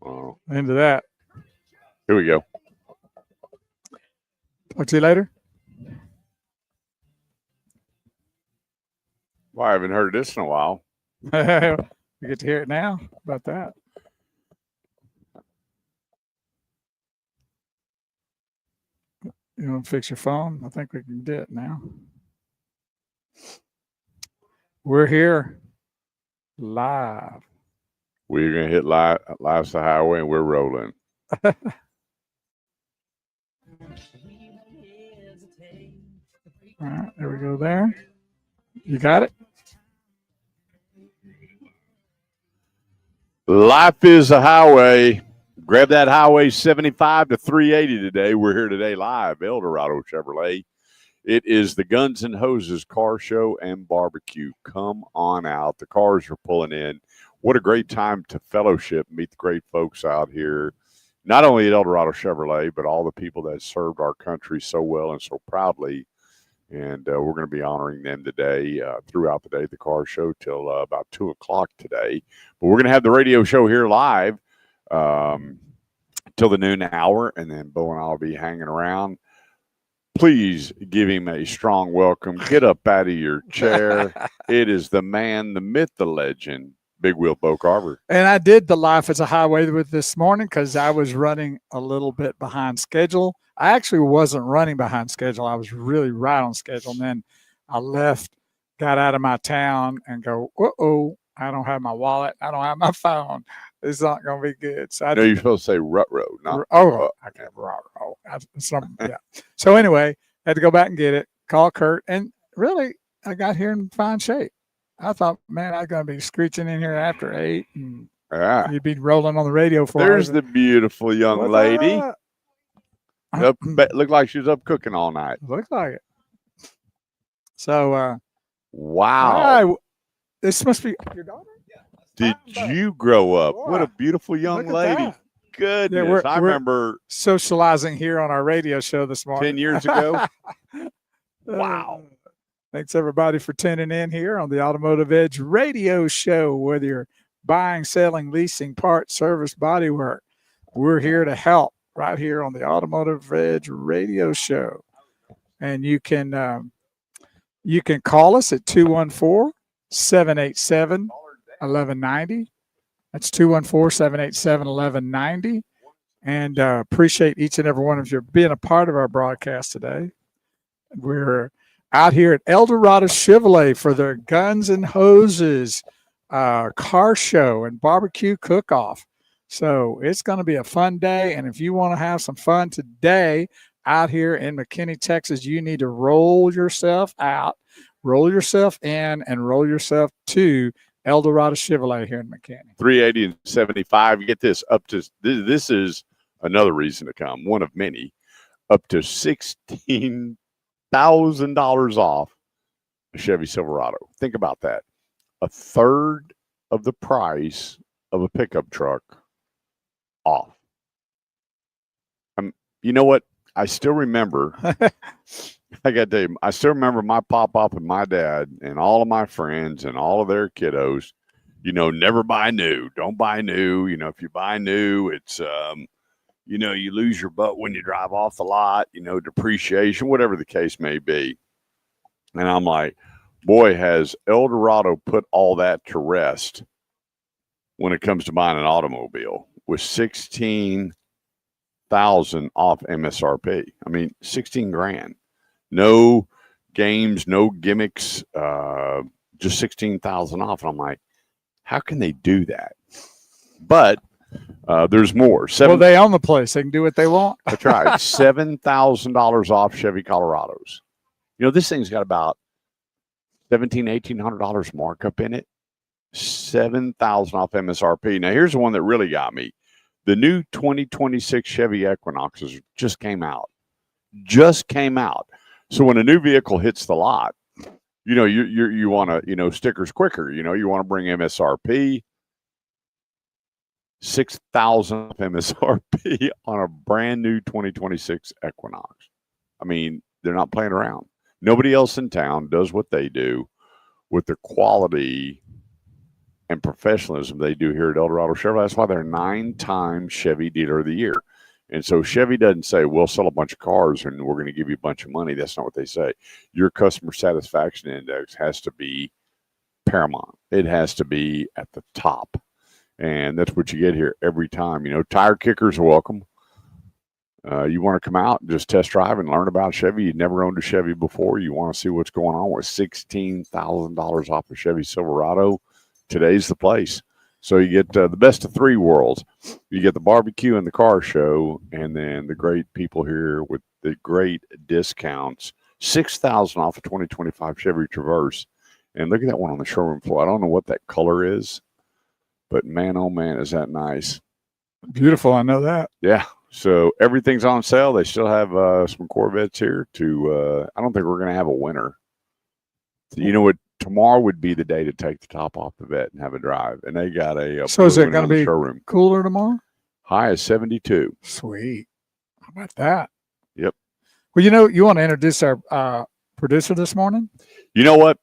Oh, Into that. here we go. Talk to you later. Well, I haven't heard this in a while. You get to hear it now. How about that? You want to fix your phone? I think we can do it now. We're here live. We're going to hit Life's the Highway, and we're rolling. All right, there we go there. You got it? Life is a highway. Grab that highway 75 to 380 today. We're here today live, El Dorado Chevrolet. It is the Guns and Hoses car show and barbecue. Come on out. The cars are pulling in. What a great time to fellowship, meet the great folks out here, not only at El Dorado Chevrolet, but all the people that served our country so well and so proudly. And we're going to be honoring them today, throughout the day, the car show till about 2 o'clock today. But we're going to have the radio show here live till the noon hour, and then Bo and I will be hanging around. Please give him a strong welcome. Get up out of your chair. It is the man, the myth, the legend, Big Wheel Bo Carver. And I did the Life as a Highway with this morning because I was running a little bit behind schedule. I actually wasn't running behind schedule. I was really right on schedule. And then I left, got out of my town and go, uh-oh, I don't have my wallet. I don't have my phone. It's not going to be good. So No, you're supposed to say rut road. Not I can't rut road. Yeah. So anyway, had to go back and get it, call Kurt. And really, I got here in fine shape. I thought, man, I'm going to be screeching in here after 8 and you'd be rolling on the radio for There's the beautiful young lady. Looked like she was up cooking all night. Looked like it. So, wow. This must be your daughter? Did you grow up? What a beautiful young lady. Goodness. I remember socializing here on our radio show this morning. 10 years ago. Wow. Thanks, everybody, for tuning in here on the Automotive Edge radio show. Whether you're buying, selling, leasing, parts, service, body work, we're here to help right here on the Automotive Edge radio show. And you can call us at 214-787-1190. That's 214-787-1190. And appreciate each and every one of you being a part of our broadcast today. We're out here at El Dorado Chevrolet for their Guns and Hoses car show and barbecue cook-off. So it's going to be a fun day. And if you want to have some fun today out here in McKinney, Texas, you need to roll yourself out, roll yourself in, and roll yourself to El Dorado Chevrolet here in McKinney. 380 and 75. Get this up to this is another reason to come, one of many, up to $16,000 off a Chevy Silverado. Think about that. A third of the price of a pickup truck off. You know what? I still remember. I got to tell you, I still remember my pop-up and my dad and all of my friends and all of their kiddos, never buy new. Don't buy new. If you buy new, it's, you lose your butt when you drive off the lot, depreciation, whatever the case may be. And I'm like, boy, has El Dorado put all that to rest when it comes to buying an automobile with $16,000 off MSRP. I mean, 16 grand. No games, no gimmicks, just 16,000 off. And I'm like, how can they do that? But there's more. They own the place. They can do what they want. That's right. $7,000 off Chevy Colorados. This thing's got about $1,800 markup in it. $7,000 off MSRP. Now, here's the one that really got me. The new 2026 Chevy Equinoxes just came out. So when a new vehicle hits the lot, you want to, stickers quicker. You want to bring MSRP, $6,000 MSRP on a brand new 2026 Equinox. I mean, they're not playing around. Nobody else in town does what they do with the quality and professionalism they do here at El Dorado Chevrolet. That's why they're 9-time Chevy Dealer of the Year. And so Chevy doesn't say, we'll sell a bunch of cars and we're going to give you a bunch of money. That's not what they say. Your customer satisfaction index has to be paramount. It has to be at the top. And that's what you get here every time. You know, tire kickers are welcome. You want to come out and just test drive and learn about Chevy. You've never owned a Chevy before. You want to see what's going on with $16,000 off a Chevy Silverado. Today's the place. So you get the best of three worlds. You get the barbecue and the car show, and then the great people here with the great discounts. $6,000 off a 2025 Chevy Traverse. And look at that one on the showroom floor. I don't know what that color is, but man, oh man, is that nice. Beautiful. I know that. Yeah. So everything's on sale. They still have some Corvettes here I don't think we're going to have a winner. You know what? Tomorrow would be the day to take the top off the vet and have a drive. And they got a so is it going to be showroom. Cooler tomorrow? High is 72. Sweet. How about that? Yep. Well, you want to introduce our producer this morning? You know what?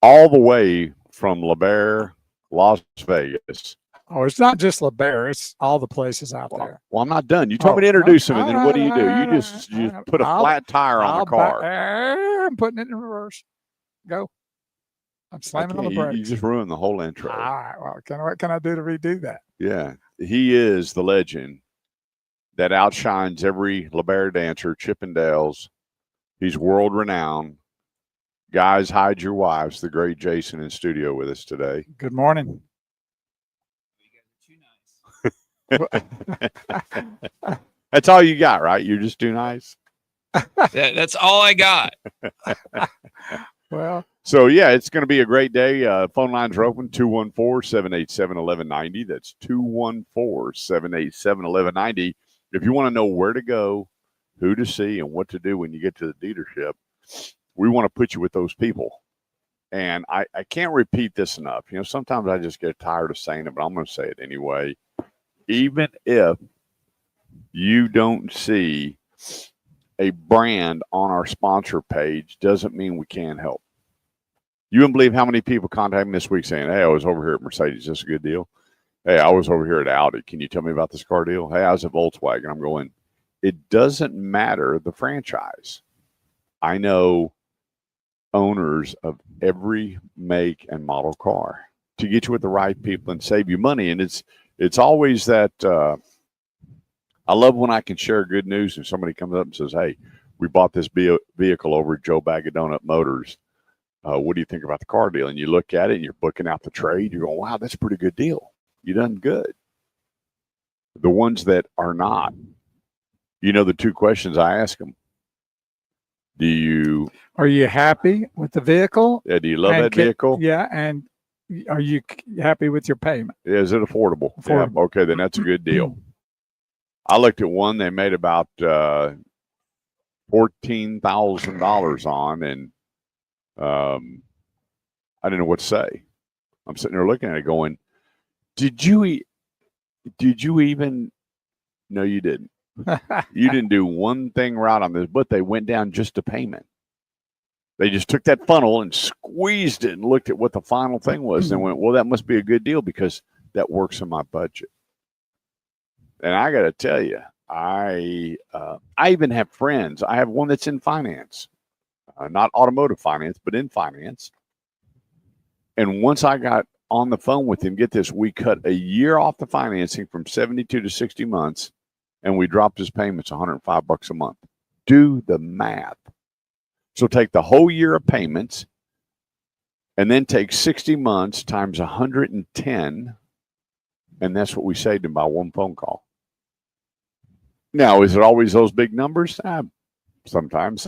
All the way from LeBaire, Las Vegas. Oh, it's not just LeBaire. It's all the places out there. Well, I'm not done. You told me to introduce him, and then what do? You just put a flat tire on the car. I'm putting it in reverse. Go. I'm slamming on the brakes. You just ruined the whole intro. All right. Well, what can I do to redo that? Yeah. He is the legend that outshines every LeBaire dancer, Chippendales. He's world renowned. Guys, hide your wives. The great Jason in studio with us today. Good morning. That's all you got, right? You're just too nice. That's all I got. Well, so yeah, it's going to be a great day. Phone lines are open 214-787-1190. That's 214-787-1190. If you want to know where to go, who to see, and what to do when you get to the dealership, we want to put you with those people. And I can't repeat this enough. You know, sometimes I just get tired of saying it, but I'm going to say it anyway. Even if you don't see a brand on our sponsor page, doesn't mean we can't help. You wouldn't believe how many people contact me this week saying, hey, I was over here at Mercedes. Is this a good deal? Hey, I was over here at Audi. Can you tell me about this car deal? Hey, I was at Volkswagen. I'm going, it doesn't matter the franchise. I know owners of every make and model car to get you with the right people and save you money. And it's always that I love when I can share good news and somebody comes up and says, hey, we bought this vehicle over at Joe Bag of Donut Motors. What do you think about the car deal? And you look at it and you're booking out the trade. You're going, wow, that's a pretty good deal. You done good. The ones that are not, you know, the two questions I ask them. Are you happy with the vehicle? Yeah, do you love that vehicle? Yeah, and are you happy with your payment? Is it affordable? Yeah, okay, then that's a good deal. I looked at one they made about $14,000 on, and I didn't know what to say. I'm sitting there looking at it going, did you even? No, you didn't. You didn't do one thing right on this, but they went down just to payment. They just took that funnel and squeezed it and looked at what the final thing was and went, well, that must be a good deal because that works in my budget. And I got to tell you, I even have friends. I have one that's in finance, not automotive finance, but in finance. And once I got on the phone with him, get this, we cut a year off the financing from 72 to 60 months, and we dropped his payments $105 a month. Do the math. So take the whole year of payments and then take 60 months times 110, and that's what we saved him by one phone call. Now, is it always those big numbers? Sometimes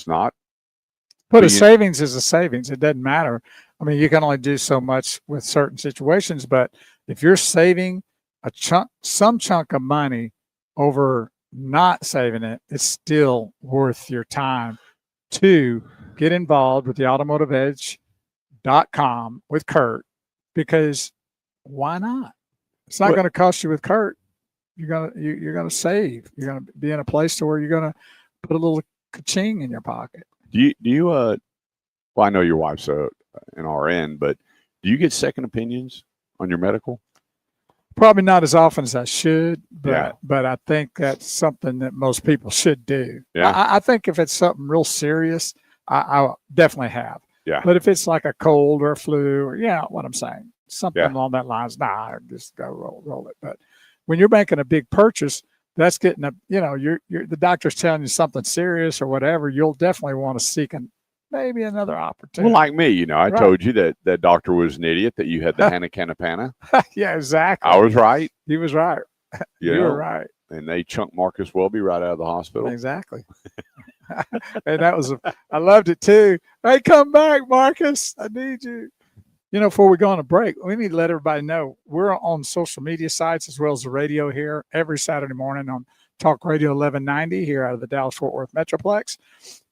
not. But a savings is a savings. It doesn't matter. I mean, you can only do so much with certain situations, but if you're saving some chunk of money over not saving it, it's still worth your time to get involved with the automotiveedge.com with Kurt, because why not? It's not going to cost you with Kurt. You're gonna save. You're gonna be in a place to where you're gonna put a little ka-ching in your pocket. Do you well, I know your wife's an RN, but do you get second opinions? on your medical? Probably not as often as I should, Yeah. but I think that's something that most people should do. Yeah. I think if it's something real serious, I'll definitely have. Yeah. But if it's like a cold or a flu, or what I'm saying, something Yeah. along that lines, just go roll it. But when you're making a big purchase, that's getting you're the doctor's telling you something serious or whatever, you'll definitely want to seek maybe another opportunity. Well, like me, I Right. told you that doctor was an idiot, that you had the Hannah Canapana. Yeah, exactly. I was right. He was right. You You know? were right. And they chunked Marcus Welby right out of the hospital. Exactly. And I loved it too. Hey, come back, Marcus. I need you. Before we go on a break, we need to let everybody know we're on social media sites as well as the radio here every Saturday morning on Talk Radio 1190 here out of the Dallas-Fort Worth Metroplex.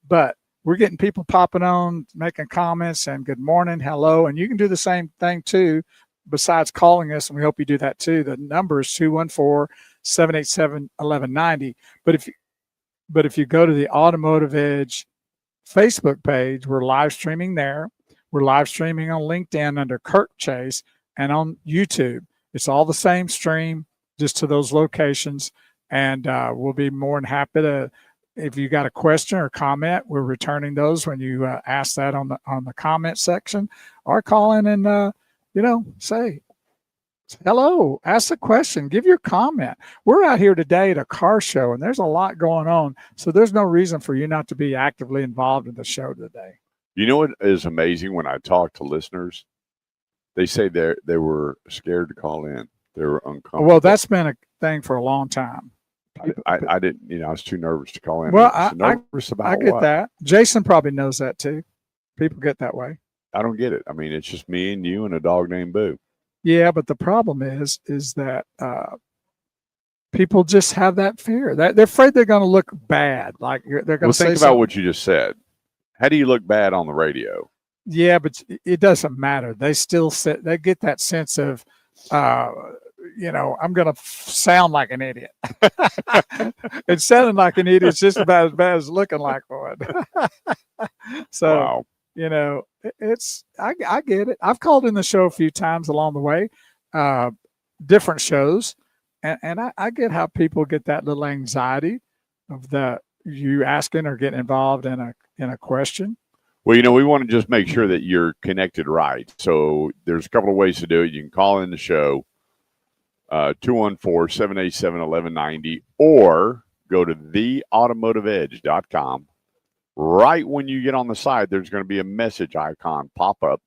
But we're getting people popping on, making comments and good morning, hello. And you can do the same thing too, besides calling us, and we hope you do that too. The number is 214-787-1190. But if you go to the Automotive Edge Facebook page, we're live streaming there. We're live streaming on LinkedIn under Kurt Chase and on YouTube. It's all the same stream, just to those locations. And we'll be more than happy to, if you got a question or comment, we're returning those when you ask that on the comment section, or call in and say hello, ask a question, give your comment. We're out here today at a car show, and there's a lot going on, so there's no reason for you not to be actively involved in the show today. You know what is amazing? When I talk to listeners, they say they were scared to call in. They were uncomfortable. Well, that's been a thing for a long time. I didn't, I was too nervous to call in. Well, I get that. Jason probably knows that too. People get that way. I don't get it. I mean, it's just me and you and a dog named Boo. Yeah, but the problem is that people just have that fear. They're afraid they're going to look bad. Like they're going to say think about what you just said. How do you look bad on the radio? Yeah, but it doesn't matter. They still they get that sense of, I'm going to sound like an idiot. And sounding like an idiot is just about as bad as looking like one. So, wow. I get it. I've called in the show a few times along the way, different shows, and I get how people get that little anxiety of you asking or getting involved in a question. Well, we want to just make sure that you're connected right. So there's a couple of ways to do it. You can call in the show, 214-787-1190, or go to theautomotiveedge.com. Right when you get on the site, there's going to be a message icon pop up.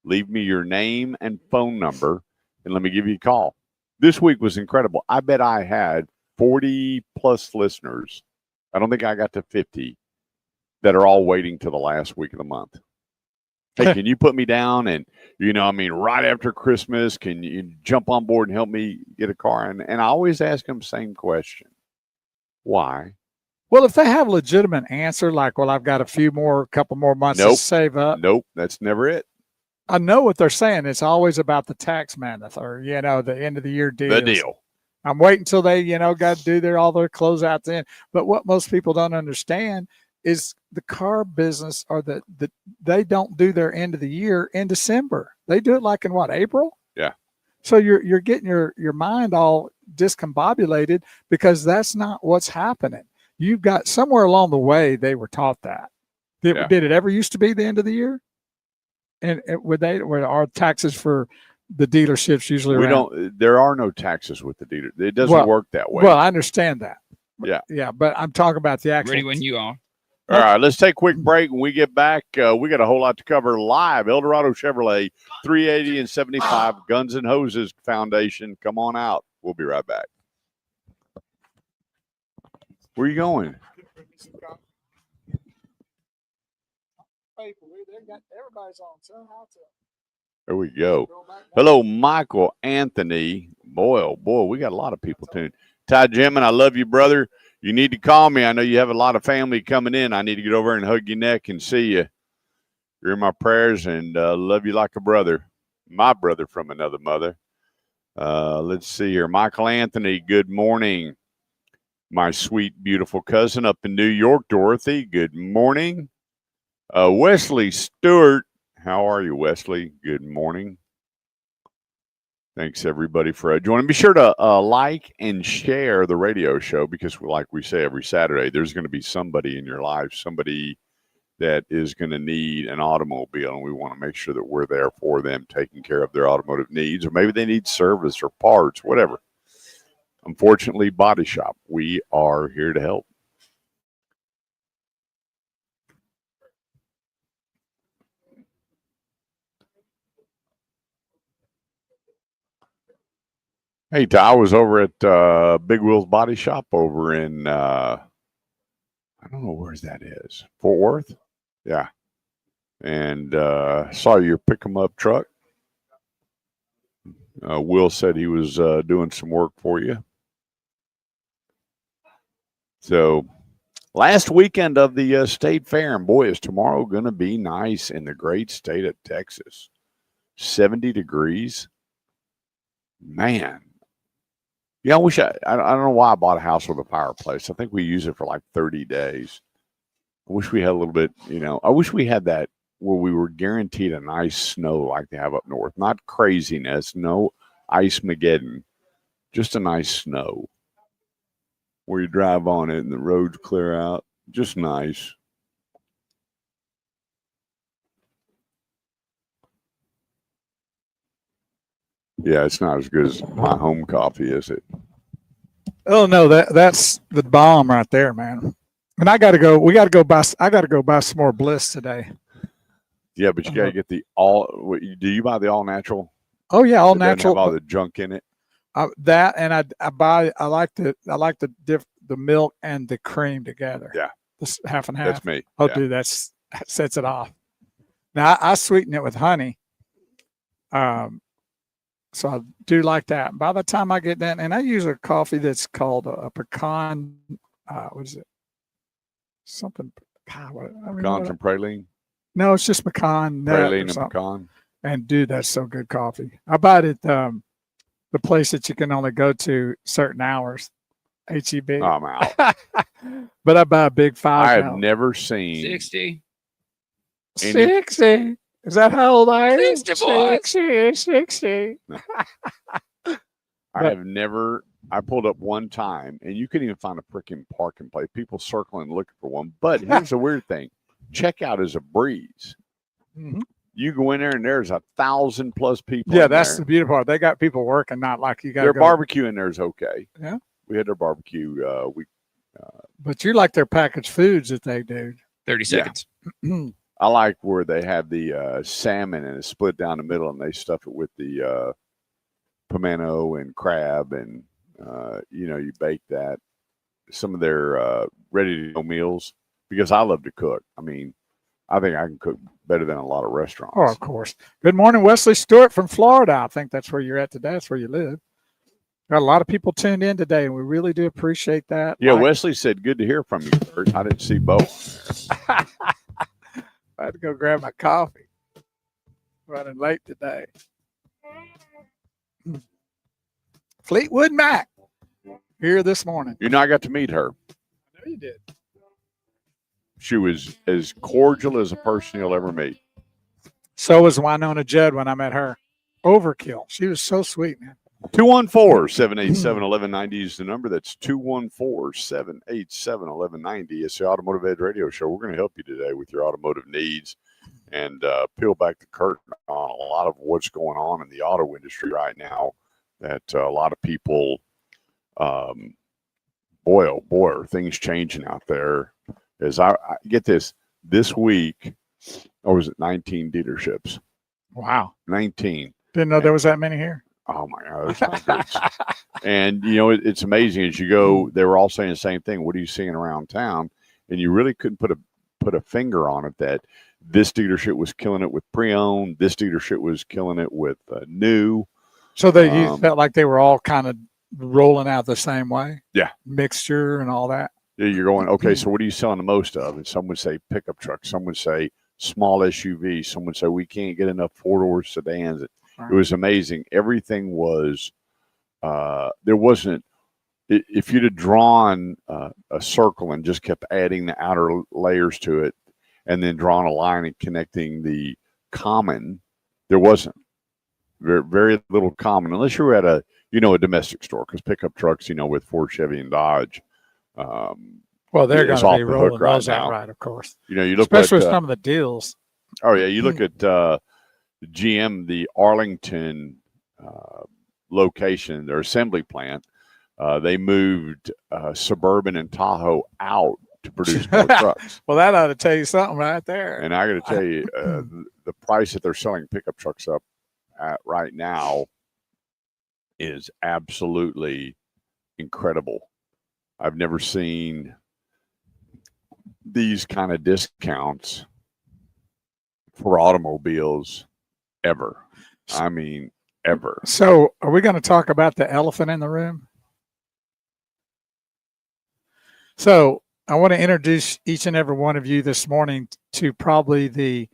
Leave me your name and phone number, and let me give you a call. This week was incredible. I bet I had 40-plus listeners. I don't think I got to 50 that are all waiting till the last week of the month. Hey, can you put me down? And, right after Christmas, can you jump on board and help me get a car? And I always ask them the same question. Why? Well, if they have a legitimate answer, like, well, I've got a couple more months to save up. Nope, that's never it. I know what they're saying. It's always about the tax math or, the end of the year deal. The deal. I'm waiting until they, got to do all their closeouts in. But what most people don't understand is the car business, or they don't do their end of the year in December. They do it like in April? Yeah. So you're getting your mind all discombobulated because that's not what's happening. You've got somewhere along the way they were taught that. Did it ever used to be the end of the year? And were our taxes for the dealerships usually there are no taxes with the dealer. It doesn't work that way. Well, I understand that. Yeah. Yeah, but I'm talking about the actual. Ready when you are. All right, let's take a quick break. When we get back, we got a whole lot to cover live. Eldorado Chevrolet, 380 and 75, Guns and Hoses Foundation. Come on out. We'll be right back. Where are you going? Everybody's on. There we go. Hello, Michael Anthony. Boy, oh boy, we got a lot of people tuned. Ty Jim, and I love you, brother. You need to call me. I know you have a lot of family coming in. I need to get over and hug your neck and see you. You're in my prayers, and love you like a brother. My brother from another mother. Let's see here. Michael Anthony, good morning. My sweet, beautiful cousin up in New York, Dorothy, good morning. Wesley Stewart, how are you, Wesley? Good morning. Thanks everybody for joining. Be sure to like and share the radio show because, like we say every Saturday, there's going to be somebody in your life, somebody that is going to need an automobile, and we want to make sure that we're there for them, taking care of their automotive needs, or maybe they need service or parts, whatever. Unfortunately, Body Shop, we are here to help. Hey, Ty, I was over at Big Wheels Body Shop over in, I don't know where that is, Fort Worth? Yeah. And saw your pick 'em up truck. Will said he was doing some work for you. So last weekend of the state fair, and boy, is tomorrow going to be nice in the great state of Texas. 70 degrees. Man. Yeah, I wish I don't know why I bought a house with a fireplace. I think we use it for like 30 days. I wish we had a little bit, I wish we had that where we were guaranteed a nice snow like they have up north. Not craziness, no ice-mageddon, just a nice snow where you drive on it and the roads clear out. Just nice. Yeah, it's not as good as my home coffee, is it? Oh no, that's the bomb right there, man. And I got to go. I got to go buy some more Bliss today. Yeah, but you got to get the all. Do you buy the all natural? Oh yeah, all It doesn't natural. have all the junk in it. That and I like the milk and the cream together. Yeah, this half and half. That's me. Oh, yeah. dude, that sets it off. Now I sweeten it with honey. So I do like that. By the time I get that, and I use a coffee that's called a pecan. What is it? Something. Pecans and praline. No, it's just pecan. Praline and pecan. And dude, that's so good coffee. I bought it the place that you can only go to certain hours. HEB. I'm out. But I buy a big 5. I have never seen 60. 60. Is that how old I am? 60, boy. 60. No. I have never. I pulled up one time, and you couldn't even find a freaking parking place. People circling looking for one. But here's the weird thing: checkout is a breeze. Mm-hmm. You go in there, and there's 1,000+ people. Yeah, that's the beautiful part. They got people working, not like you got. Their barbecue in there is okay. Yeah, we had their barbecue. But you like their packaged foods that they do. 30 seconds. Yeah. I like where they have the salmon and it's split down the middle, and they stuff it with the pimento and crab, and you bake that. Some of their ready-to-go meals, because I love to cook. I mean, I think I can cook better than a lot of restaurants. Oh, of course. Good morning, Wesley Stewart from Florida. I think that's where you're at today. That's where you live. Got a lot of people tuned in today, and we really do appreciate that. Yeah, Wesley said, "Good to hear from you, Kurt." I didn't see Bo. I had to go grab my coffee. Running late today. Fleetwood Mac here this morning. I got to meet her. I know you did. She was as cordial as a person you'll ever meet. So was Winona Judd when I met her. Overkill. She was so sweet, man. 214-787-1190 is the number. That's 214-787-1190. It's the Automotive Edge Radio Show. We're going to help you today with your automotive needs and peel back the curtain on a lot of what's going on in the auto industry right now. That a lot of people, boy, oh boy, are things changing out there. As I get this week, or was it 19 dealerships? Wow. 19. Didn't know there was that many here. Oh my God, those are my kids. And it's amazing as you go. They were all saying the same thing. What are you seeing around town? And you really couldn't put a finger on it. That this dealership was killing it with pre-owned. This dealership was killing it with new. So you felt like they were all kind of rolling out the same way. Yeah, mixture and all that. Yeah, you're going, okay. So what are you selling the most of? And some would say pickup trucks. Some would say small SUVs. Some would say we can't get enough 4-door sedans. It was amazing. Everything was, there wasn't, if you'd have drawn a circle and just kept adding the outer layers to it and then drawn a line and connecting the common, there wasn't. Very, very little common unless you're at a a domestic store, because pickup trucks, with Ford, Chevy, and Dodge, Well, they're it's going off to be the hook rolling right those out now. right, of course. You look Especially at with some of the deals. oh yeah, you look at GM, the Arlington location, their assembly plant. They moved Suburban and Tahoe out to produce more trucks. Well, that ought to tell you something right there. And I got to tell you, the price that they're selling pickup trucks up at right now is absolutely incredible. I've never seen these kind of discounts for automobiles ever. I mean, ever. So, are we going to talk about the elephant in the room? So, I want to introduce each and every one of you this morning to probably the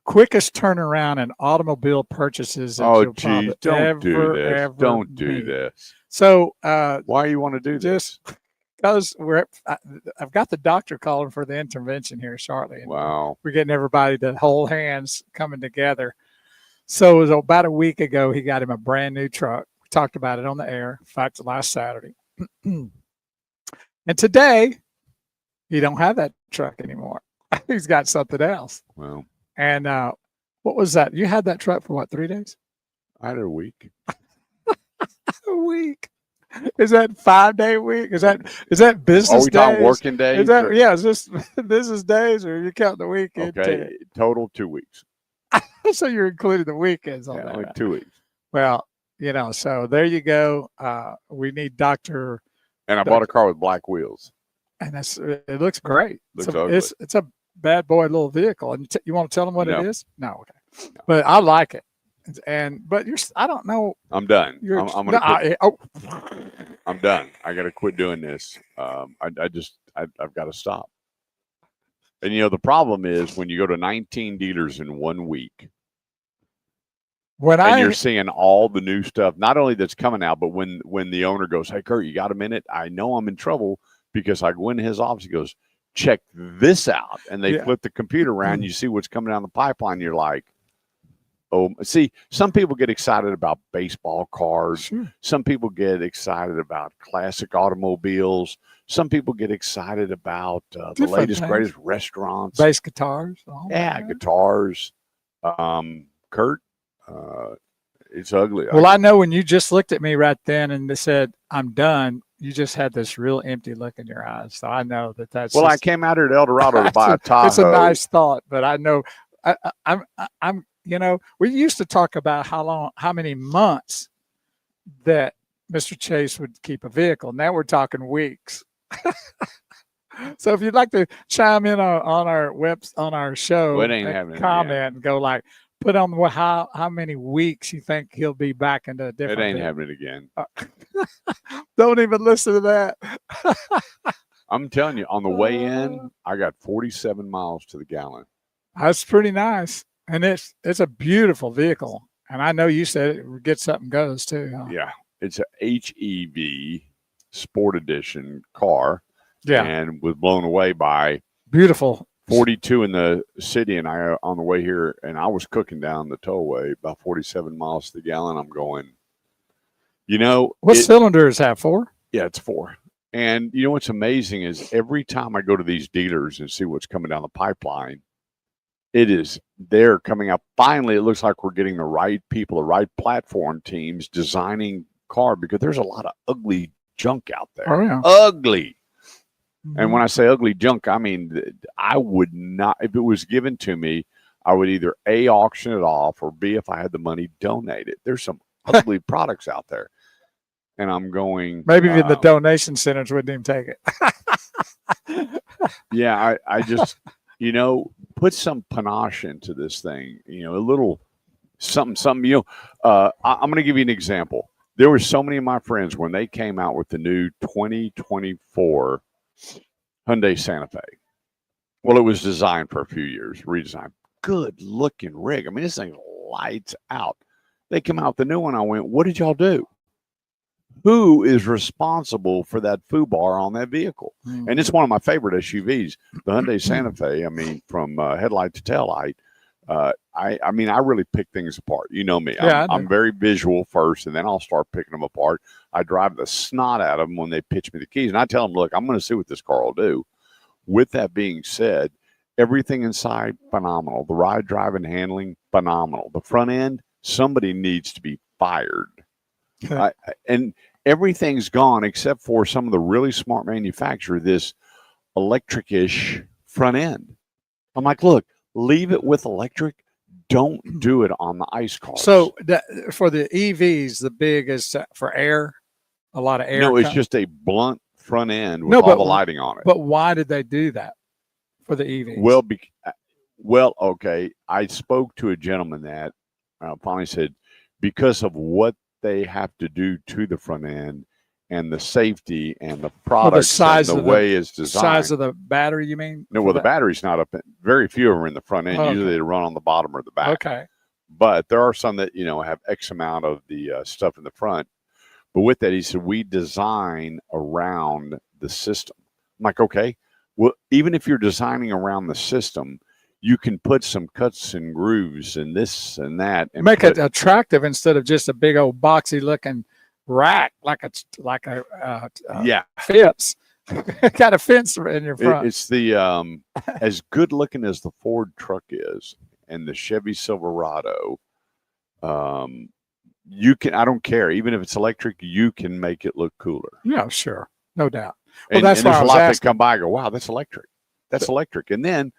quickest turnaround in automobile purchases that Oh, you'll geez, probably don't do this. ever Don't do meet. this. So, Why you want to do this? just because I've got the doctor calling for the intervention here shortly. And Wow. we're getting everybody to hold hands coming together. So it was about a week ago, he got him a brand new truck. We talked about it on the air. In fact, last Saturday. And today, he don't have that truck anymore. He's got something else. Well, And what was that? You had that truck for what, 3 days? I had a week. A week. Is that 5-day week? Is that business Are we talking days? working days? Is that or- yeah? Is this business days, or you count the weekend? Okay, total 2 weeks. So you're including the weekends on Yeah, that. like right? 2 weeks. Well, so there you go. We need Dr. And I bought a car with black wheels. And it looks great. Looks So ugly. it's a bad boy little vehicle. And you want to tell them what No. it is? No, okay. No. But I like it. But I don't know. I'm done. You're, I'm gonna no, quit. I'm done. I got to quit doing this. I've got to stop. And the problem is when you go to 19 dealers in 1 week, and you're seeing all the new stuff, not only that's coming out, but when the owner goes, "Hey, Kurt, you got a minute? I know I'm in trouble," because I go into his office, he goes, "Check this out," and they flip the computer around. You see what's coming down the pipeline. You're like, oh, see, some people get excited about baseball cards. Sure. Some people get excited about classic automobiles. Some people get excited about the latest, greatest restaurants. Bass guitars. Guitars. Kurt, it's ugly. Well, I know when you just looked at me right then and they said, "I'm done," you just had this real empty look in your eyes. So I know that's. Well, I came out here to El Dorado to buy a Tahoe. It's a nice thought, but I know I'm. We used to talk about how many months that Mr. Chase would keep a vehicle. Now we're talking weeks. So if you'd like to chime in on our show, Well, it ain't happening comment and go like, put on how many weeks you think he'll be back into a different. It ain't vehicle. happening again. Don't even listen to that. I'm telling you, on the way in, I got 47 miles to the gallon. That's pretty nice. And it's a beautiful vehicle. And I know you said it gets up and goes too. Huh? Yeah. It's a HEV Sport Edition car. Yeah. And was blown away by beautiful 42 in the city. And I on the way here, and I was cooking down the tollway about 47 miles to the gallon. I'm going, what cylinders have 4? Yeah, it's 4. And what's amazing is every time I go to these dealers and see what's coming down the pipeline, they're coming up. Finally, it looks like we're getting the right people, the right platform teams designing car, because there's a lot of ugly junk out there. Oh, yeah. Ugly. Mm-hmm. And when I say ugly junk, I mean, I would not, if it was given to me, I would either A, auction it off, or B, if I had the money, donate it. There's some ugly products out there. And I'm going. Maybe even the donation centers wouldn't even take it. Yeah, I just, put some panache into this thing, a little something. I'm going to give you an example. There were so many of my friends when they came out with the new 2024 Hyundai Santa Fe. Well, it was designed for a few years, redesigned. Good looking rig. I mean, this thing lights out. They come out with the new one. I went, what did y'all do? Who is responsible for that FUBAR on that vehicle? Mm-hmm. And it's one of my favorite SUVs, the Hyundai Santa Fe. I mean, from headlight to tail light. I mean, I really pick things apart. You know me. Yeah, I I'm very visual first, and then I'll start picking them apart. I drive the snot out of them when they pitch me the keys, and I tell them, look, I'm going to see what this car will do. With that being said, everything inside, phenomenal. The ride, drive, and handling, phenomenal. The front end, somebody needs to be fired. And everything's gone except for some of the really smart manufacturers, this electric-ish front end. I'm like, look, leave it with electric. Don't do it on the ICE cars. So for the EVs, the big is for air, a lot of air. No, it's just a blunt front end with No, all the lighting on it. But why did they do that for the EVs? Well, okay. I spoke to a gentleman that finally said because of what they have to do to the front end and the safety and the products and the way it's designed. Size of the battery, you mean? No, well, the battery's not up. Very few of them are in the front end. Oh, Usually they run on the bottom or the back. Okay. But there are some that, have X amount of the stuff in the front. But with that, he said, we design around the system. I'm like, okay, well, even if you're designing around the system, you can put some cuts and grooves and this and that. And make it attractive instead of just a big old boxy looking rack like a fence. Got a fence in your front. It's the as good looking as the Ford truck is and the Chevy Silverado. You can, I don't care, even if it's electric, you can make it look cooler. Yeah, sure, no doubt. Well, that's why there's a lot that come by and go, wow, that's electric. That's electric. And then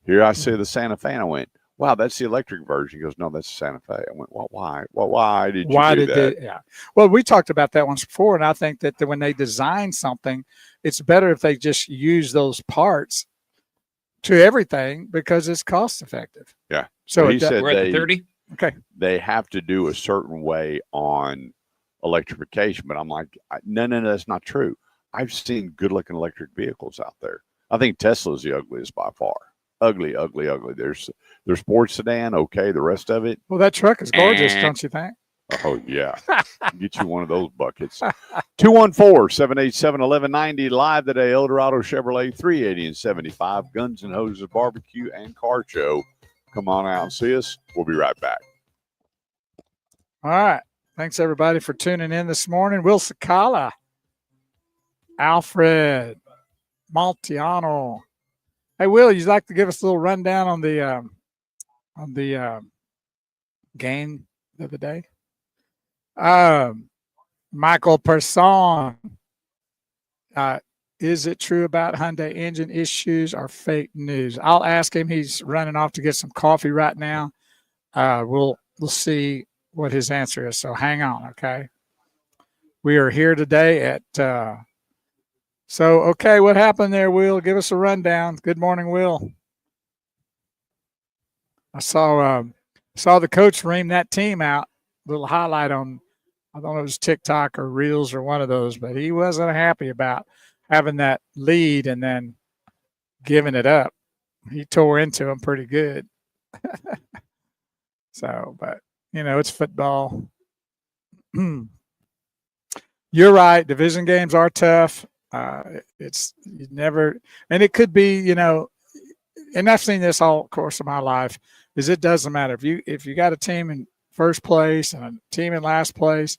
here I see the Santa Fe, and I went, wow, that's the electric version. He goes, no, that's the Santa Fe. I went, well, why? Well, why did you do that? Yeah. Well, we talked about that once before, and I think that when they design something, it's better if they just use those parts to everything because it's cost effective. Yeah. So he said we're at the 30. Okay. They have to do a certain way on electrification, but I'm like, no, that's not true. I've seen good-looking electric vehicles out there. I think Tesla's the ugliest by far. Ugly. There's sports sedan, okay. The rest of it. Well, that truck is gorgeous, don't you think? Oh, yeah. Get you one of those buckets. 214-787-1190 live today. Eldorado Chevrolet 380 and 75. Guns and Hoses Barbecue and Car Show. Come on out and see us. We'll be right back. All right. Thanks, everybody, for tuning in this morning. Will Sakala, Alfred, Maltiano. Hey, Will, you'd like to give us a little rundown on the game the other day? Michael Person. Is it true about Hyundai engine issues or fake news? I'll ask him. He's running off to get some coffee right now. We'll see what his answer is. So hang on, okay? We are here today at okay, what happened there, Will? Give us a rundown. Good morning, Will. I saw the coach ream that team out. Little highlight on, I don't know if it was TikTok or Reels or one of those, but he wasn't happy about having that lead and then giving it up. He tore into him pretty good. But it's football. You're right. Division games are tough. It's never, and it could be, and I've seen this all course of my life, is it doesn't matter if you got a team in first place and a team in last place,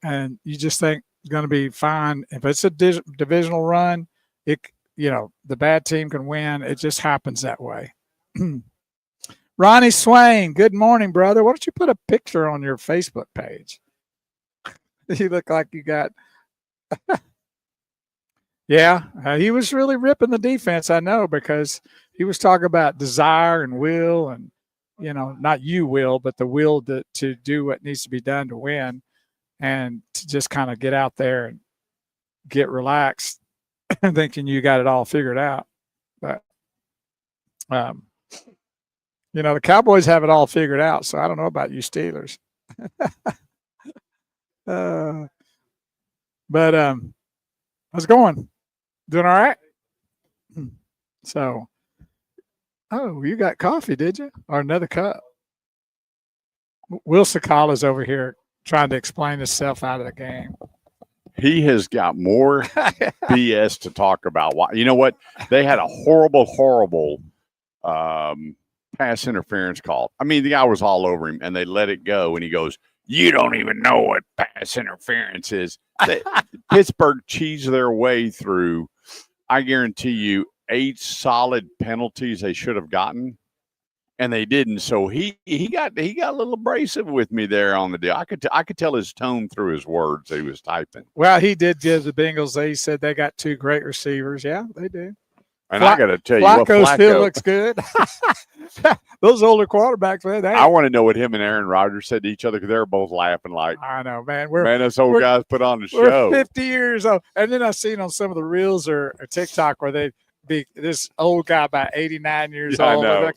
and you just think it's going to be fine. If it's a divisional run, the bad team can win. It just happens that way. Ronnie Swain, good morning, brother. Why don't you put a picture on your Facebook page? You look like you got. Yeah, he was really ripping the defense, I know, because he was talking about desire and will and, not you will, but the will to do what needs to be done to win and to just kind of get out there and get relaxed thinking you got it all figured out. But, the Cowboys have it all figured out, so I don't know about you Steelers. But how's it going? Doing all right? So, you got coffee, did you? Or another cup? Will Sakala's over here trying to explain himself out of the game. He has got more BS to talk about. Why? You know what? They had a horrible pass interference call. I mean, the guy was all over him, and they let it go, and he goes, "You don't even know what pass interference is." Pittsburgh cheesed their way through, I guarantee you, 8 solid penalties they should have gotten, and they didn't. So he got a little abrasive with me there on the deal. I could tell his tone through his words that he was typing. Well, he did give the Bengals. They said they got 2 great receivers. Yeah, they do. And I got to tell you, Flacco still looks good. Those older quarterbacks, man. I want to know what him and Aaron Rodgers said to each other because they're both laughing like, I know, man. This old guy's put on the show. We're 50 years old. And then I seen on some of the reels or TikTok where they be this old guy about 89 years old. I know.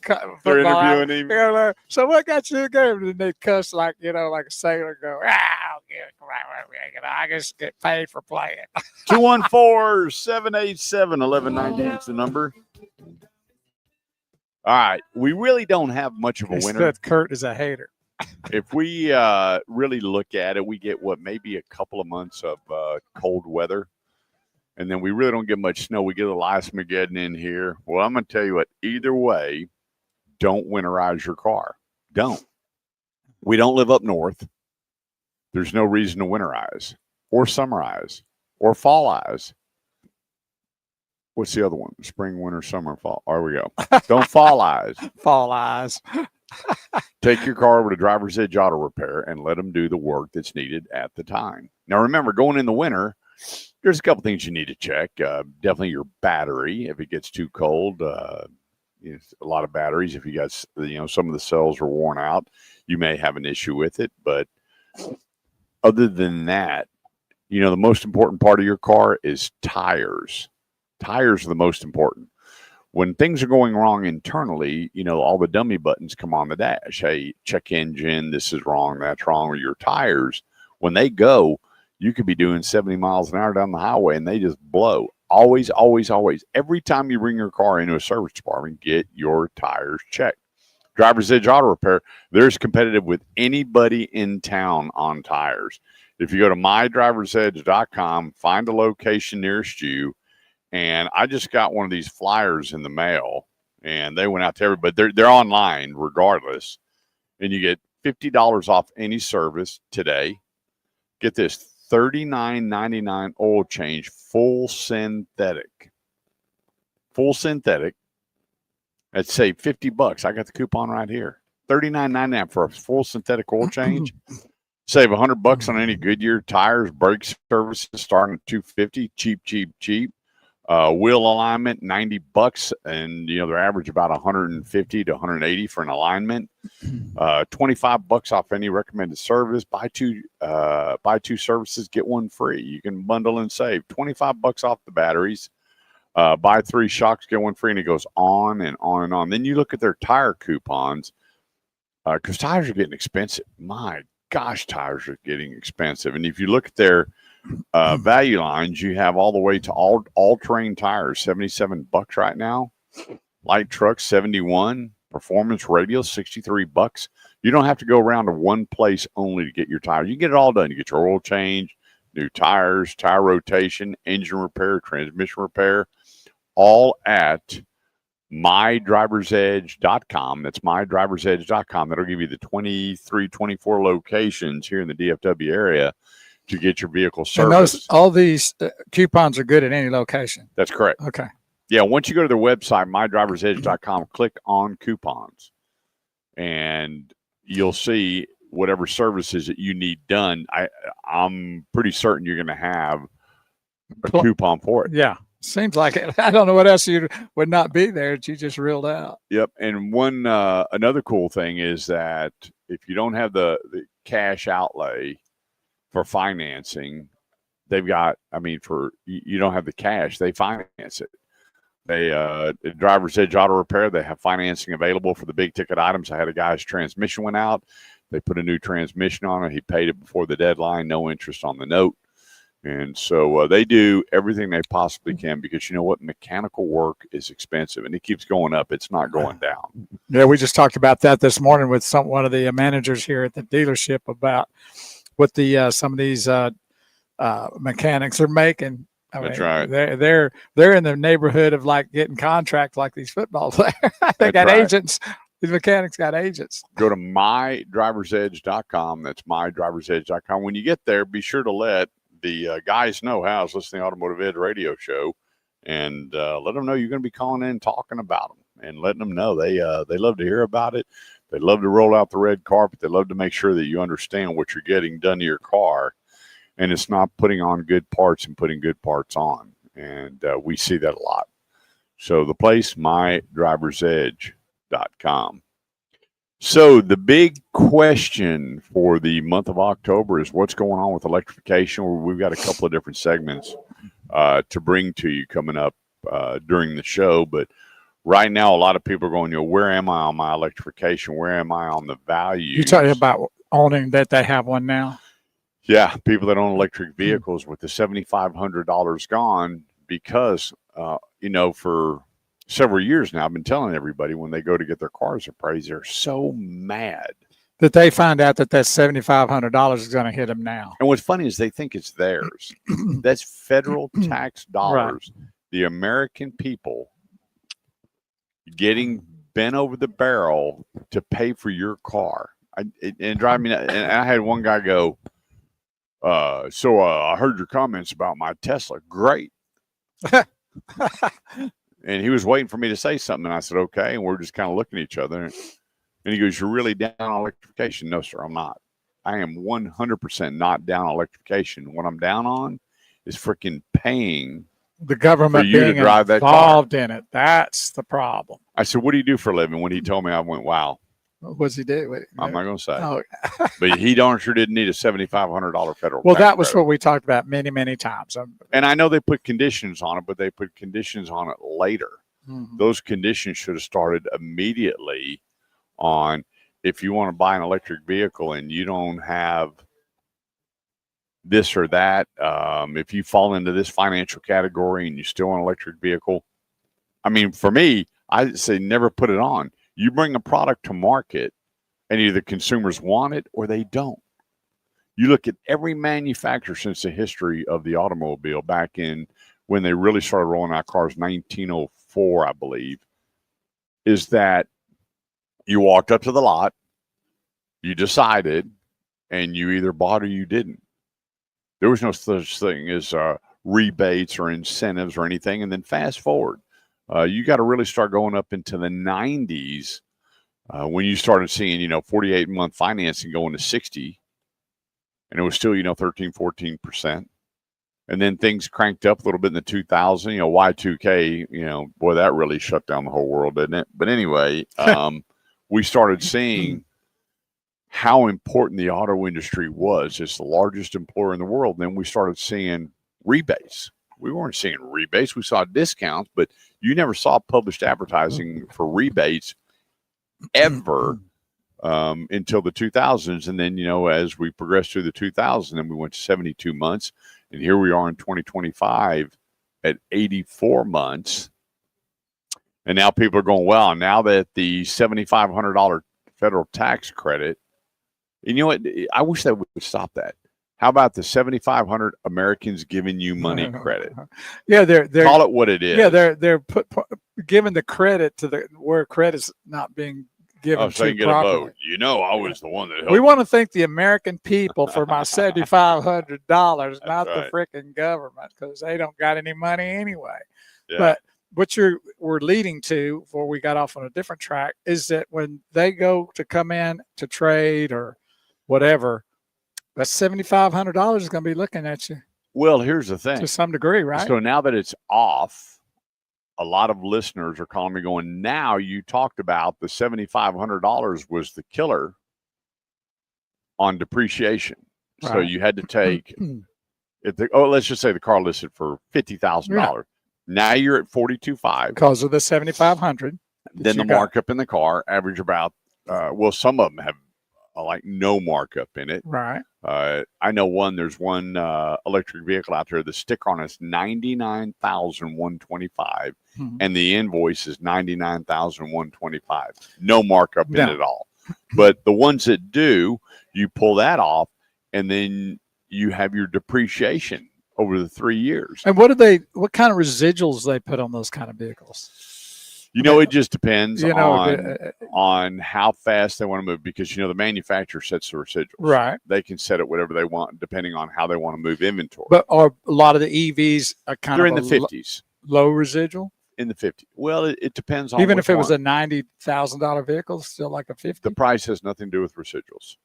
They're interviewing him. You know, so what got you to the game? And they cuss like, like a sailor go, I just get paid for playing. 214-787-1190 is the number. All right. We really don't have much of a winner. Kurt is a hater. If we really look at it, we get maybe a couple of months of cold weather. And then we really don't get much snow. We get a Mageddon in here. Well, I'm going to tell you what, either way, don't winterize your car. Don't. We don't live up north. There's no reason to winterize or summerize or fallize. What's the other one? Spring, winter, summer, fall. There we go. Don't fallize. Fallize. Take your car over to Driver's Edge Auto Repair and let them do the work that's needed at the time. Now, remember, going in the winter, there's a couple things you need to check. Definitely your battery. If it gets too cold, a lot of batteries. If you got, some of the cells are worn out, you may have an issue with it. But other than that, the most important part of your car is tires. Tires are the most important. When things are going wrong internally, all the dummy buttons come on the dash. Hey, check engine. This is wrong. That's wrong. Or your tires, when they go, you could be doing 70 miles an hour down the highway and they just blow. Always, always, always. Every time you bring your car into a service department, get your tires checked. Driver's Edge Auto Repair, they're as competitive with anybody in town on tires. If you go to mydriversedge.com, find a location nearest you. And I just got one of these flyers in the mail, and they went out to everybody. They're online regardless. And you get $50 off any service today. Get this. $39.99 oil change, full synthetic. Full synthetic. That's say $50. I got the coupon right here. $39.99 for a full synthetic oil change. Save $100 on any Goodyear tires, brake services starting at $250. Cheap, cheap, cheap. Wheel alignment, $90, and they're average about $150 to $180 for an alignment. $25 off any recommended service. Buy two services, get one free. You can bundle and save. $25 off the batteries. Buy 3 shocks, get one free, and it goes on and on and on. Then you look at their tire coupons, because tires are getting expensive. My gosh, tires are getting expensive. And if you look at their value lines, you have all the way to all-terrain tires, $77 right now. Light trucks, $71. Performance radial, $63. You don't have to go around to one place only to get your tires. You get it all done. You get your oil change, new tires, tire rotation, engine repair, transmission repair, all at mydriversedge.com. That's mydriversedge.com. That'll give you the 23, 24 locations here in the DFW area to get your vehicle serviced. And all these coupons are good at any location. That's correct. Okay. Yeah, once you go to their website, mydriversedge.com, click on coupons, and you'll see whatever services that you need done. I'm pretty certain you're going to have a coupon for it. Yeah, seems like it. I don't know what else you would not be there that you just reeled out. Yep, and another cool thing is that if you don't have the cash outlay for financing, they've got, you don't have the cash, they finance it. They, Driver's Edge Auto Repair, they have financing available for the big ticket items. I had a guy's transmission went out. They put a new transmission on it. He paid it before the deadline, no interest on the note. And so they do everything they possibly can because you know what? Mechanical work is expensive and it keeps going up. It's not going down. Yeah, we just talked about that this morning with one of the managers here at the dealership about what some of these mechanics are making. That's right. They're in the neighborhood of like getting contracts like these football players. They got agents These mechanics got agents. Go to mydriversedge.com. That's mydriversedge.com. When you get there, be sure to let the guys know how's listening to the Automotive Edge radio show, and let them know you're going to be calling in and talking about them, and letting them know they love to hear about it. They love to roll out the red carpet. They love to make sure that you understand what you're getting done to your car, and it's not putting on good parts and putting good parts on. And we see that a lot. So the place, mydriversedge.com. So the big question for the month of October is what's going on with electrification. We've got a couple of different segments to bring to you coming up during the show. But right now, a lot of people are going, where am I on my electrification? Where am I on the value? You're talking about owning that they have one now? Yeah, people that own electric vehicles with the $7,500 gone because, for several years now, I've been telling everybody when they go to get their cars appraised, they're so mad that they find out that $7,500 is going to hit them now. And what's funny is they think it's theirs. That's federal tax dollars. Right. The American people getting bent over the barrel to pay for your car. And drive me. And I had one guy go, so I heard your comments about my Tesla. Great. And he was waiting for me to say something. And I said, okay. And we're just kind of looking at each other. And he goes, you're really down on electrification? No, sir, I'm not. I am 100% not down on electrification. What I'm down on is freaking paying the government for you being to drive that involved car. In it. That's the problem. I said, what do you do for a living? When he told me, I went, wow. What's he do? I'm not going to say. Oh. But he darn sure didn't need a $7,500 federal Well, tax that was credit. what we talked about many, many times. And I know they put conditions on it, but they put conditions on it later. Mm-hmm. Those conditions should have started immediately on if you want to buy an electric vehicle and you don't have this or that, if you fall into this financial category and you still want an electric vehicle. I mean, for me, I say never put it on. You bring a product to market and either consumers want it or they don't. You look at every manufacturer since the history of the automobile back in when they really started rolling out cars, 1904, I believe, is that you walked up to the lot, you decided, and you either bought or you didn't. There was no such thing as rebates or incentives or anything. And then fast forward, you got to really start going up into the 90s when you started seeing, 48-month financing going to 60. And it was still, 13, 14%. And then things cranked up a little bit in the 2000, Y2K, boy, that really shut down the whole world, didn't it? But anyway, we started seeing how important the auto industry was. It's the largest employer in the world. And then we started seeing rebates. We weren't seeing rebates. We saw discounts, but you never saw published advertising for rebates ever until the 2000s. And then, as we progressed through the 2000s, then we went to 72 months. And here we are in 2025 at 84 months. And now people are going, well, now that the $7,500 federal tax credit, and you know what? I wish they would stop that. How about the 7,500 Americans giving you money credit? Yeah, they're call it what it is. Yeah, they're giving the credit to where credit's not being given so you to get properly. A vote. I was the one that helped. We want to thank the American people for my $7,500, not right. the freaking government, because they don't got any money anyway. Yeah. But what we're leading to, before we got off on a different track, is that when they go to come in to trade or whatever, that $7,500 is going to be looking at you. Well, here's the thing. To some degree, right? So now that it's off, a lot of listeners are calling me going, now you talked about the $7,500 was the killer on depreciation. Right. So you had to take, let's just say the car listed for $50,000. Yeah. Now you're at $42,500. Because of the $7,500. Then the markup in the car average about, some of them have like no markup in it. Right. I know there's one electric vehicle out there. The sticker on it's $99,125, and the invoice is $99,125. No markup in it at all. But the ones that do, you pull that off, and then you have your depreciation over the 3 years. And what kind of residuals they put on those kind of vehicles? You know, it just depends you know, on how fast they want to move, because the manufacturer sets the residuals. right. They can set it whatever they want depending on how they want to move inventory. But are a lot of the EVs are kind They're of in the 50s. Low residual? In the 50s. Well, it depends on even if it was one. a $90,000 vehicle, still like a 50. The price has nothing to do with residuals.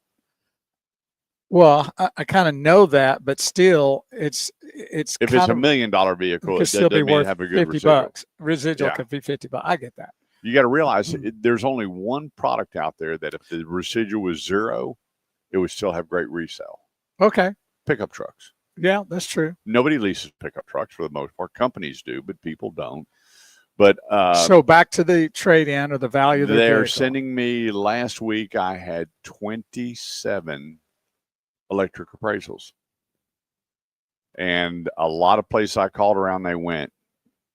Well, I kind of know that, but still, it's if it's $1 million vehicle, could it still be doesn't mean worth it have a good $50. residual. Residual Yeah. could be $50. I get that. You got to realize there's only one product out there that if the residual was zero, it would still have great resale. Okay. Pickup trucks. Yeah, that's true. Nobody leases pickup trucks for the most part. Companies do, but people don't. But so back to the trade-in or the value of their they're vehicle. sending me last week. I had 27 electric appraisals, and a lot of places I called around, they went.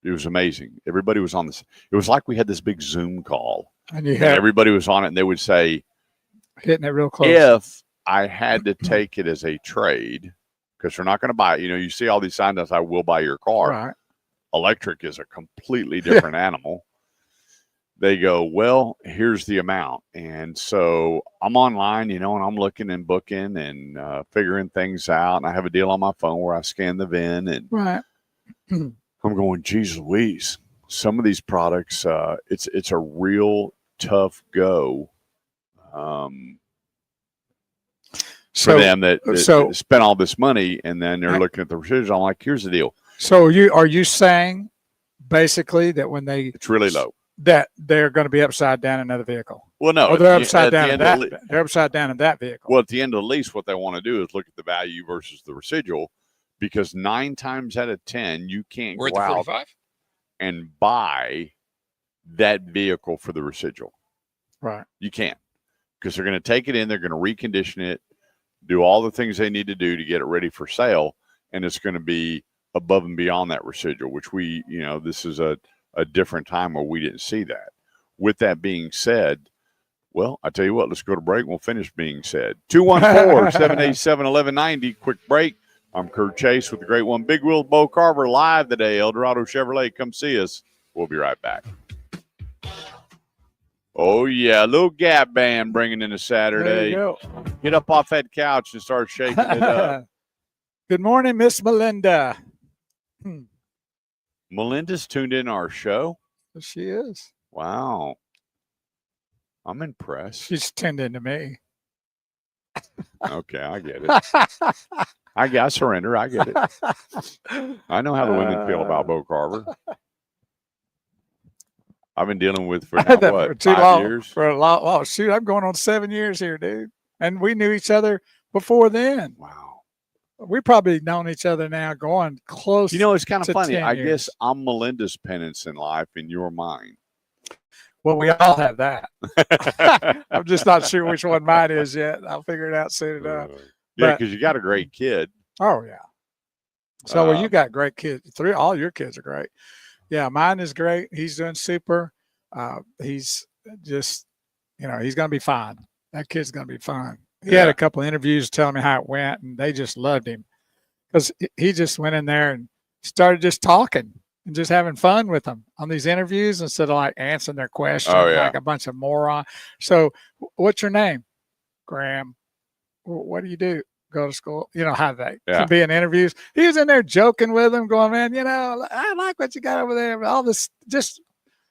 It was amazing. Everybody was on this. It was like we had this big Zoom call, and you had everybody was on it, and they would say, hitting it real close. if I had to take it as a trade, because they're not going to buy it. You see all these signs that say, I will buy your car. Right. Electric is a completely different animal. They go, well, here's the amount. And so I'm online, and I'm looking and booking and figuring things out. And I have a deal on my phone where I scan the VIN, and right. I'm going, geez Louise, some of these products, it's a real tough go for them that spent all this money, and then they're looking at the residuals. I'm like, here's the deal. So are you saying basically that when it's really low, that they're going to be upside down in another vehicle? Well, no, or they're upside down in that. They're upside down in that vehicle. Well, at the end of the lease, what they want to do is look at the value versus the residual, because 9 times out of 10, you can't go out and buy that vehicle for the residual. Right. You can't, because they're going to take it in, they're going to recondition it, do all the things they need to do to get it ready for sale, and it's going to be above and beyond that residual, which this is a different time where we didn't see that. With that being said, well, I tell you what, let's go to break and we'll finish being said. 214-787-1190, quick break. I'm Kurt Chase with the great one, Big Wheels Bo Carver, live today, Eldorado Chevrolet. Come see us. We'll be right back. Oh, yeah, a little Gap Band bringing in a Saturday. There you go. Get up off that couch and start shaking it up. Good morning, Miss Melinda. Melinda's tuned in our show. She is. Wow. I'm impressed. She's tuned into me. Okay, I get it. I surrender. I get it. I know how the women feel about Bo Carver. I've been dealing with for now, what, 5 years? For a lot. Oh, shoot, I'm going on 7 years here, dude. And we knew each other before then. Wow. We probably known each other now going close. It's kind of funny. I years. guess I'm Melinda's penance in life and you're mine. Well, we all have that. I'm just not sure which one mine is yet. I'll figure it out soon enough. Yeah, because you got a great kid. Oh, yeah. So you got great kids. All your kids are great. Yeah, mine is great. He's doing super. He's just, he's going to be fine. That kid's going to be fine. He had a couple of interviews telling me how it went, and they just loved him because he just went in there and started just talking and just having fun with them on these interviews instead of like answering their questions like a bunch of moron. So, what's your name? Graham. What do you do? Go to school? How they can be in interviews. He was in there joking with them, going, man, I like what you got over there. All this just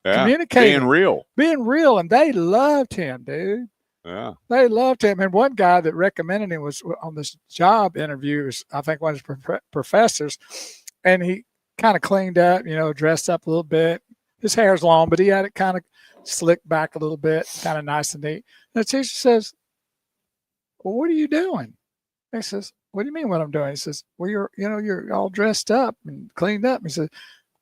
communicating. Being real. And they loved him, dude. Yeah. They loved him. And one guy that recommended him was on this job interview, I think one of his professors, and he kind of cleaned up, dressed up a little bit. His hair's long, but he had it kind of slicked back a little bit, kind of nice and neat. And the teacher says, well, what are you doing? He says, what do you mean what I'm doing? He says, well, you're all dressed up and cleaned up. He said,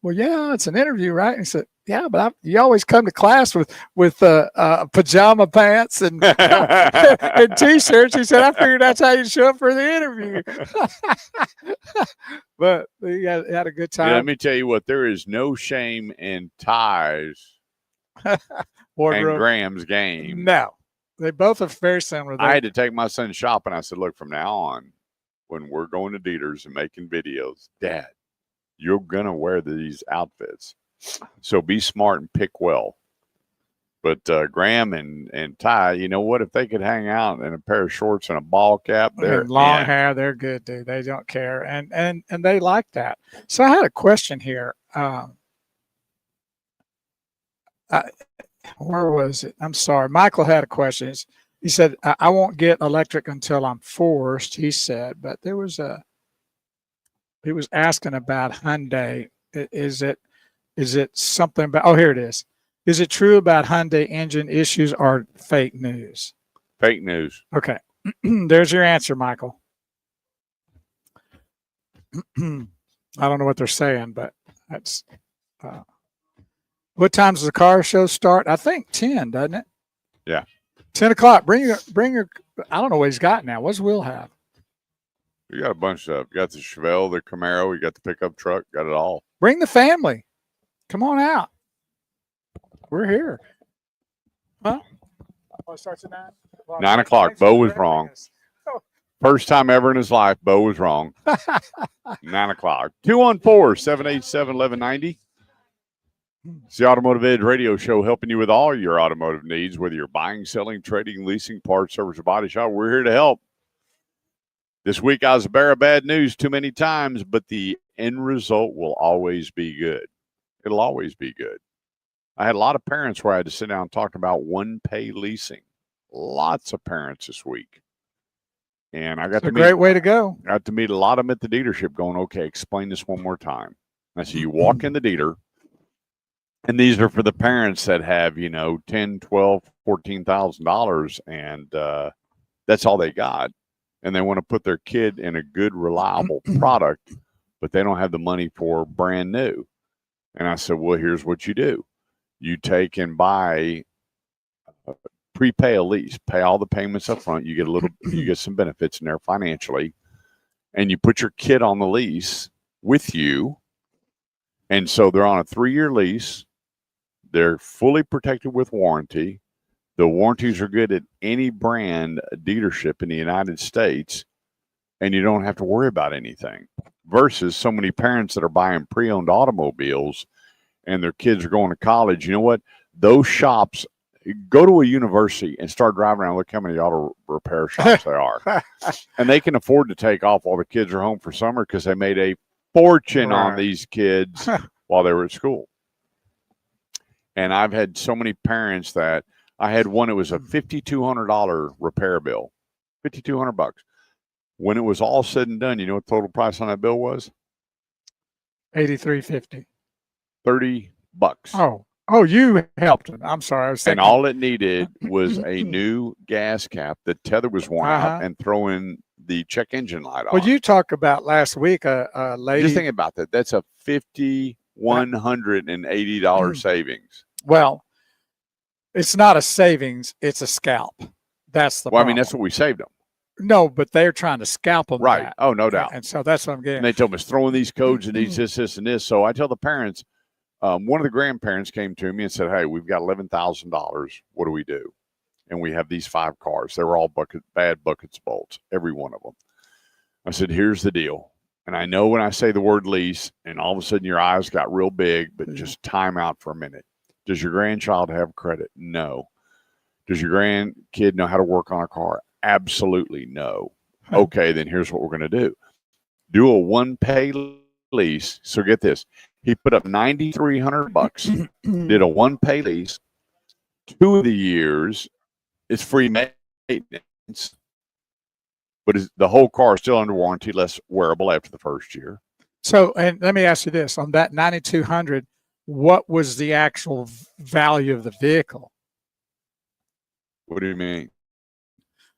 well, yeah, it's an interview, right? And he said, yeah, but you always come to class with pajama pants and, and T-shirts. He said, I figured that's how you show up for the interview. But he had a good time. Yeah, let me tell you what, there is no shame in ties and Graham's game. No. They both are very similar. I had to take my son shopping. I said, look, from now on, when we're going to dealers and making videos, Dad, you're going to wear these outfits. So be smart and pick well. But Graham and Ty, you know what? If they could hang out in a pair of shorts and a ball cap, they're and long in. hair, they're good, dude. They don't care, and they like that. So I had a question here. Where was it? I'm sorry. Michael had a question. He said, I won't get electric until I'm forced, he said, but he was asking about Hyundai. Is it something about, oh, here it is. Is it true about Hyundai engine issues or fake news? Fake news. Okay. There's your answer, Michael. I don't know what they're saying, but that's, what time does the car show start? I think 10, doesn't it? Yeah. 10 o'clock. Bring your, I don't know what he's got now. What's Will have? You got a bunch of stuff. You got the Chevelle, the Camaro, you got the pickup truck, got it all. Bring the family. Come on out. We're here. Huh? Oh, it starts at 9? Well, 9 o'clock. Bo was wrong. First time ever in his life, Bo was wrong. 9 o'clock. 214-787-1190. It's the Automotive Edge radio show helping you with all your automotive needs, whether you're buying, selling, trading, leasing, parts, service, or body shop. We're here to help. This week I was a bearer of bad news too many times, but the end result will always be good. It'll always be good. I had a lot of parents where I had to sit down and talk about one-pay leasing. Lots of parents this week. And I got a great way to go. I got to meet a lot of them at the dealership going, okay, explain this one more time. I said, you walk in the dealer, and these are for the parents that have, you know, $10, $12, $14,000, and that's all they got. And they want to put their kid in a good, reliable product, but they don't have the money for brand new. And I said, well, here's what you do. You take and buy, prepay a lease, pay all the payments up front. You get you get some benefits in there financially, and you put your kid on the lease with you. And so they're on a 3-year lease. They're fully protected with warranty. The warranties are good at any brand dealership in the United States, and you don't have to worry about anything. Versus so many parents that are buying pre-owned automobiles and their kids are going to college. You know what? Those shops, go to a university and start driving around. Look how many auto repair shops there are. And they can afford to take off while the kids are home for summer because they made a fortune on these kids while they were at school. And I've had so many parents that I had one, it was a $5,200 repair bill, $5,200. When it was all said and done, you know what the total price on that bill was? $83.50. $30. Oh, you helped him. I'm sorry. I was thinking. And all it needed was a new gas cap. The tether was worn out, and throw in the check engine light on. Well, you talked about last week a lady. Just think about that. That's a $5,180 savings. Well, it's not a savings. It's a scalp. That's the problem. I mean, that's what we saved them. No, but they're trying to scalp them. Right. That. Oh, no doubt. And so that's what I'm getting. And they told me, throwing these codes and these, this, and this. So I tell the parents, one of the grandparents came to me and said, hey, we've got $11,000. What do we do? And we have these 5 cars. They were all bad buckets of bolts, every one of them. I said, here's the deal. And I know when I say the word lease, and all of a sudden your eyes got real big, but just time out for a minute. Does your grandchild have credit? No. Does your grandkid know how to work on a car? Absolutely no. Okay, then here's what we're going to do. Do a one-pay lease. So get this. He put up $9,300, did a one-pay lease. 2 of the years is free maintenance, but the whole car is still under warranty, less wearable after the first year. So, and let me ask you this. On that $9,200, what was the actual value of the vehicle? What do you mean?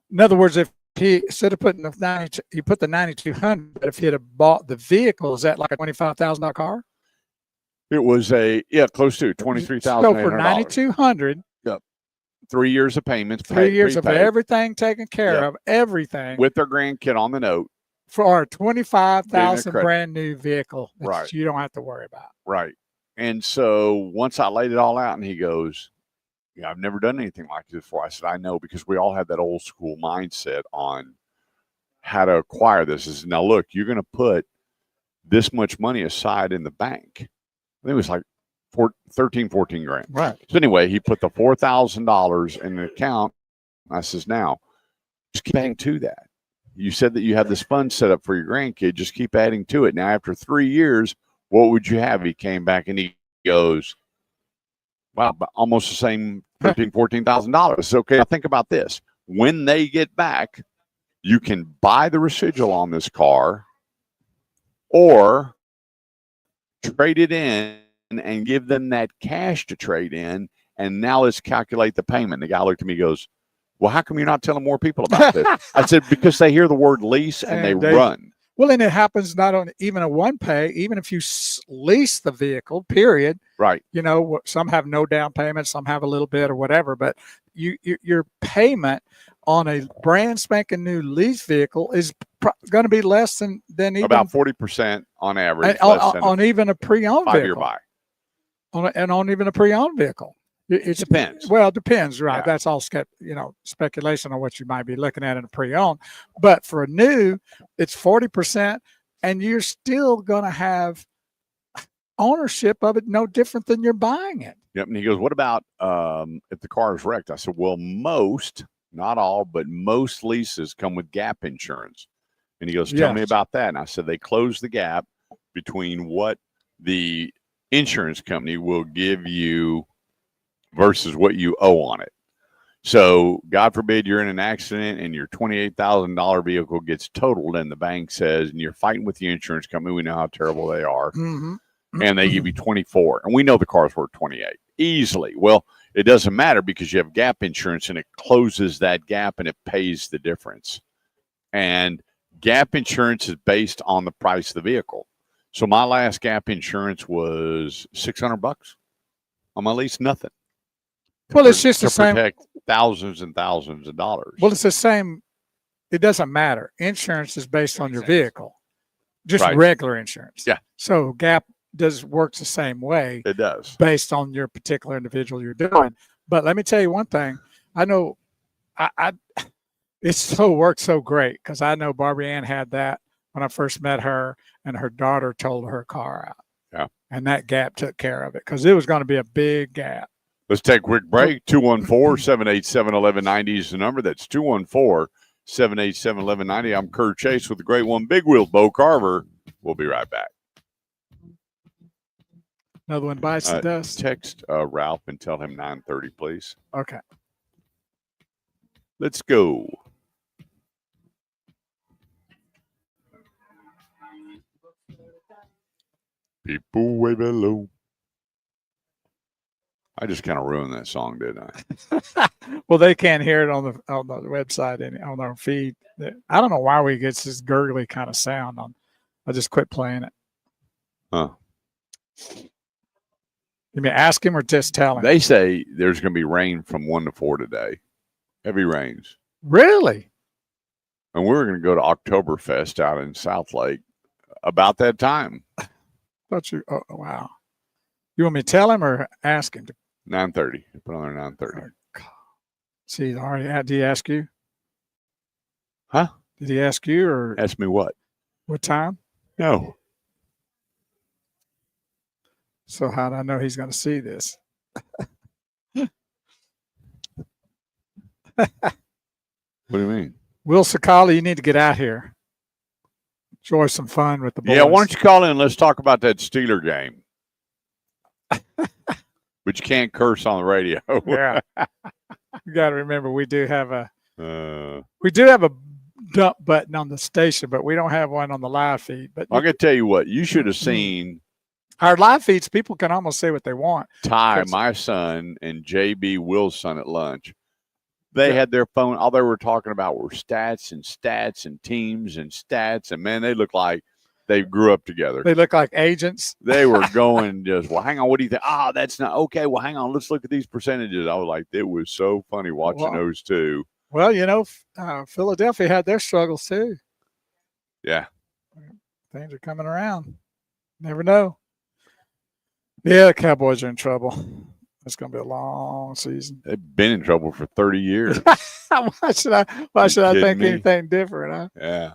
In other words, if he instead of putting the he put the $9,200, but if he had bought the vehicle, is that like a $25,000 car? It was close to $23,000. So for $9,200, 3 years of payments, 3 years of everything taken care of, everything with their grandkid on the note for a $25,000 brand new vehicle that you don't have to worry about. Right. And so once I laid it all out, and he goes, yeah, I've never done anything like this before. I said, I know, because we all have that old school mindset on how to acquire this. Is now, look, you're going to put this much money aside in the bank. I think it was like 13, 14 grand. Right. So anyway, he put the $4,000 in the account. I says, now just keep adding to that. You said that you had this fund set up for your grandkid. Just keep adding to it. Now, after 3 years, what would you have? He came back and he goes, wow, almost the same $14,000. Okay, now think about this. When they get back, you can buy the residual on this car or trade it in and give them that cash to trade in. And now let's calculate the payment. The guy looked at me and goes, well, how come you're not telling more people about this? I said, because they hear the word lease and they run. Well, and it happens not on even a one pay, even if you lease the vehicle, period. Right. You know, some have no down payment, some have a little bit or whatever, but your payment on a brand spanking new lease vehicle is going to be less than even about 40% on average. On even a pre-owned 5-year vehicle. buy. On even a pre-owned vehicle. It depends. Well, it depends, right? Yeah. That's all speculation on what you might be looking at in a pre-owned. But for a new, it's 40%, and you're still going to have ownership of it no different than you're buying it. Yep. And he goes, what about if the car is wrecked? I said, well, most, not all, but most leases come with gap insurance. And he goes, tell me about that. And I said, they close the gap between what the insurance company will give you versus what you owe on it. So God forbid you're in an accident and your $28,000 vehicle gets totaled and the bank says, and you're fighting with the insurance company. We know how terrible they are. Mm-hmm. And they give you 24. And we know the car's worth 28 easily. Well, it doesn't matter because you have gap insurance and it closes that gap and it pays the difference. And gap insurance is based on the price of the vehicle. So my last gap insurance was $600 on my lease, nothing. Well, it's just the same. Protect thousands and thousands of dollars. Well, it's the same. It doesn't matter. Insurance is based on your vehicle, just regular insurance. Yeah. So gap works the same way. It does. Based on your particular individual you're doing. But let me tell you one thing. I know it worked so great because I know Barbie Ann had that when I first met her, and her daughter totaled her car out. Yeah. And that gap took care of it because it was going to be a big gap. Let's take a quick break. 214-787-1190 is the number. That's 214-787-1190. I'm Kurt Chase with the great one, Big Wheel Bo Carver. We'll be right back. Another one bites the dust. Text Ralph and tell him 9:30, please. Okay. Let's go. People wave hello. I just kind of ruined that song, didn't I? Well, they can't hear it on the website and on our feed. I don't know why we get this gurgly kind of sound on. I just quit playing it. Huh. You mean ask him or just tell him? They say there's going to be rain from 1 to 4 today. Heavy rains. Really? And we're going to go to Oktoberfest out in South Lake about that time. Oh, wow. You want me to tell him or ask him? 9:30. Put on there 9:30. See, already. Did he ask you? Huh? Did he ask you or ask me what? What time? No. So how do I know he's going to see this? What do you mean? Will Sakali, you need to get out here. Enjoy some fun with the boys. Yeah, why don't you call in and let's talk about that Steeler game. But you can't curse on the radio. Yeah. You got to remember we do have a dump button on the station, but we don't have one on the live feed. But I'm going to tell you what, you should have seen our live feeds. People can almost say what they want. Ty, my son, and JB, Will's son, at lunch. They had their phone. All they were talking about were stats and teams and stats. And, man, they look like they grew up together. They look like agents. They were going just, well, hang on. What do you think? Oh, that's not okay. Well, hang on. Let's look at these percentages. I was like, it was so funny watching those two. Well, Philadelphia had their struggles too. Yeah. Things are coming around. Never know. Yeah, the Cowboys are in trouble. It's going to be a long season. They've been in trouble for 30 years. Why should I think anything different? Huh?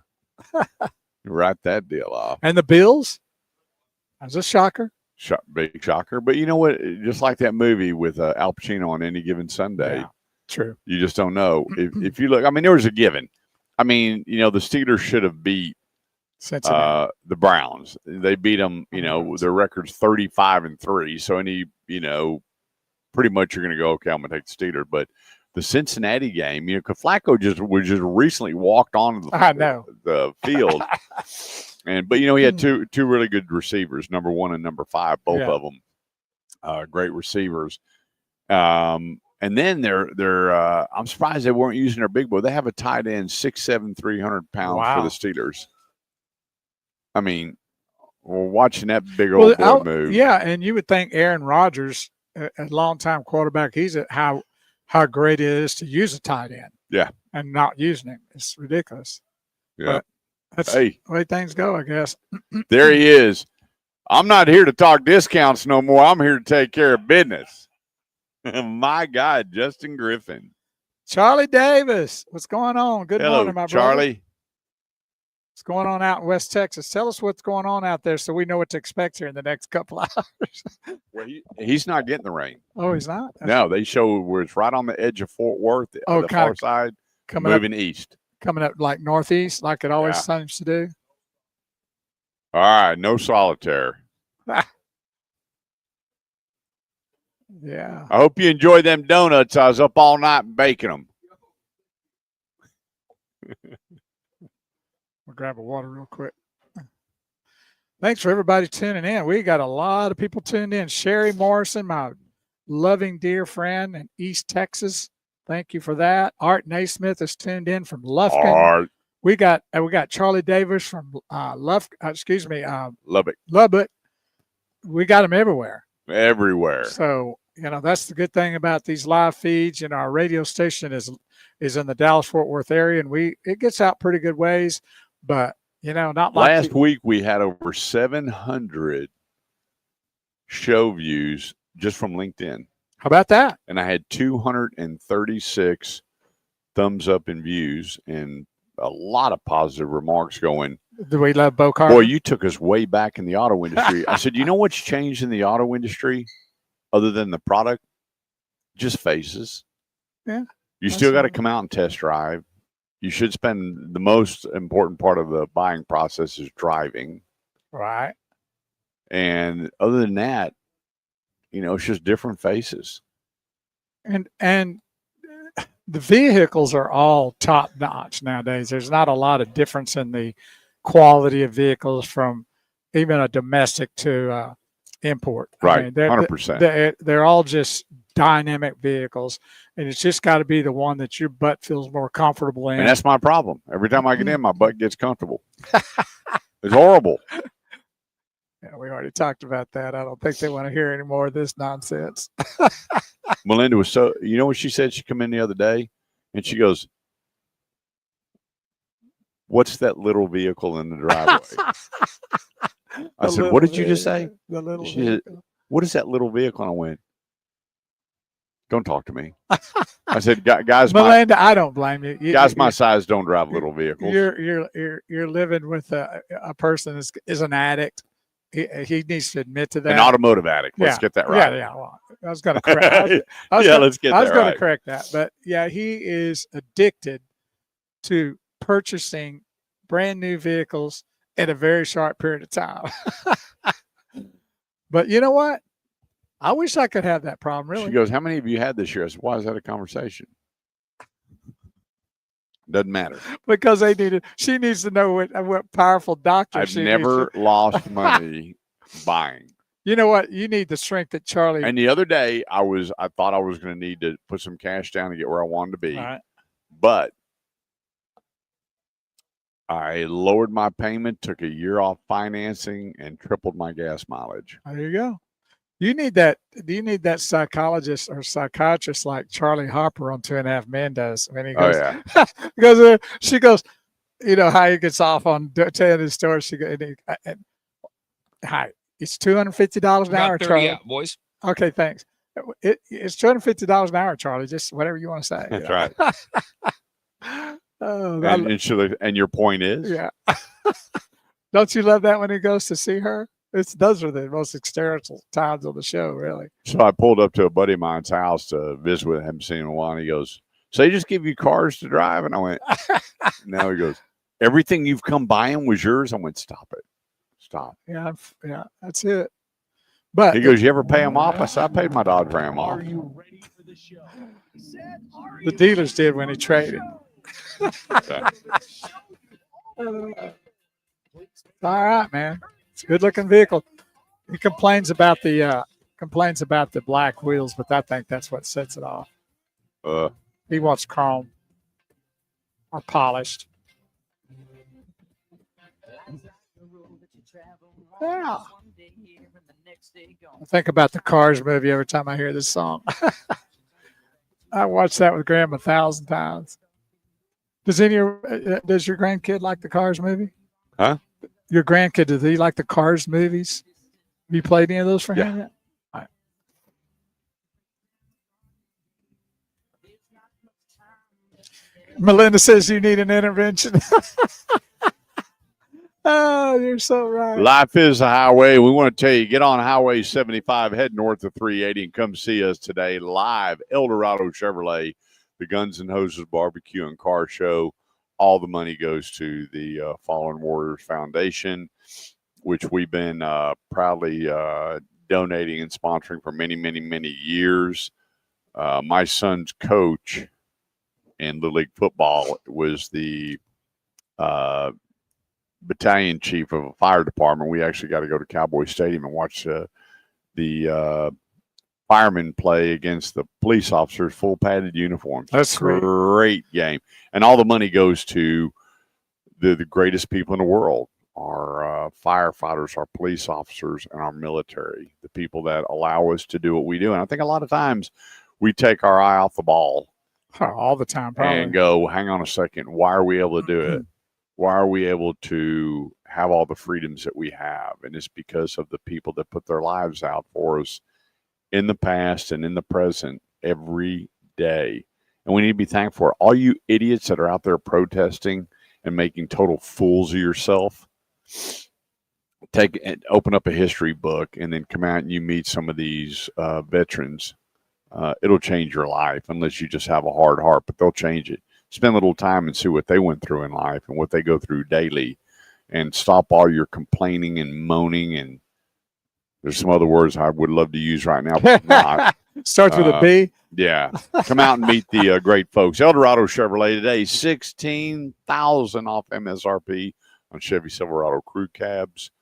Yeah. Write that deal off. And the Bills? That's a shocker. Big shocker. But you know what? Just like that movie with Al Pacino on Any Given Sunday, Yeah, true. you just don't know. If you look, I mean, there was a given. I mean, the Steelers should have beat Cincinnati. the Browns. They beat them. Their record's 35-3. So pretty much you're going to go, okay, I'm going to take the Steelers. But the Cincinnati game, because Flacco just recently walked onto the field, but he had two really good receivers, number 1 and number 5, both of them, great receivers. And then they're I'm surprised they weren't using their big boy. They have a tight end, 6'7", 300 pounds for the Steelers. I mean, we're watching that big old boy move. Yeah, and you would think Aaron Rodgers, a longtime quarterback, he's at how great it is to use a tight end. Yeah. And not using him. It's ridiculous. Yeah. But that's the way things go, I guess. There he is. I'm not here to talk discounts no more. I'm here to take care of business. My God, Justin Griffin. Charlie Davis. What's going on? Good Hello, morning, my Charlie. brother. What's going on out in West Texas? Tell us what's going on out there so we know what to expect here in the next couple hours. Well, he's not getting the rain. Oh, he's not? No, they show where it's right on the edge of Fort Worth, the far side, moving east. Coming up like northeast, like it always seems to do. All right, no solitaire. Yeah. I hope you enjoy them donuts. I was up all night baking them. We'll grab a water real quick. Thanks for everybody tuning in. We got a lot of people tuned in. Sherry Morrison, my loving dear friend in East Texas. Thank you for that. Art Naismith is tuned in from Lufkin. Art. We got Charlie Davis from Lubbock. Lubbock. We got them everywhere. Everywhere. So, that's the good thing about these live feeds. Our radio station is in the Dallas-Fort Worth area, and it gets out pretty good ways. But, not like last week we had over 700 show views just from LinkedIn. How about that? And I had 236 thumbs up and views and a lot of positive remarks going. Do we love Bo Carter? Boy, you took us way back in the auto industry. I said, you know what's changed in the auto industry other than the product? Just faces. Yeah. You still got to come out and test drive. You should spend the most important part of the buying process is driving. Right. And other than that, it's just different faces. And the vehicles are all top notch nowadays. There's not a lot of difference in the quality of vehicles from even a domestic to import. Right. I mean, 100%. They're all just dynamic vehicles, and it's just got to be the one that your butt feels more comfortable in. And that's my problem. Every time I get in, my butt gets comfortable. It's horrible. Yeah, we already talked about that. I don't think they want to hear any more of this nonsense. Melinda was you know what she said? She come in the other day, and she goes, "What's that little vehicle in the driveway?" I said, "What did you just say?" The little she said, "What is that little vehicle?" And I went, "Don't talk to me." I said, "Guys, Melinda, I don't blame you. Guys my size don't drive little vehicles." You're living with a person is an addict. He needs to admit to that. An automotive addict. Let's get that right. Yeah. Well, I was going to correct. Let's get that right. I was going to correct that, but yeah, he is addicted to purchasing brand new vehicles in a very short period of time. But you know what? I wish I could have that problem. Really. She goes, "How many have you had this year?" I said, "Why is that a conversation?" Doesn't matter. Because she needs to know what powerful doctor I've never lost money buying. You know what? You need the strength that Charlie. And the other day, I thought I was going to need to put some cash down to get where I wanted to be. Right. But I lowered my payment, took a year off financing, and tripled my gas mileage. There you go. You need that. Do you need that psychologist or psychiatrist like Charlie Harper on 2.5 Men does? When he goes, he goes, she goes, how he gets off on telling his story. She goes, hi, it's $250 an hour, Charlie. Yeah, boys. Okay, thanks. It's $250 an hour, Charlie. Just whatever you want to say. That's right. And your point is? Yeah. Don't you love that when he goes to see her? Those are the most hysterical times on the show, really. So I pulled up to a buddy of mine's house to visit with him, haven't seen him in a while. And he goes, "So they just give you cars to drive?" And I went, "No." He goes, "Everything you've come buying was yours?" I went, "Stop it. Stop." Yeah, that's it. But He goes, "You ever pay him off?" I said, "I paid my Dodge Ram off." the dealers did when he traded. All right, man. It's a good looking vehicle. He complains about the black wheels, but I think that's what sets it off. He wants chrome or polished. Yeah. I think about the Cars movie every time I hear this song. I watched that with Graham 1,000 times. Does your grandkid like the Cars movie? Huh? Your grandkid, does he like the Cars movies? Have you played any of those for him yet? All right. Melinda says you need an intervention. Oh, you're so right. Life is a highway. We want to tell you, get on Highway 75, head north of 380, and come see us today live. El Dorado Chevrolet, the Guns and Hoses Barbecue and Car Show. All the money goes to the Fallen Warriors Foundation, which we've been proudly donating and sponsoring for many, many, many years. My son's coach in Little League football was the battalion chief of a fire department. We actually got to go to Cowboy Stadium and watch the firemen play against the police officers, full padded uniforms. That's great game. And all the money goes to the greatest people in the world, our firefighters, our police officers, and our military, the people that allow us to do what we do. And I think a lot of times we take our eye off the ball all the time, probably, and go, hang on a second, why are we able to do it? Why are we able to have all the freedoms that we have? And it's because of the people that put their lives out for us in the past and in the present every day. And we need to be thankful for all you idiots that are out there protesting and making total fools of yourself. Open up a history book and then come out and you meet some of these veterans. It'll change your life unless you just have a hard heart, but they'll change it. Spend a little time and see what they went through in life and what they go through daily, and stop all your complaining and moaning. And there's some other words I would love to use right now, but not. Starts with a B. Yeah. Come out and meet the great folks. El Dorado Chevrolet today, $16,000 off MSRP on Chevy Silverado crew cabs.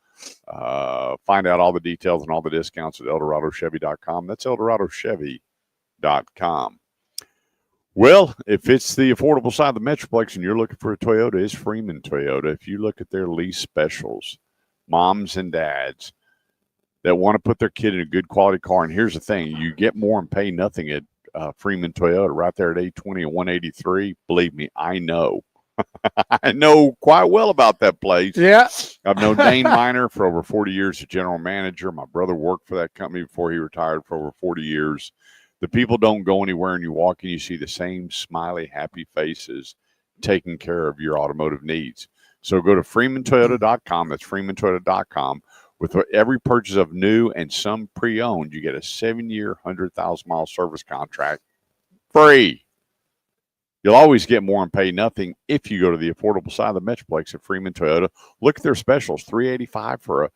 Find out all the details and all the discounts at ElDoradoChevy.com. That's ElDoradoChevy.com. Well, if it's the affordable side of the Metroplex and you're looking for a Toyota, it's Freeman Toyota. If you look at their lease specials, moms and dads that want to put their kid in a good quality car, and here's the thing, you get more and pay nothing at Freeman Toyota right there at 820 and 183. Believe me, I know. I know quite well about that place. Yeah. I've known Dane Miner for over 40 years as general manager. My brother worked for that company before he retired for over 40 years. The people don't go anywhere, and you walk in, you see the same smiley, happy faces taking care of your automotive needs. So go to FreemanToyota.com. That's FreemanToyota.com. With every purchase of new and some pre-owned, you get a 7-year, 100,000-mile service contract free. You'll always get more and pay nothing if you go to the affordable side of the Metroplex at Freeman Toyota. Look at their specials, $385 for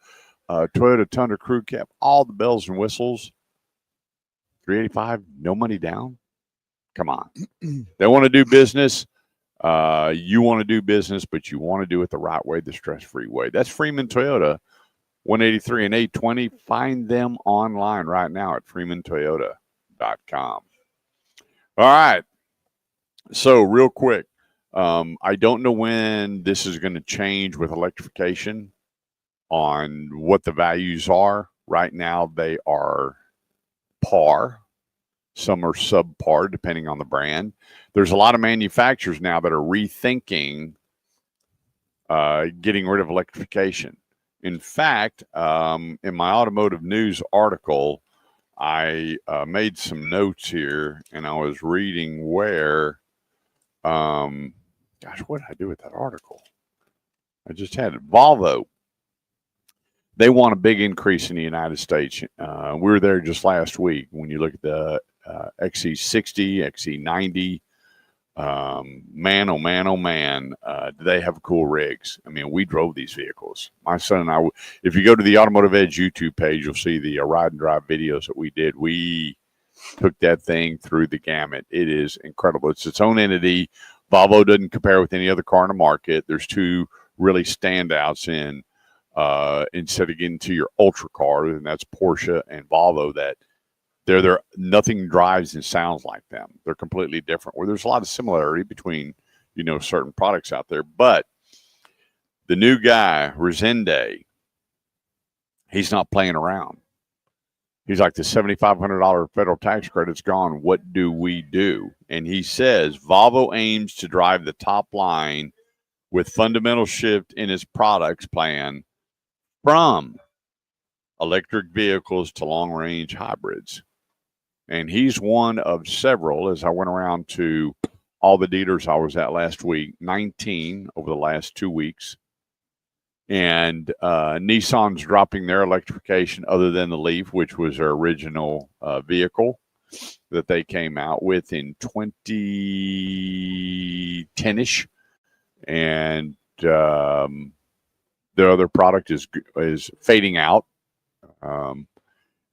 a Toyota Tundra crew cab, all the bells and whistles. $385, no money down. Come on. They want to do business. You want to do business, but you want to do it the right way, the stress-free way. That's Freeman Toyota, 183 and 820. Find them online right now at FreemanToyota.com. All right. So real quick, I don't know when this is going to change with electrification on what the values are. Right now, they are par. Some are subpar, depending on the brand. There's a lot of manufacturers now that are rethinking getting rid of electrification. In fact, in my Automotive News article, I made some notes here, and I was reading where, gosh, what did I do with that article? I just had it. Volvo. they want a big increase in the United States. We were there just last week. When you look at the XC60, XC90, man, oh man, oh man, do they have cool rigs? I mean, we drove these vehicles. My son and I, if you go to the Automotive Edge YouTube page, you'll see the ride and drive videos that we did. We took that thing through the gamut. It is incredible. It's its own entity. Volvo doesn't compare with any other car in the market. There's two really standouts in instead of getting to your ultra car, and that's Porsche and Volvo, that they're nothing drives and sounds like them. They're completely different. Where there's a lot of similarity between, you know, certain products out there. But the new guy, Resende, he's not playing around. He's like, the $7,500 federal tax credit's gone. What do we do? And he says Volvo aims to drive the top line with fundamental shift in its products plan from electric vehicles to long-range hybrids. And he's one of several, as I went around to all the dealers I was at last week, 19 over the last 2 weeks. And Nissan's dropping their electrification other than the Leaf, which was their original vehicle that they came out with in 2010-ish. And their other product is fading out.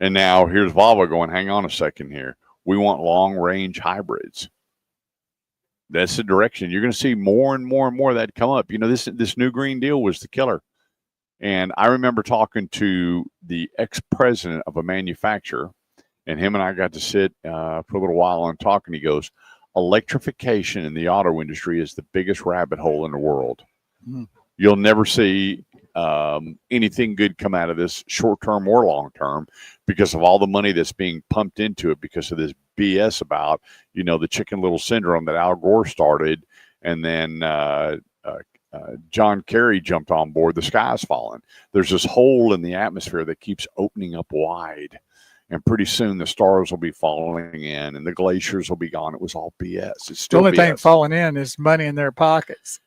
And now here's Volvo going, hang on a second here. We want long-range hybrids. That's the direction. You're going to see more and more and more of that come up. You know, this new Green Deal was the killer. And I remember talking to the ex-president of a manufacturer, and him and I got to sit for a little while and talk, and he goes, electrification in the auto industry is the biggest rabbit hole in the world. Mm. You'll never see anything good come out of this, short-term or long-term, because of all the money that's being pumped into it, because of this BS about, you know, the Chicken Little syndrome that Al Gore started, and then John Kerry jumped on board. The sky's falling. There's this hole in the atmosphere that keeps opening up wide, and pretty soon the stars will be falling in and the glaciers will be gone. It was all BS. It's still the only BS. thing falling in is money in their pockets.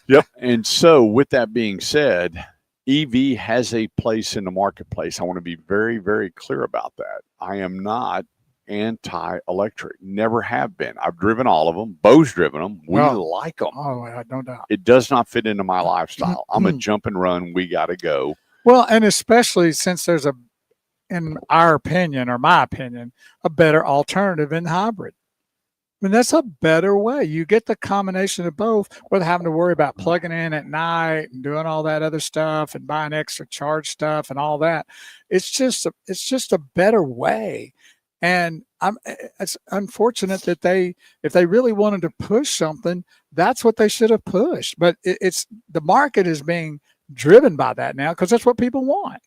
Yep. And so with that being said, EV has a place in the marketplace. I want to be very, very clear about that. I am not anti-electric. Never have been. I've driven all of them. Bo's driven them. We like them. Oh, I don't doubt. It does not fit into my lifestyle. I'm a jump and run. We got to go. Well, and especially since there's in our opinion, or my opinion, a better alternative in hybrid. I mean, that's a better way. You get the combination of both without having to worry about plugging in at night and doing all that other stuff and buying extra charge stuff and all that. It's just a better way. And it's unfortunate that if they really wanted to push something, that's what they should have pushed. But it's the market is being driven by that now because that's what people want.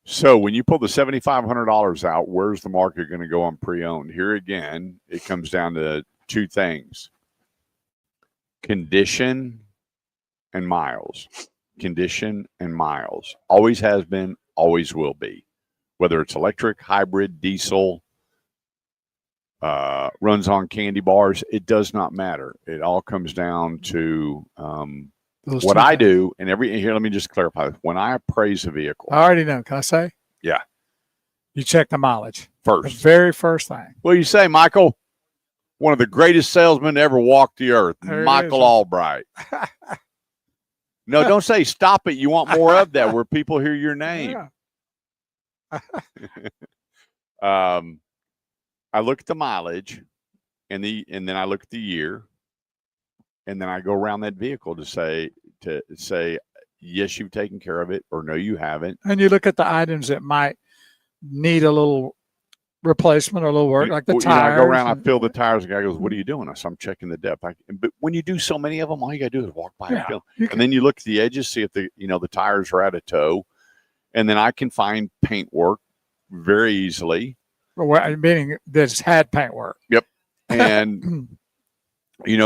So when you pull the $7,500 out, where's the market going to go on pre-owned? Here again, it comes down to two things: condition and miles. Condition and miles. Always has been, always will be. Whether it's electric, hybrid, diesel, runs on candy bars, it does not matter. It all comes down to what I do. And here, let me just clarify. When I appraise a vehicle, I already know. Can I say? Yeah. You check the mileage first. The very first thing. What do you say, Michael? One of the greatest salesmen to ever walk the earth, Michael Albright. No, don't say stop it. You want more of that where people hear your name. Yeah. I look at the mileage and then I look at the year, and then I go around that vehicle to say, yes, you've taken care of it, or no, you haven't. And you look at the items that might need a little replacement or a little work, like the tires. I go around, I fill the tires, and the guy goes, what are you doing? I said, I'm checking the depth. But when you do so many of them, all you got to do is walk by and fill. And then you look at the edges, see if the tires are out of toe. And then I can find paint work very easily. Meaning that's had paint work. Yep. And,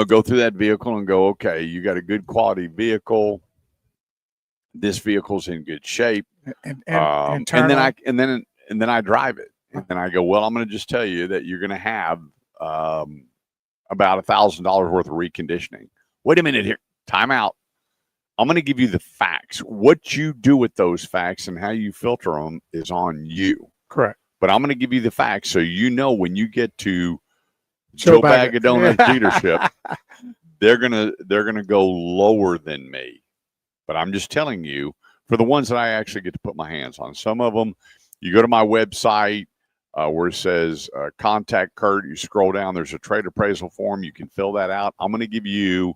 go through that vehicle and go, okay, you got a good quality vehicle. This vehicle's in good shape. And then I drive it. And then I go, well, I'm going to just tell you that you're going to have about $1,000 worth of reconditioning. Wait a minute here. Time out. I'm going to give you the facts. What you do with those facts and how you filter them is on you. Correct. But I'm going to give you the facts so you know when you get to Joe Joe Bag of Donuts Yeah. dealership, they're gonna go lower than me. But I'm just telling you, for the ones that I actually get to put my hands on, some of them, you go to my website where it says contact Kurt. You scroll down, there's a trade appraisal form. You can fill that out. I'm going to give you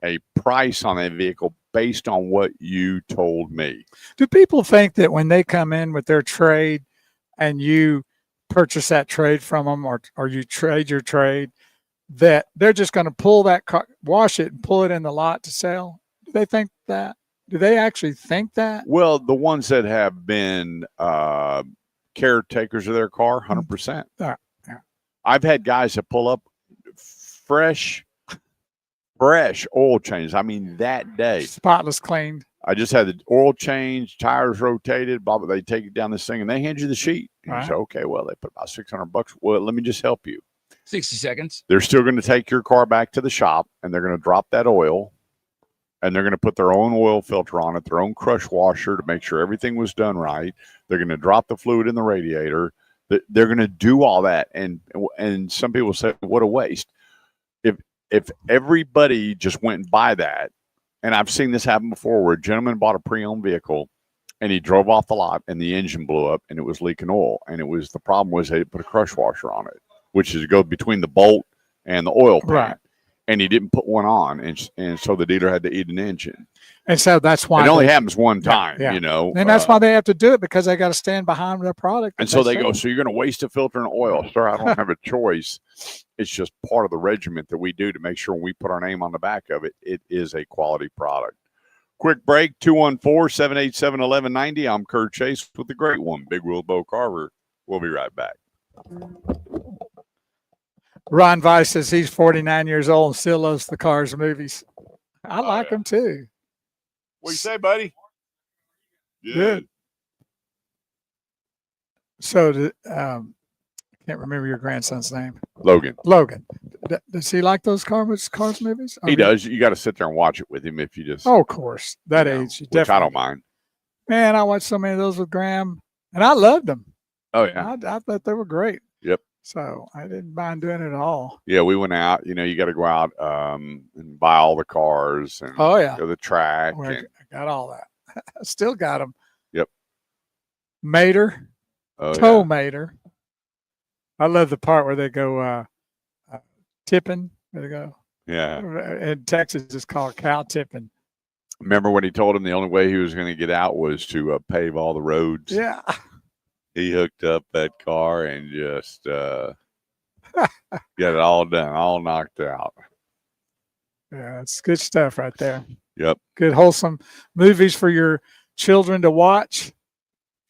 a price on that vehicle based on what you told me. Do people think that when they come in with their trade and you purchase that trade from them, or you trade your trade, that they're just going to pull that car, wash it, and pull it in the lot to sell? Do they think that? Do they actually think that? Well, the ones that have been caretakers of their car, 100%. Yeah. I've had guys that pull up fresh oil changes. I mean, that day. Spotless cleaned. I just had the oil change, tires rotated, blah, blah. They take it down this thing and they hand you the sheet. And you say, okay, well, they put about $600. Well, let me just help you. 60 seconds. They're still going to take your car back to the shop and they're going to drop that oil and they're going to put their own oil filter on it, their own crush washer to make sure everything was done right. They're going to drop the fluid in the radiator. They're going to do all that. And some people say, what a waste. If everybody just went and buy that, and I've seen this happen before where a gentleman bought a pre-owned vehicle and he drove off the lot and the engine blew up and it was leaking oil. And the problem was they put a crush washer on it, which is to go between the bolt and the oil pan. Right. And he didn't put one on. And so the dealer had to eat an engine. And so that's why it only happens one time, yeah. you know. And that's why they have to do it, because they got to stand behind their product. And so they go, so you're going to waste a filter and oil. Sir, I don't have a choice. It's just part of the regiment that we do to make sure when we put our name on the back of it, it is a quality product. Quick break, 214-787-1190. I'm Kurt Chase with the great one, Big Wheel Bo Carver. We'll be right back. Ron Weiss says he's 49 years old and still loves the Cars movies. I like them too. What do you say, buddy? Good. So, I can't remember your grandson's name. Logan. Does he like those Cars movies? He does. You got to sit there and watch it with him if you just. Oh, of course. That age. Which definitely. I don't mind. Man, I watched so many of those with Graham, and I loved them. Oh, yeah. I thought they were great. Yep. So I didn't mind doing it at all. Yeah, we went out. You know, you got to go out and buy all the cars and go to the track. Well, I got all that. I still got them. Yep. Mater. Tow Mater. I love the part where they go tipping. Where they go. Yeah. In Texas, it's called cow tipping. Remember when he told him the only way he was going to get out was to pave all the roads? Yeah. He hooked up that car and just got it all done, all knocked out. Yeah, it's good stuff right there. Yep. Good, wholesome movies for your children to watch. If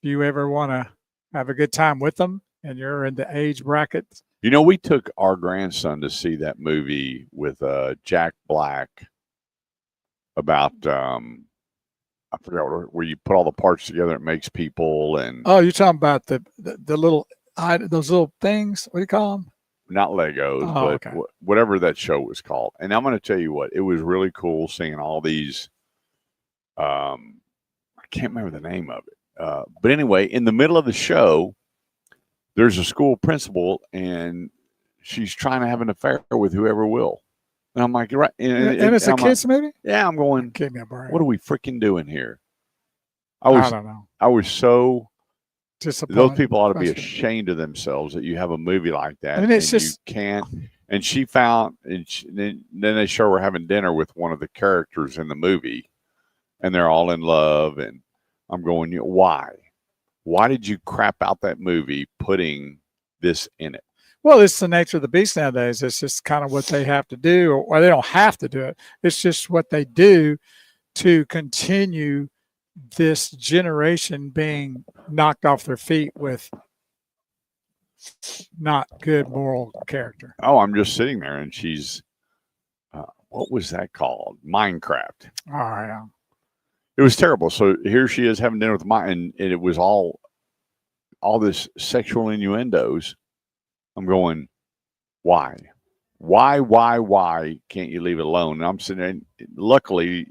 you ever want to have a good time with them and you're in the age bracket. You know, we took our grandson to see that movie with Jack Black about I forgot where you put all the parts together, it makes people. And oh, you're talking about the little those little things. What do you call them? Not Legos, but okay. Whatever that show was called. And I'm going to tell you what, it was really cool seeing all these. I can't remember the name of it, but anyway, in the middle of the show, there's a school principal, and she's trying to have an affair with whoever will. And I'm like, you're right. And it's a kids movie? Yeah, I'm going, give me a break. What are we freaking doing here? I don't know. I was so disappointed. Those people ought to be ashamed of themselves that you have a movie like that. And it's just, you can't. And she found, and then they show her having dinner with one of the characters in the movie, and they're all in love. And I'm going, why? Why did you crap out that movie putting this in it? Well, it's the nature of the beast nowadays. It's just kind of what they have to do, or they don't have to do it. It's just what they do to continue this generation being knocked off their feet with not good moral character. Oh, I'm just sitting there, and she's, what was that called? Minecraft. Oh, yeah. It was terrible. So here she is having dinner with and it was all this sexual innuendos. I'm going, why? Why can't you leave it alone? And I'm sitting there, luckily,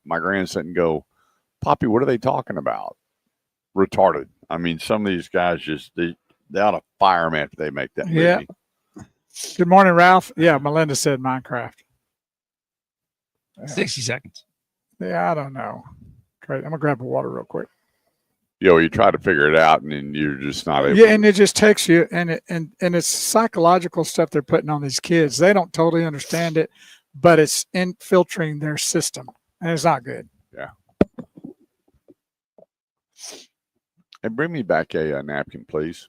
my grandson can go, Poppy, what are they talking about? Retarded. I mean, some of these guys they ought to fire them after they make that movie. Yeah. Good morning, Ralph. Yeah, Melinda said Minecraft. 60 seconds. Yeah, I don't know. Great. I'm gonna grab a water real quick. You try to figure it out, and then you're just not able. Yeah, and it just takes you, and it's psychological stuff they're putting on these kids. They don't totally understand it, but it's infiltrating their system, and it's not good. Yeah. Hey, bring me back a napkin, please.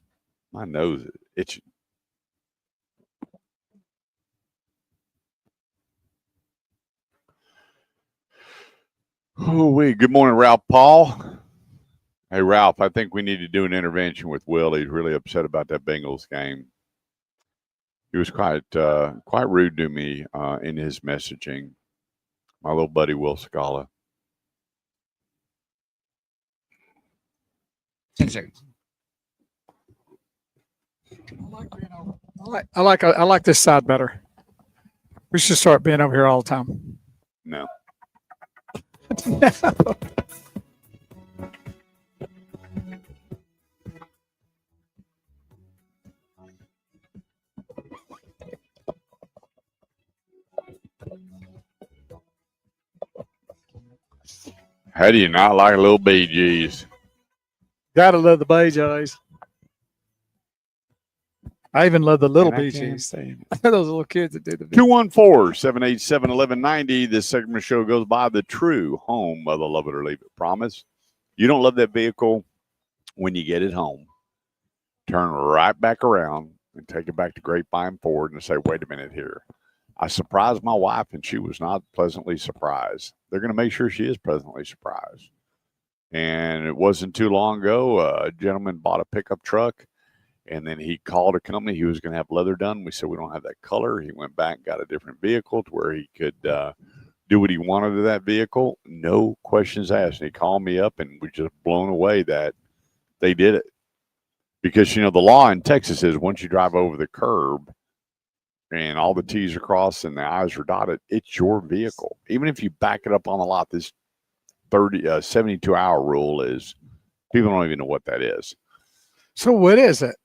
My nose is itching. Oh, good morning, Ralph Paul. Hey, Ralph, I think we need to do an intervention with Will. He's really upset about that Bengals game. He was quite rude to me in his messaging. My little buddy, Will Scala. 10 seconds. I like this side better. We should start being over here all the time. No. No. How do you not like a little BGs? Gotta love the BJs. I even love the little BGs. Those little kids that do the 214-787-1190. This segment of show goes by the true home of the Love It or Leave It promise. You don't love that vehicle when you get it home. Turn right back around and take it back to Grapevine Ford and say, wait a minute here. I surprised my wife and she was not pleasantly surprised. They're going to make sure she is pleasantly surprised. And it wasn't too long ago, a gentleman bought a pickup truck. And then he called a company. He was going to have leather done. We said, we don't have that color. He went back and got a different vehicle to where he could do what he wanted to that vehicle. No questions asked. And he called me up and we just blown away that they did it. Because, the law in Texas is once you drive over the curb and all the T's are crossed and the I's are dotted, it's your vehicle. Even if you back it up on the lot, this 72-hour rule is, people don't even know what that is. So what is it?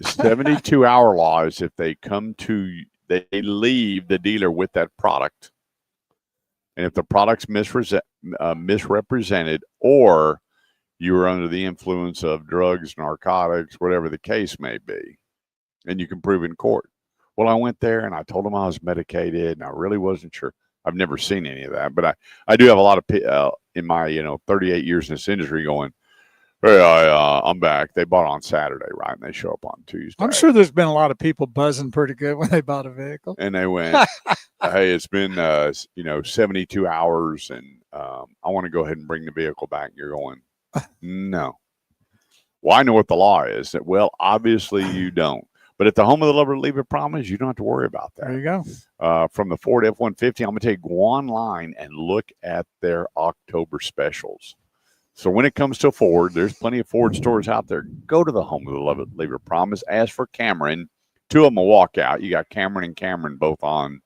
72-hour law is if they they leave the dealer with that product. And if the product's misrepresented or you were under the influence of drugs, narcotics, whatever the case may be, and you can prove in court. Well, I went there and I told them I was medicated and I really wasn't sure. I've never seen any of that, but I do have a lot of in my 38 years in this industry going, hey, I'm back. They bought on Saturday, right? And they show up on Tuesday. I'm sure there's been a lot of people buzzing pretty good when they bought a vehicle. And they went, hey, it's been 72 hours, and I want to go ahead and bring the vehicle back. And you're going, no. Well, I know what the law is. Well, obviously you don't. But at the home of the Love It or Leave It promise, you don't have to worry about that. There you go. From the Ford F-150, I'm going to take one line and look at their October specials. So when it comes to Ford, there's plenty of Ford stores out there. Go to the home of the Love It or Leave It promise. Ask for Cameron. Two of them will walk out. You got Cameron and Cameron both on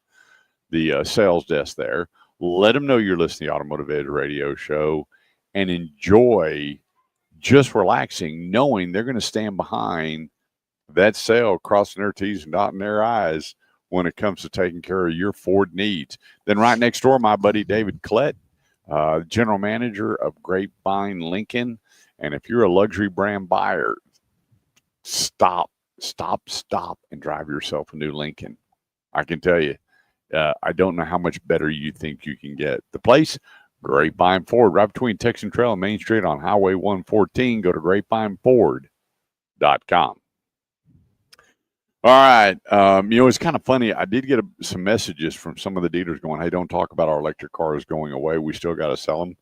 the sales desk there. Let them know you're listening to the Automotive Edge radio show and enjoy just relaxing, knowing they're going to stand behind that sale, crossing their T's and dotting their I's when it comes to taking care of your Ford needs. Then right next door, my buddy David Klett, general manager of Grapevine Lincoln. And if you're a luxury brand buyer, stop and drive yourself a new Lincoln. I can tell you, I don't know how much better you think you can get. The place, Grapevine Ford, right between Texan Trail and Main Street on Highway 114. Go to grapevine.ford.com. All right. It's kind of funny. I did get some messages from some of the dealers going, hey, don't talk about our electric cars going away. We still got to sell them.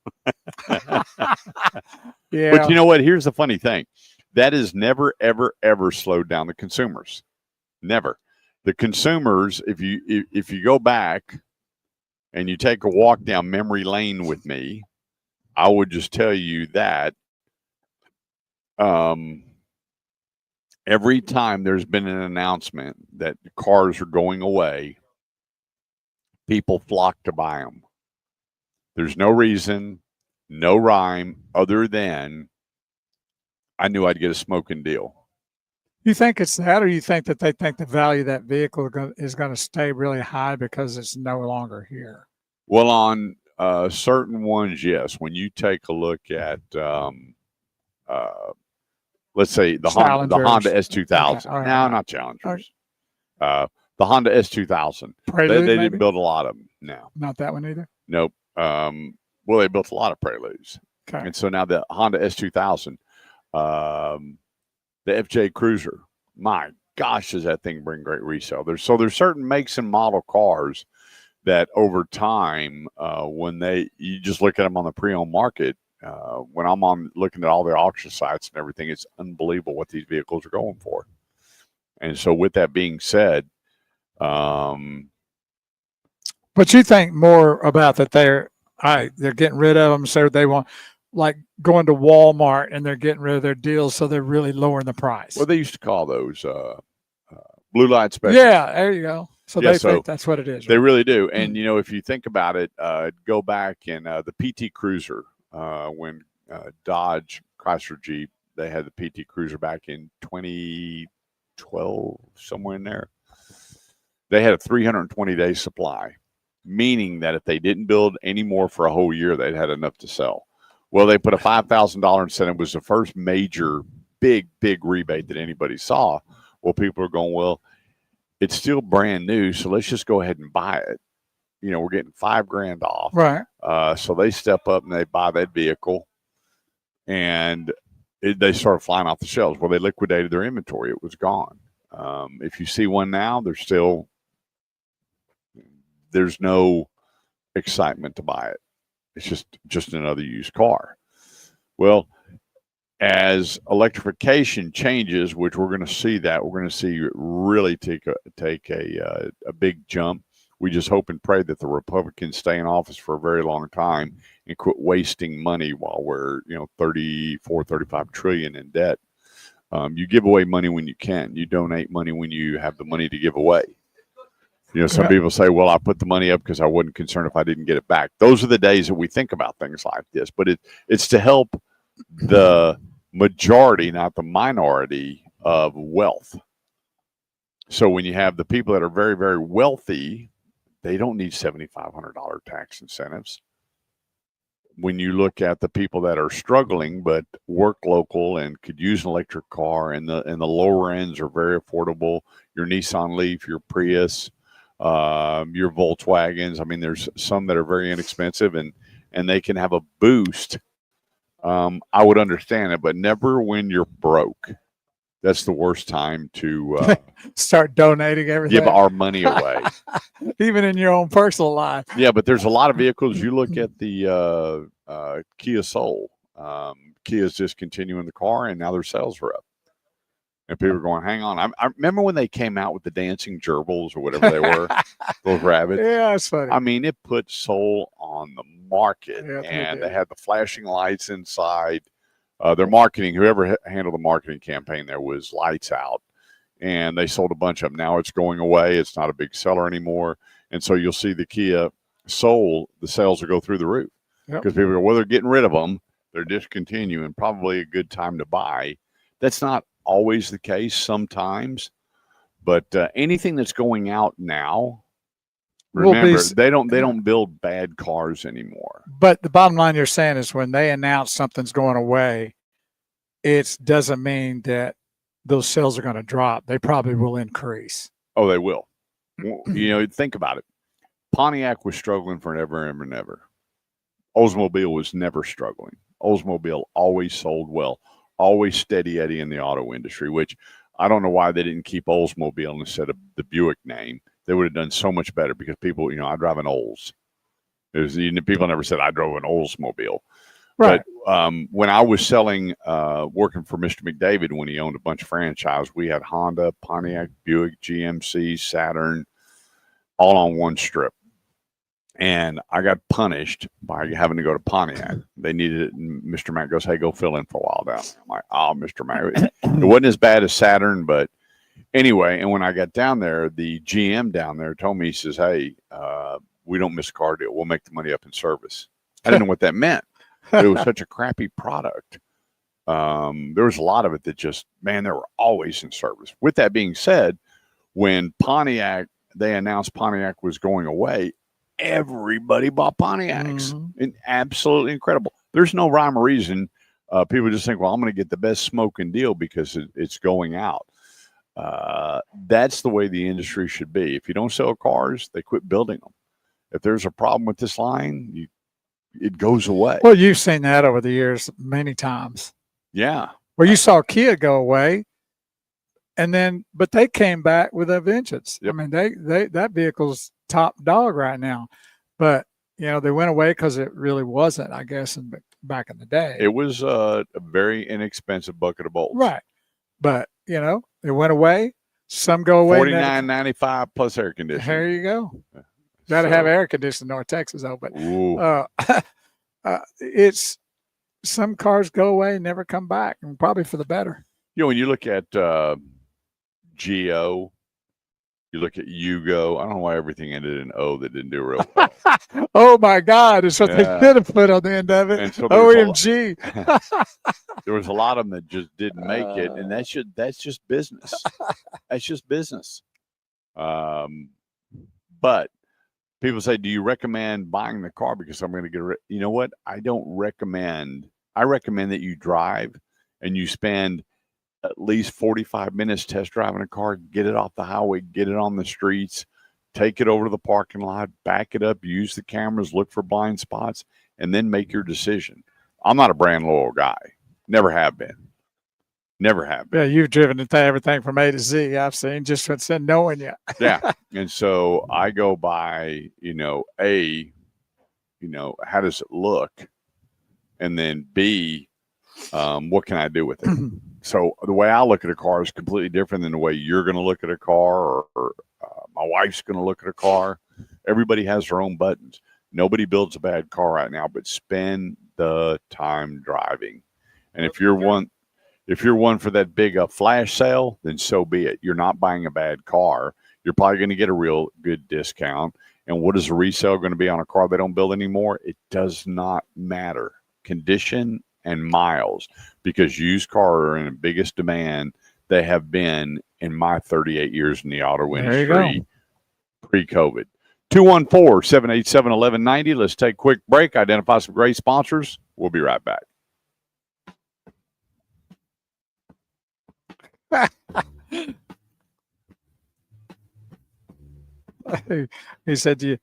Yeah. But you know what? Here's the funny thing. That has never, ever, ever slowed down the consumers. Never. The consumers, if you go back and you take a walk down memory lane with me, I would just tell you that Every time there's been an announcement that cars are going away, people flock to buy them. There's no reason, no rhyme other than I knew I'd get a smoking deal. You think it's that, or you think that they think the value of that vehicle is going to stay really high because it's no longer here? Well, on certain ones, yes. When you take a look at, let's say the Honda S2000. Okay. Right, No, right. not Challengers. The Honda S2000. Prelude, They maybe? didn't build a lot of them. No, Not that one either. nope. Well, they built a lot of Preludes, Okay. and so now the Honda S2000, the FJ Cruiser. My gosh, does that thing bring great resale? There's certain makes and model cars that over time, when you just look at them on the pre-owned market, when I'm on looking at all the auction sites and everything, it's unbelievable what these vehicles are going for. And so, with that being said, but you think more about that they're getting rid of them, so they want, like going to Walmart and they're getting rid of their deals, so they're really lowering the price. Well, they used to call those blue light specials. Yeah, there you go. So they think that's what it is. They really do. And if you think about it, go back in the PT Cruiser when Dodge, Chrysler, Jeep, they had the PT Cruiser back in 2012, somewhere in there. They had a 320-day supply, meaning that if they didn't build any more for a whole year, they'd had enough to sell. Well, they put a $5,000 incentive. It was the first major big rebate that anybody saw. Well, people are going, well, it's still brand new, so let's just go ahead and buy it. We're getting $5,000 off. Right. So they step up and they buy that vehicle, and they started flying off the shelves. Well, they liquidated their inventory. It was gone. If you see one now, there's no excitement to buy it. It's just another used car. Well, as electrification changes, which we're going to see we're going to see really take a big jump. We just hope and pray that the Republicans stay in office for a very long time and quit wasting money while we're 35 trillion in debt. You give away money when you can. You donate money when you have the money to give away. Some people say, well, I put the money up because I wasn't concerned if I didn't get it back. Those are the days that we think about things like this. But it's to help the majority, not the minority, of wealth. So when you have the people that are very, very wealthy, they don't need $7,500 tax incentives. When you look at the people that are struggling but work local and could use an electric car, and the lower ends are very affordable, your Nissan Leaf, your Prius, your Volkswagens. I mean, there's some that are very inexpensive and they can have a boost. I would understand it, but never when you're broke. That's the worst time to start donating everything. Give our money away. Even in your own personal life. Yeah, but there's a lot of vehicles. You look at the Kia Soul. Kia's discontinuing the car, and now their sales are up. And people are going, hang on. I remember when they came out with the dancing gerbils or whatever they were, those rabbits. Yeah, that's funny. I mean, it put Soul on the market, Yeah, and they had the flashing lights inside. Their marketing, whoever handled the marketing campaign there, was lights out. And they sold a bunch of them. Now it's going away. It's not a big seller anymore. And so you'll see the Kia Soul, the sales will go through the roof. Because people go, well, they're getting rid of them. They're discontinuing. Probably a good time to buy. That's not always the case sometimes. But anything that's going out now, remember, they don't build bad cars anymore. But the bottom line you're saying is when they announce something's going away, it doesn't mean that those sales are going to drop. They probably will increase. Oh, they will. Think about it. Pontiac was struggling forever and ever. Oldsmobile was never struggling. Oldsmobile always sold well, always steady Eddie in the auto industry, which I don't know why they didn't keep Oldsmobile instead of the Buick name. They would have done so much better because people, I drive an Olds. People never said I drove an Oldsmobile. Right. But when I was selling, working for Mr. McDavid, when he owned a bunch of franchises, we had Honda, Pontiac, Buick, GMC, Saturn, all on one strip. And I got punished by having to go to Pontiac. They needed it, and Mr. Mack goes, "Hey, go fill in for a while down there." I'm like, "Oh, Mr. Mack." It wasn't as bad as Saturn, but anyway. And when I got down there, the GM down there told me, he says, "Hey, we don't miss a car deal. We'll make the money up in service." I didn't know what that meant. But it was such a crappy product. There was a lot of it that just, man, they were always in service. With that being said, when they announced Pontiac was going away, everybody bought Pontiacs. And absolutely incredible. There's no rhyme or reason. People just think, well, I'm going to get the best smoking deal because it's going out. That's the way the industry should be. If you don't sell cars, they quit building them. If there's a problem with this line, it goes away. Well, you've seen that over the years many times. Yeah. Where you saw Kia go away, but they came back with a vengeance. Yep. I mean, that vehicle's top dog right now. But they went away because it really wasn't, I guess, back in the day. It was a very inexpensive bucket of bolts. Right. But it went away. Some go away. $49.95 plus air conditioning. There you go. Got to have air conditioning in North Texas, though. But it's some cars go away and never come back, and probably for the better. When you look at Geo, you look at Yugo. I don't know why everything ended in O that didn't do real well. Oh my God! It's what they could have put on the end of it. And so OMG! There was a lot of them that just didn't make it, and that's just business. That's just business. But people say, "Do you recommend buying the car because I'm going to get rid?" You know what? I don't recommend. I recommend that you drive and you spend at least 45 minutes test driving a car, get it off the highway, get it on the streets, take it over to the parking lot, back it up, use the cameras, look for blind spots, and then make your decision. I'm not a brand loyal guy. Never have been. Never have been. Yeah, you've driven into everything from A to Z. I've seen just what's in knowing you. Yeah. And so I go by, how does it look? And then B, what can I do with it? So the way I look at a car is completely different than the way you're going to look at a car or my wife's going to look at a car. Everybody has their own buttons. Nobody builds a bad car right now, but spend the time driving. And if you're one for that big flash sale, then so be it. You're not buying a bad car. You're probably going to get a real good discount. And what is the resale going to be on a car they don't build anymore? It does not matter. Condition and miles, because used cars are in the biggest demand they have been in my 38 years in the auto industry pre-COVID. 214-787-1190. Let's take a quick break, identify some great sponsors. We'll be right back. He said to you,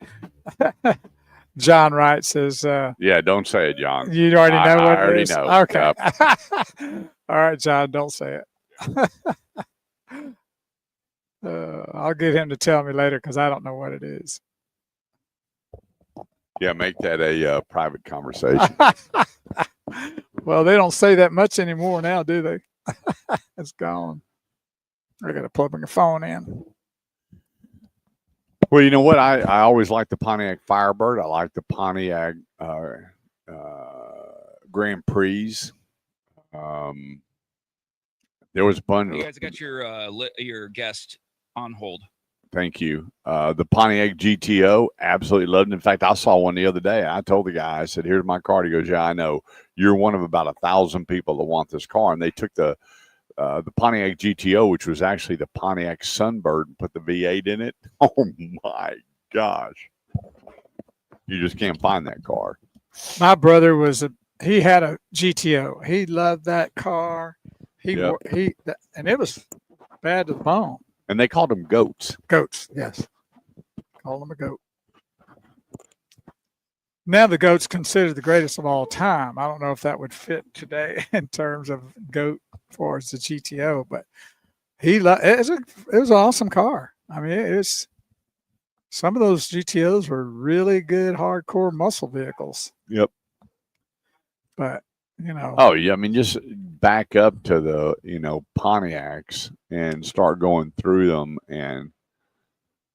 John Wright says, yeah, don't say it, John. You already know what I already it is? know. Okay. Yep. All right, John, don't say it. I'll get him to tell me later because I don't know what it is. Yeah, make that a private conversation. Well, they don't say that much anymore now, do they? It's gone. I got to plug my phone in. Well, you know what? I always like the Pontiac Firebird. I like the Pontiac Grand Prix. There was a bunch. You guys got your guest on hold. Thank you. The Pontiac GTO, absolutely loved it. In fact, I saw one the other day. I told the guy, I said, "Here's my car." He goes, "Yeah, I know. You're one of about 1,000 people that want this car." And they took the Pontiac GTO, which was actually the Pontiac Sunbird, and put the V8 in it. Oh my gosh. You just can't find that car. My brother he had a GTO. He loved that car. And it was bad to the bone. And they called them goats. Goats, yes. Call them a goat. Now the goat's considered the greatest of all time. I don't know if that would fit today in terms of goat for the GTO, but it was an awesome car. I mean, some of those GTOs were really good, hardcore muscle vehicles. Yep. But oh yeah, I mean, just back up to the Pontiacs and start going through them, and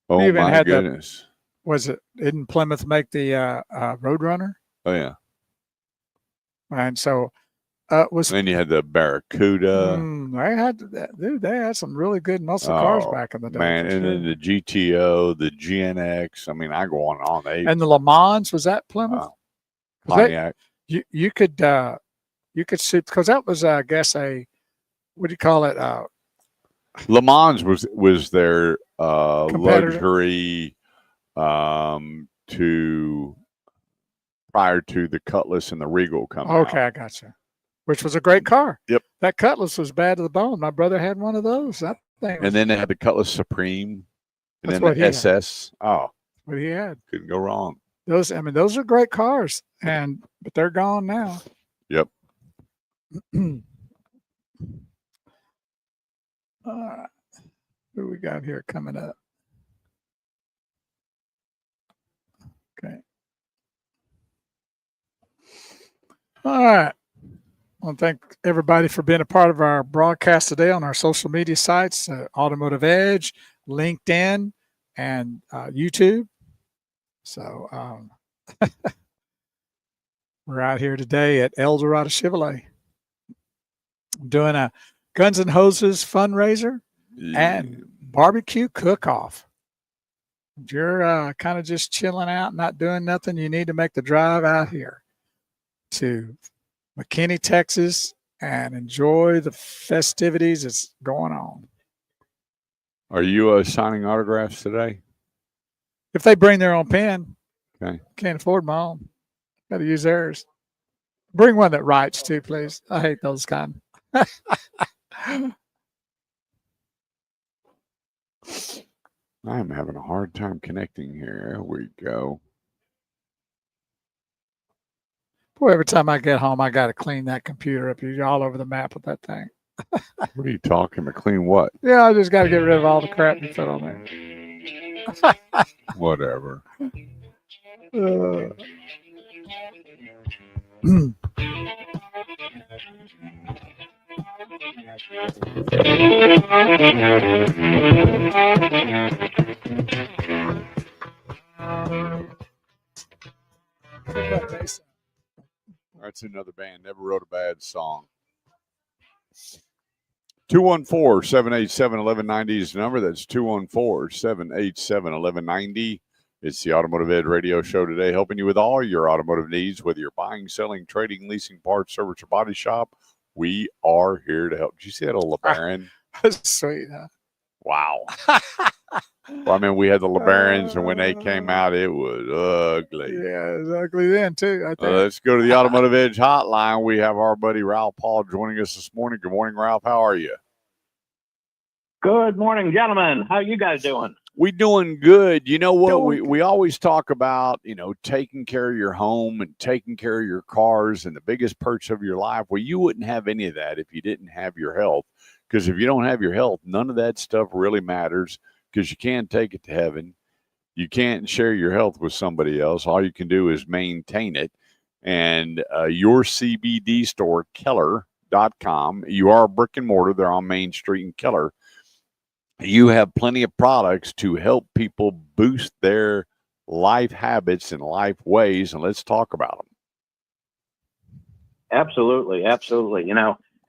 oh my goodness, didn't Plymouth make the Roadrunner? Oh yeah. And so was And then you had the Barracuda. they had some really good muscle cars back in the day. Man, for and sure. then the GTO, the GNX. I mean, I go on and on. And the Le Mans, was that Plymouth? 'Cause Pontiac. you could see, because that was I guess what do you call it? Le Mans was their Competitor? luxury to prior to the Cutlass and the Regal coming Okay, out. I gotcha. Which was a great car. Yep. That Cutlass was bad to the bone. My brother had one of those. That thing was, And then they had the Cutlass Supreme, and That's then what the he had. SS. Oh, what he had. couldn't go wrong. Those are great cars, but they're gone now. Yep. All right. Who we got here coming up? Okay. All right. I want to thank everybody for being a part of our broadcast today on our social media sites, Automotive Edge, LinkedIn, and YouTube. So we're out here today at El Dorado Chevrolet doing a Guns and Hoses fundraiser and barbecue cook-off. If you're kind of just chilling out, not doing nothing, you need to make the drive out here to McKinney, Texas, and enjoy the festivities that's going on. Are you signing autographs today? If they bring their own pen, Okay. can't afford my own. Got to use theirs. Bring one that writes too, please. I hate those kind. I'm having a hard time connecting here. There we go. Boy, every time I get home, I got to clean that computer up. You're all over the map with that thing. What are you talking about? Clean what? Yeah, I just got to get rid of all the crap you put on there. Whatever. That's another band. Never wrote a bad song. 214-787-1190 is the number. That's 214-787-1190. It's the Automotive Ed Radio Show today, helping you with all your automotive needs, whether you're buying, selling, trading, leasing, parts, service, or body shop. We are here to help. Did you see that old LeBaron? Sweet, huh? Wow. Well, I mean, we had the LeBarons, and when they came out, it was ugly. Yeah, it was ugly then, too, I think. Let's go to the Automotive Edge hotline. We have our buddy Ralph Paul joining us this morning. Good morning, Ralph. How are you? Good morning, gentlemen. How you guys doing? We doing good. You know what? We always talk about, taking care of your home and taking care of your cars and the biggest perks of your life. Well, you wouldn't have any of that if you didn't have your health. Because if you don't have your health, none of that stuff really matters, because you can't take it to heaven. You can't share your health with somebody else. All you can do is maintain it. And your CBD store, Keller.com, you are a brick and mortar. They're on Main Street in Keller. You have plenty of products to help people boost their life habits and life ways. And let's talk about them. Absolutely. Absolutely.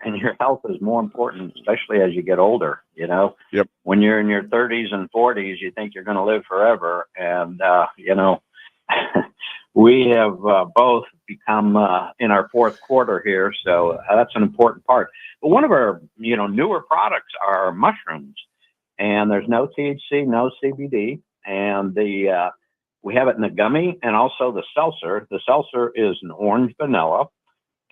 And your health is more important, especially as you get older. Yep. When you're in your 30s and 40s, you think you're going to live forever. And, we have both become in our fourth quarter here. So that's an important part. But one of our, newer products are mushrooms. And there's no THC, no CBD. And we have it in the gummy and also the seltzer. The seltzer is an orange vanilla.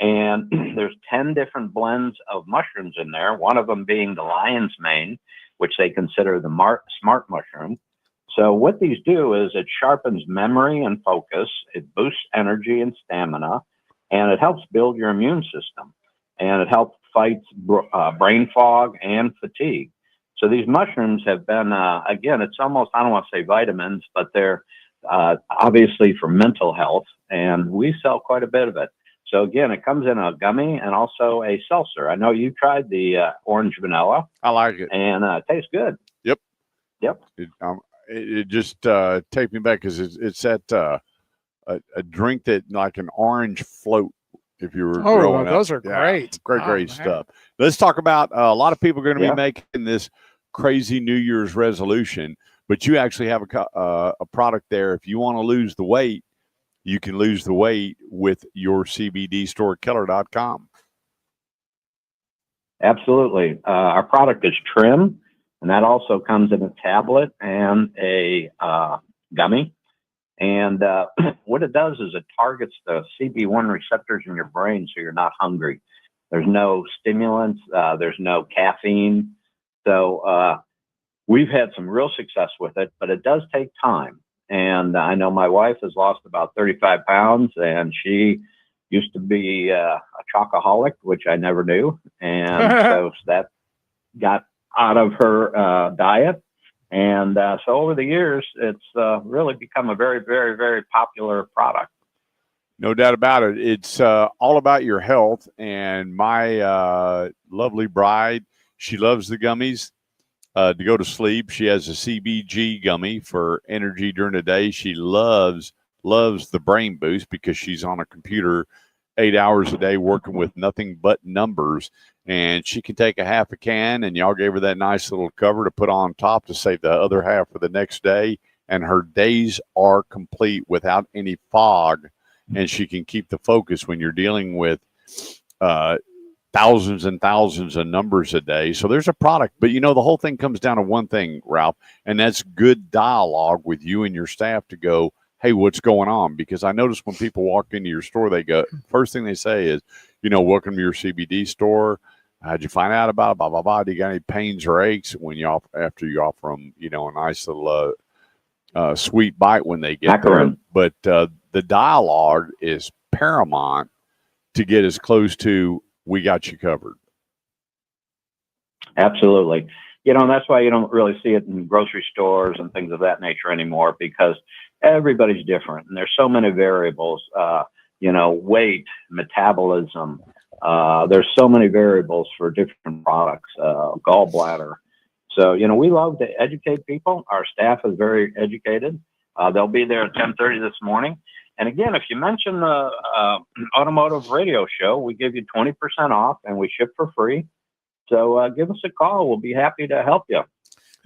And there's 10 different blends of mushrooms in there, one of them being the lion's mane, which they consider the smart mushroom. So what these do is it sharpens memory and focus, it boosts energy and stamina, and it helps build your immune system, and it helps fight brain fog and fatigue. So these mushrooms have been, again, it's almost, I don't want to say vitamins, but they're obviously for mental health, and we sell quite a bit of it. So again, it comes in a gummy and also a seltzer. I know you tried the orange vanilla. I like it. And it tastes good. Yep. Yep. it just take me back because it's that a drink that like an orange float. If you were growing those up, are great. great stuff. Let's talk about a lot of people are going to Yeah. be making this crazy New Year's resolution, but you actually have a product there. If you want to lose the weight, you can lose the weight with your CBD store, Keller.com. Absolutely. Our product is Trim, and that also comes in a tablet and a gummy. And what it does is it targets the CB1 receptors in your brain so you're not hungry. There's no stimulants. There's no caffeine. So we've had some real success with it, but it does take time. And I know my wife has lost about 35 pounds, and she used to be a chocoholic, which I never knew. And so that got out of her diet. And so over the years, it's really become a very, very, very popular product. No doubt about it. It's all about your health. And my lovely bride, she loves the gummies to go to sleep. She has a CBG gummy for energy during the day. She loves the brain boost because she's on a computer 8 hours a day working with nothing but numbers. And she can take a half a can, and y'all gave her that nice little cover to put on top to save the other half for the next day. And her days are complete without any fog, and she can keep the focus when you're dealing with thousands and thousands of numbers a day. So there's a product, but the whole thing comes down to one thing, Ralph, and that's good dialogue with you and your staff to go, hey, what's going on? Because I notice when people walk into your store, they go, first thing they say is, welcome to your CBD store. How'd you find out about it? Blah, blah, blah. Do you got any pains or aches when after you offer them, a nice little sweet bite when they get there? But the dialogue is paramount to get as close to we got you covered. Absolutely. And that's why you don't really see it in grocery stores and things of that nature anymore, because everybody's different. And there's so many variables, weight, metabolism. There's so many variables for different products, gallbladder. So, we love to educate people. Our staff is very educated. They'll be there at 10:30 this morning. And again, if you mention the Automotive radio show, we give you 20% off and we ship for free. So give us a call. We'll be happy to help you.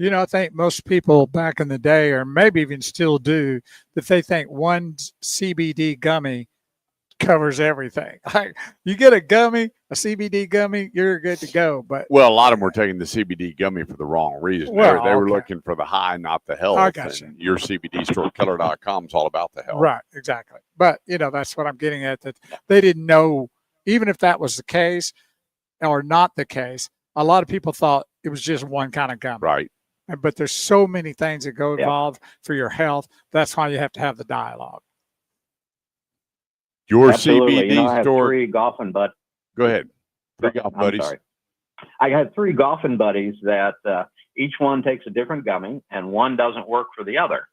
I think most people back in the day, or maybe even still do, that they think one CBD gummy covers everything. Like, you get a CBD gummy, you're good to go. But a lot of them were taking the CBD gummy for the wrong reason. Well, they were looking for the high, not the health. I got you. Your CBD store, Keller.com, is all about the health. Right, exactly. But, that's what I'm getting at, that they didn't know, even if that was the case or not the case, a lot of people thought it was just one kind of gummy. Right. But there's so many things that go involved for your health. That's why you have to have the dialogue. Your Absolutely. CBD I have store. 3 golfing buddies. Go ahead. 3 golf buddies. Sorry. I had 3 golfing buddies that each one takes a different gummy and one doesn't work for the other.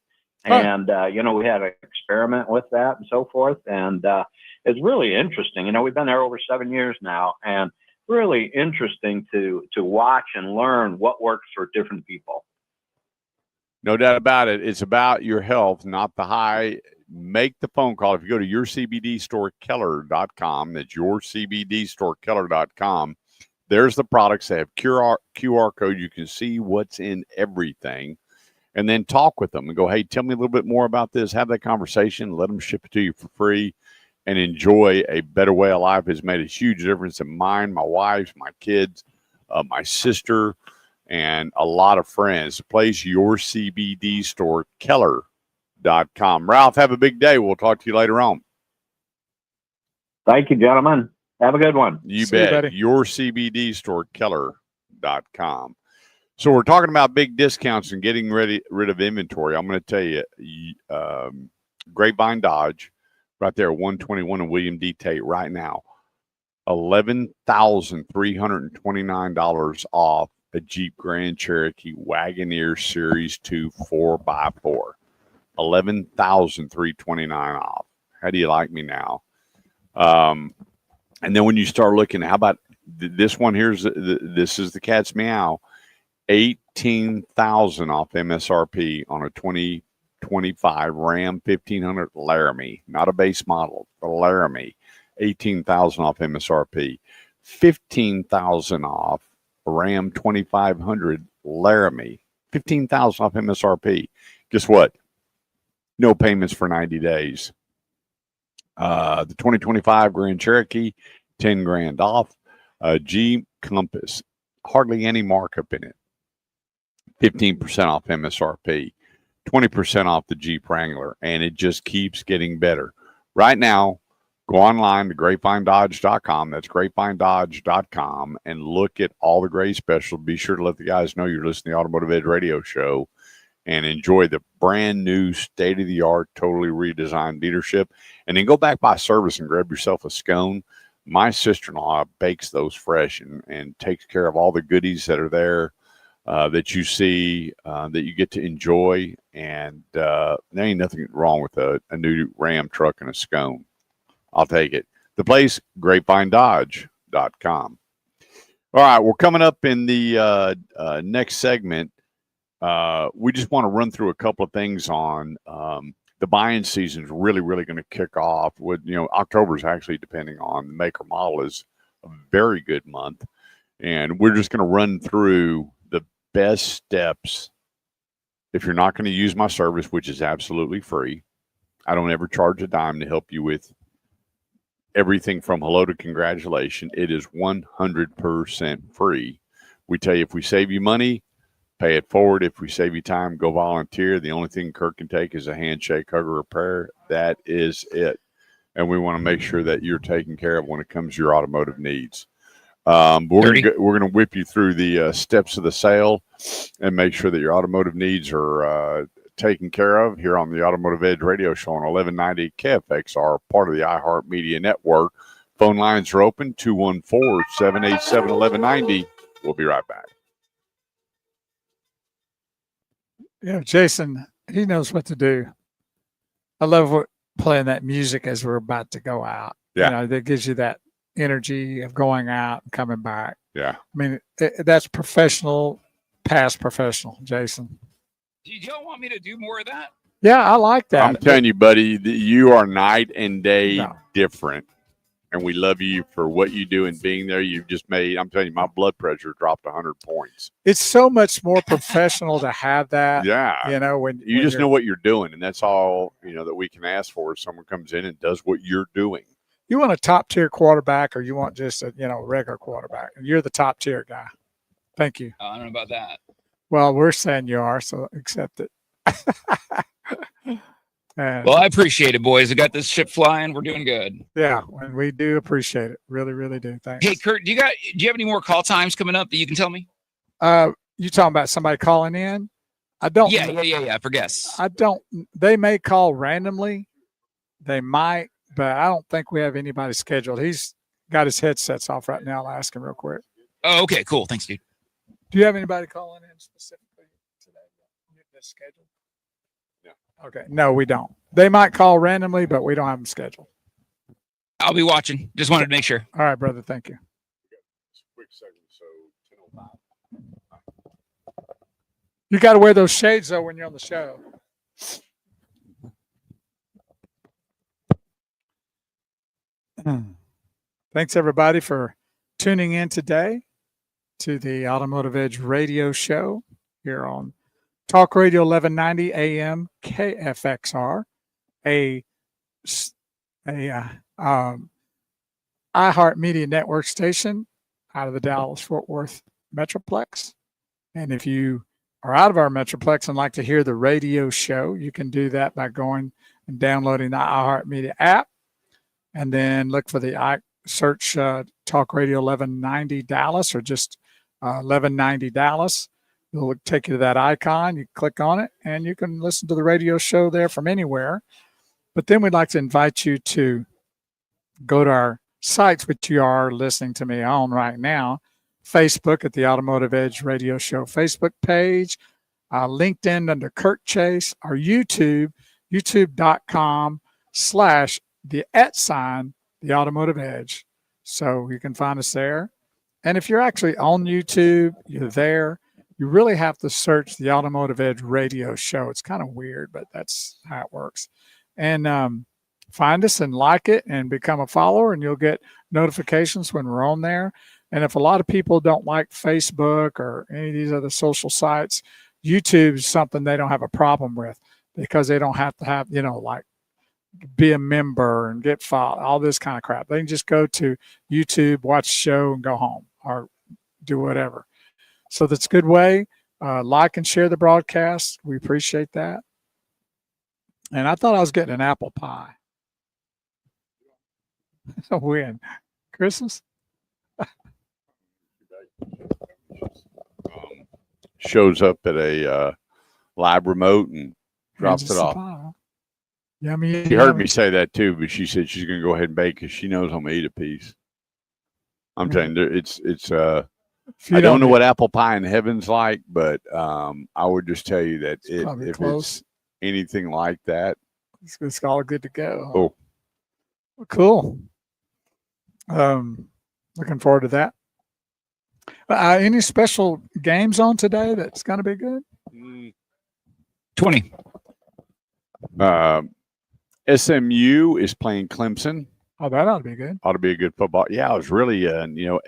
And, we had an experiment with that and so forth. And it's really interesting. We've been there over 7 years now, and really interesting to watch and learn what works for different people. No doubt about it. It's about your health, not the high. Make the phone call. If you go to your CBD store, Keller.com, that's your CBD store, Keller.com. There's the products. They have QR code. You can see what's in everything. And then talk with them and go, hey, tell me a little bit more about this. Have that conversation. Let them ship it to you for free. And enjoy a better way of life. Has made a huge difference in mine, my wife's, my kids, my sister, and a lot of friends. Place your CBD store, Keller.com. Ralph, have a big day. We'll talk to you later on. Thank you, gentlemen. Have a good one. You bet. Your CBD store, Keller.com. So we're talking about big discounts and getting rid of inventory. I'm going to tell you, Grapevine Dodge, right there, 121 and William D. Tate right now, $11,329 off a Jeep Grand Cherokee Wagoneer Series 2 4x4. $11,329 off. How do you like me now? And then when you start looking, how about this one? This is the cat's meow. 8 $18,000 off MSRP on a 2025 Ram 1500 Laramie, not a base model, but a Laramie. $18,000 off MSRP. $15,000 off a Ram 2500 Laramie. $15,000 off MSRP. Guess what? No payments for 90 days. The 2025 Grand Cherokee, 10 grand off. Jeep Compass, hardly any markup in it. 15% off MSRP. 20% off the Jeep Wrangler, and it just keeps getting better. Right now, go online to grapevinedodge.com. That's grapevinedodge.com, and look at all the great specials. Be sure to let the guys know you're listening to the Automotive Edge Radio Show and enjoy the brand new, state-of-the-art, totally redesigned dealership. And then go back by service and grab yourself a scone. My sister-in-law bakes those fresh and takes care of all the goodies that are there. That you see, that you get to enjoy, and there ain't nothing wrong with a new Ram truck and a scone. I'll take it. The place, grapevinedodge.com. All right, we're coming up in the next segment. We just want to run through a couple of things on the buying season is really going to kick off. With October is actually, depending on the make or model, is a very good month, and we're just going to run through best steps if you're not going to use my service, which is absolutely free. I don't ever charge a dime to help you with everything from hello to congratulations. It is 100% free. We tell you, if we save you money, pay it forward. If we save you time, go volunteer. The only thing Kirk can take is a handshake, hug, or a prayer. That is it. And we want to make sure that you're taken care of when it comes to your automotive needs. We're going to whip you through the steps of the sale and make sure that your automotive needs are taken care of here on the Automotive Edge Radio Show on 1190 KFXR, part of the iHeartMedia Network. Phone lines are open, 214-787-1190. We'll be right back. Yeah, Jason, he knows what to do. I love playing that music as we're about to go out. Yeah. That gives you that energy of going out and coming back. Yeah. I mean, that's professional, past professional, Jason. Do y'all want me to do more of that? Yeah, I like that. I'm telling you, buddy, you are night and day different. And we love you for what you do and being there. You've just made, I'm telling you, my blood pressure dropped 100 points. It's so much more professional to have that. Yeah. When you just know what you're doing. And that's all, that we can ask for if someone comes in and does what you're doing. You want a top tier quarterback, or you want just a regular quarterback? You're the top tier guy. Thank you. I don't know about that. Well, we're saying you are, so accept it. Well, I appreciate it, boys. I got this ship flying. We're doing good. Yeah, and we do appreciate it. Really, really do. Thanks. Hey, Kurt, do you have any more call times coming up that you can tell me? You talking about somebody calling in? I don't. Yeah. For guests. I don't. They may call randomly. They might. But I don't think we have anybody scheduled. He's got his headsets off right now. I'll ask him real quick. Oh, okay, cool. Thanks, dude. Do you have anybody calling in specifically today? This scheduled? Yeah. Okay. No, we don't. They might call randomly, but we don't have them scheduled. I'll be watching. Just wanted to make sure. All right, brother. Thank you. Quick segment, so 10:05. You got to wear those shades, though, when you're on the show. Thanks, everybody, for tuning in today to the Automotive Edge Radio Show here on Talk Radio 1190 AM KFXR, a iHeartMedia Network station out of the Dallas-Fort Worth Metroplex. And if you are out of our Metroplex and like to hear the radio show, you can do that by going and downloading the iHeartMedia app. And then look for the search Talk Radio 1190 Dallas, or just 1190 Dallas. It'll take you to that icon. You click on it, and you can listen to the radio show there from anywhere. But then we'd like to invite you to go to our sites, which you are listening to me on right now. Facebook at the Automotive Edge Radio Show Facebook page, LinkedIn under Kurt Chase, our YouTube, youtube.com/ the @ the Automotive Edge. So you can find us there. And if you're actually on YouTube, you're there, you really have to search the Automotive Edge radio show. It's kind of weird, but that's how it works. And find us and like it and become a follower, and you'll get notifications when we're on there. And if a lot of people don't like Facebook or any of these other social sites, YouTube is something they don't have a problem with, because they don't have to have, like be a member and get followed, all this kind of crap. They can just go to YouTube, watch the show, and go home or do whatever. So that's a good way. Like and share the broadcast. We appreciate that. And I thought I was getting an apple pie. When? Christmas? Shows up at a live remote and drops it off. Yummy. She heard me say that too, but she said she's going to go ahead and bake because she knows I'm going to eat a piece. I'm telling you, it's. I don't know what apple pie in heaven's like, but I would just tell you that if it's anything like that, it's all good to go. Oh, well, cool. Looking forward to that. Any special games on today that's going to be good? 20. SMU is playing Clemson. Oh, that ought to be good. Ought to be a good football. Yeah, it was really,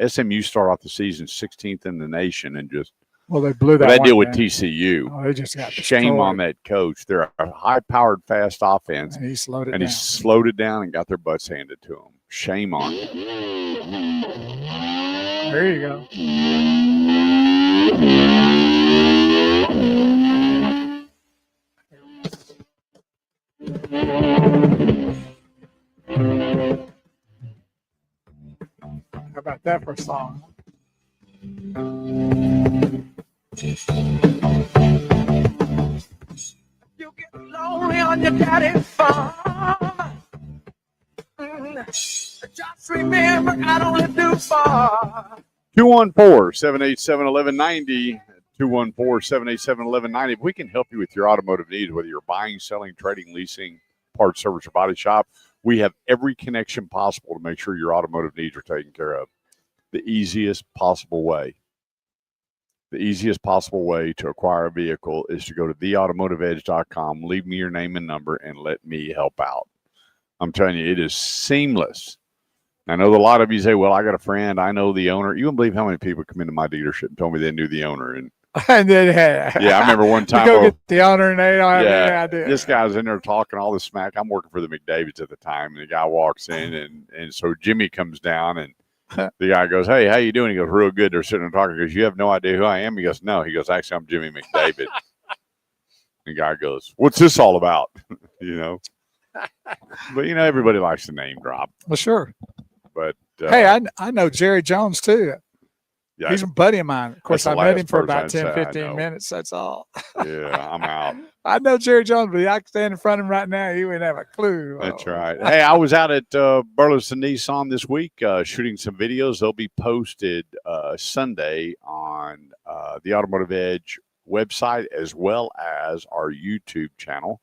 SMU started off the season 16th in the nation and just. Well, they blew that. That deal with TCU. Oh, they just got shame destroyed. on that coach. They're a high-powered, fast offense, and he slowed it down. He slowed it down and got their butts handed to him. Shame on him. There you go. How about that for a song? You get lonely on your daddy's farm. Just remember, I don't live too far. 214-787-1190. 214-787-1190. If we can help you with your automotive needs, whether you're buying, selling, trading, leasing, parts, service, or body shop, we have every connection possible to make sure your automotive needs are taken care of. The easiest possible way. The easiest possible way to acquire a vehicle is to go to theautomotiveedge.com, leave me your name and number, and let me help out. I'm telling you, it is seamless. I know a lot of you say, well, I got a friend, I know the owner. You wouldn't believe how many people come into my dealership and told me they knew the owner. And then, yeah, I remember one time. Go get the owner and they don't have any idea. This guy's in there talking all the smack. I'm working for the McDavids at the time, and the guy walks in, and so Jimmy comes down, and the guy goes, hey, how you doing? He goes, real good. They're sitting there talking. He goes, you have no idea who I am? He goes, no. He goes, actually, I'm Jimmy McDavid. The guy goes, what's this all about? But, everybody likes the name drop. Well, sure. But hey, I know Jerry Jones, too. Yeah, he's a buddy of mine. Of course, I met him for about 10, 15 minutes. minutes. That's all. Yeah, I'm out. I know Jerry Jones, but I can stand in front of him right now. He wouldn't have a clue. That's right. Hey, I was out at Burleson Nissan this week shooting some videos. They'll be posted Sunday on the Automotive Edge website as well as our YouTube channel.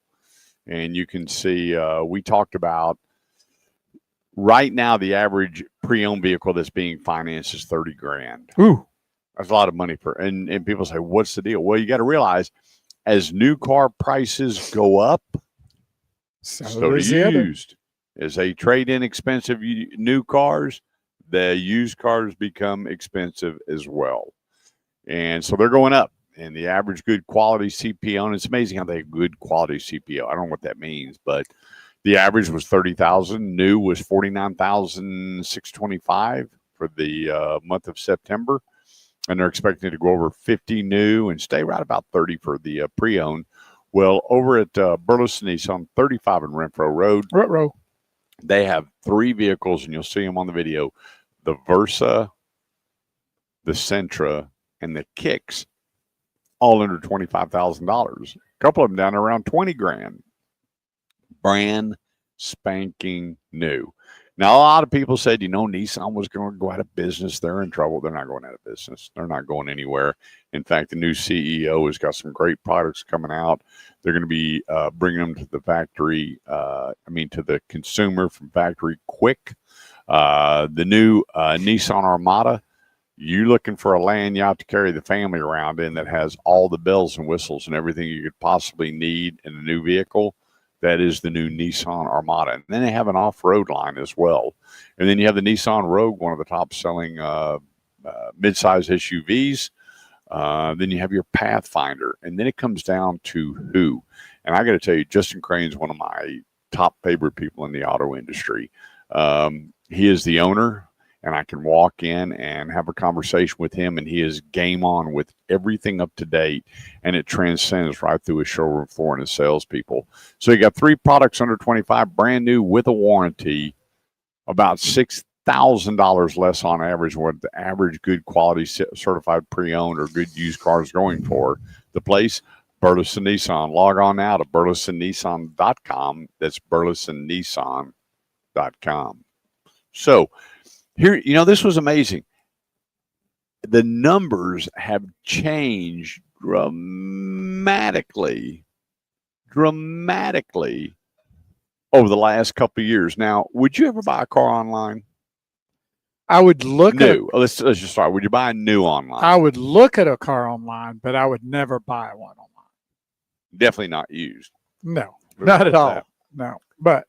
And you can see we talked about right now the average pre-owned vehicle that's being financed is $30,000. Ooh, that's a lot of money and people say, what's the deal? Well, you got to realize as new car prices go up, so do used. As they trade in expensive new cars, the used cars become expensive as well. And so they're going up. And the average good quality CPO, and it's amazing how they have good quality CPO. I don't know what that means, but the average was $30,000. New was $49,625 for the month of September. And they're expecting it to go over 50 new and stay right about 30 for the pre-owned. Well, over at Burleson Nissan, 35 in Renfro Road, they have 3 vehicles, and you'll see them on the video. The Versa, the Sentra, and the Kicks, all under $25,000. A couple of them down around $20,000. Brand spanking new. Now, a lot of people said, Nissan was going to go out of business. They're in trouble. They're not going out of business. They're not going anywhere. In fact, the new CEO has got some great products coming out. They're going to be bringing them to the factory, to the consumer from factory quick. The new Nissan Armada You looking for a land yacht to carry the family around in that has all the bells and whistles and everything you could possibly need in a new vehicle, that is the new Nissan Armada. And then they have an off-road line as well. And then you have the Nissan Rogue, one of the top-selling mid-size SUVs. Then you have your Pathfinder. And then it comes down to who. And I got to tell you, Justin Crane's one of my top favorite people in the auto industry. He is the owner, and I can walk in and have a conversation with him, and he is game on with everything up to date, and it transcends right through his showroom floor and his salespeople. So you got 3 products under 25, brand new with a warranty, about $6,000 less on average what the average good quality certified pre-owned or good used car is going for. The place, Burleson Nissan. Log on now to burlesonnissan.com. That's burlesonnissan.com. So here, this was amazing. The numbers have changed dramatically over the last couple of years. Now, would you ever buy a car online? I would look new. Let's just start. Would you buy a new online? I would look at a car online, but I would never buy one online. Definitely not used. No, not at all. No, but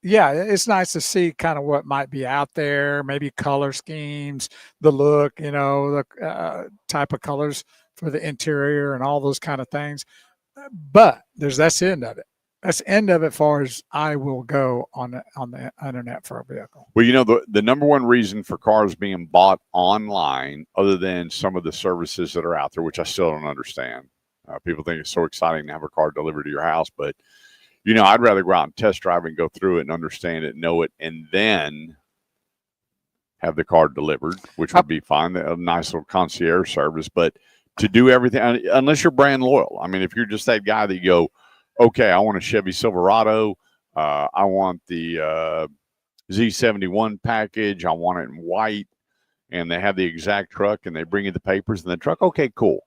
yeah, it's nice to see kind of what might be out there, maybe color schemes, the look, the type of colors for the interior and all those kind of things. But that's the end of it. That's the end of it as far as I will go on the internet for a vehicle. Well, the number one reason for cars being bought online, other than some of the services that are out there, which I still don't understand. People think it's so exciting to have a car delivered to your house, but I'd rather go out and test drive and go through it and understand it, know it, and then have the car delivered, which would be fine. A nice little concierge service. But to do everything, unless you're brand loyal. I mean, if you're just that guy that you go, okay, I want a Chevy Silverado. I want the Z71 package. I want it in white. And they have the exact truck and they bring you the papers and the truck. Okay, cool.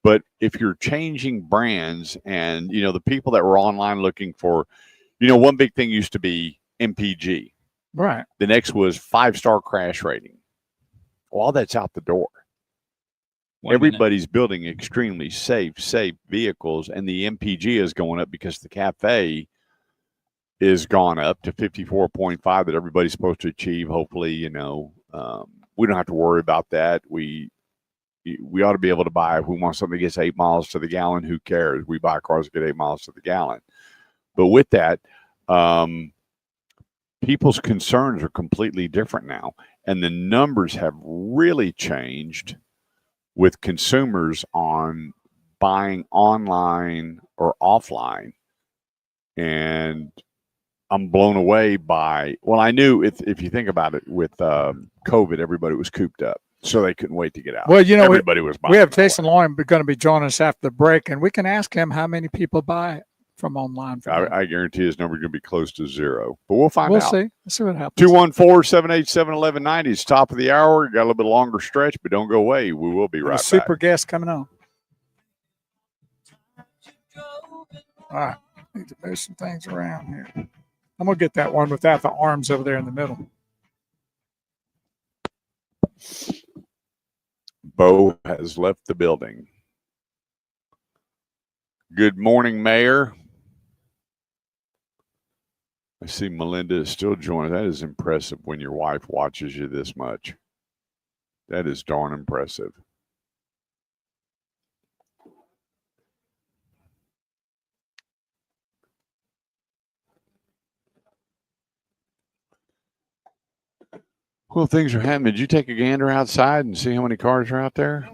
But if you're changing brands and, the people that were online looking for, one big thing used to be MPG. Right. The next was 5-star crash rating. Well, that's out the door. Everybody's building extremely safe vehicles, and the MPG is going up because the CAFE is gone up to 54.5 that everybody's supposed to achieve. Hopefully, we don't have to worry about that. We ought to be able to buy, if we want something that gets 8 miles to the gallon, who cares? We buy cars that get 8 miles to the gallon. But with that, people's concerns are completely different now. And the numbers have really changed with consumers on buying online or offline. And I'm blown away by, I knew if you think about it, with COVID, everybody was cooped up. So they couldn't wait to get out. Well, everybody was buying. We have Jason Loyne going to be joining us after the break, and we can ask him how many people buy from online. I guarantee his number is going to be close to 0. But we'll find out. We'll see. We'll see what happens. 214-787-1190. It's top of the hour. You got a little bit longer stretch, but don't go away. We will be right back. Super guest coming on. All right. Need to move some things around here. I'm going to get that one without the arms over there in the middle. Bo has left the building. Good morning, Mayor. I see Melinda is still joining. That is impressive when your wife watches you this much. That is darn impressive. Well, things are happening. Did you take a gander outside and see how many cars are out there?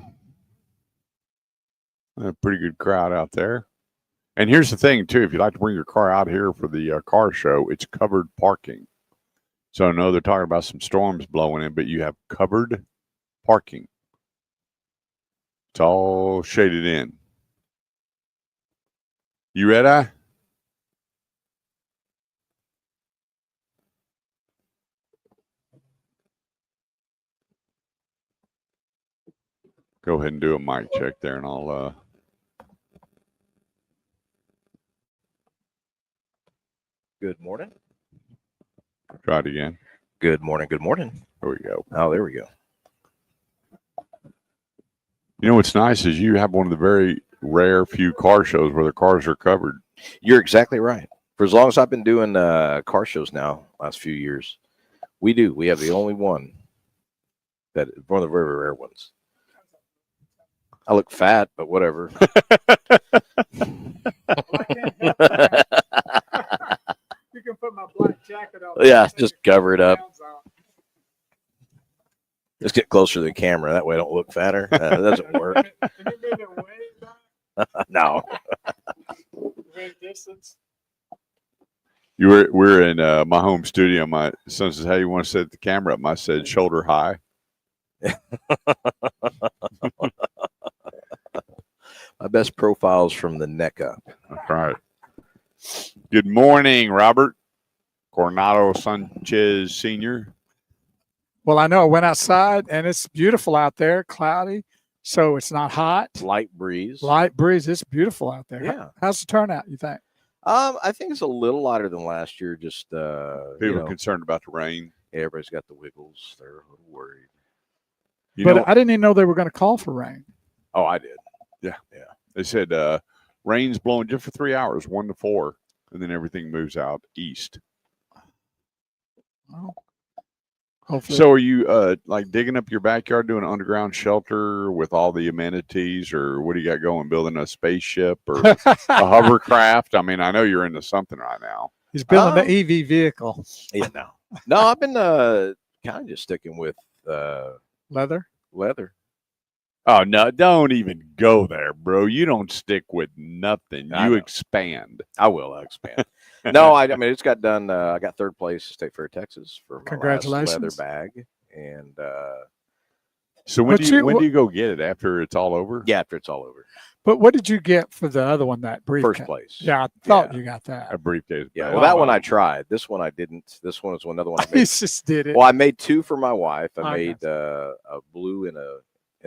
A pretty good crowd out there. And here's the thing, too. If you'd like to bring your car out here for the car show, it's covered parking. So I know they're talking about some storms blowing in, but you have covered parking. It's all shaded in. You ready? Go ahead and do a mic check there, and I'll Good morning. try it again. Good morning. Good morning. There we go. Oh, there we go. You know what's nice is you have one of the very rare few car shows where the cars are covered. You're exactly right. For as long as I've been doing car shows now, last few years, we do. We have the only one one of the very rare ones. I look fat, but whatever. You can put my black jacket on. Yeah, just cover it up. Let's get closer to the camera. That way I don't look fatter. That doesn't work. No. We're in my home studio. My son says, "Hey, you want to set the camera up?" I said, "Shoulder high." My best profiles from the neck up. That's right. Good morning, Robert Coronado Sanchez Sr. Well, I know I went outside and it's beautiful out there, cloudy, so it's not hot. Light breeze. Light breeze. It's beautiful out there. Yeah. How's the turnout, you think? I think it's a little lighter than last year. Just People are concerned about the rain. Everybody's got the wiggles. They're a little worried. But I didn't even know they were going to call for rain. Oh, I did. Yeah. They said rain's blowing just for 3 hours, 1 to 4, and then everything moves out east. Well, hopefully. So are you like digging up your backyard, doing an underground shelter with all the amenities, or what do you got going? Building a spaceship or a hovercraft? I mean, I know you're into something right now. He's building an EV vehicle. Yeah, no, I've been kind of just sticking with Leather. Oh, no, don't even go there, bro. You don't stick with nothing. You expand. I'll expand. No, I mean, it's got done. I got third place at State Fair, Texas for my Congratulations. last leather bag. And so when do you go get it? After it's all over? yeah, after it's all over. But what did you get for the other one, that briefcase? First place. Yeah, I thought you got that. A briefcase. Yeah, well, that one I tried. This one I didn't. This one is another one I He made. just did it. Well, I made two for my wife. I Okay. made a blue and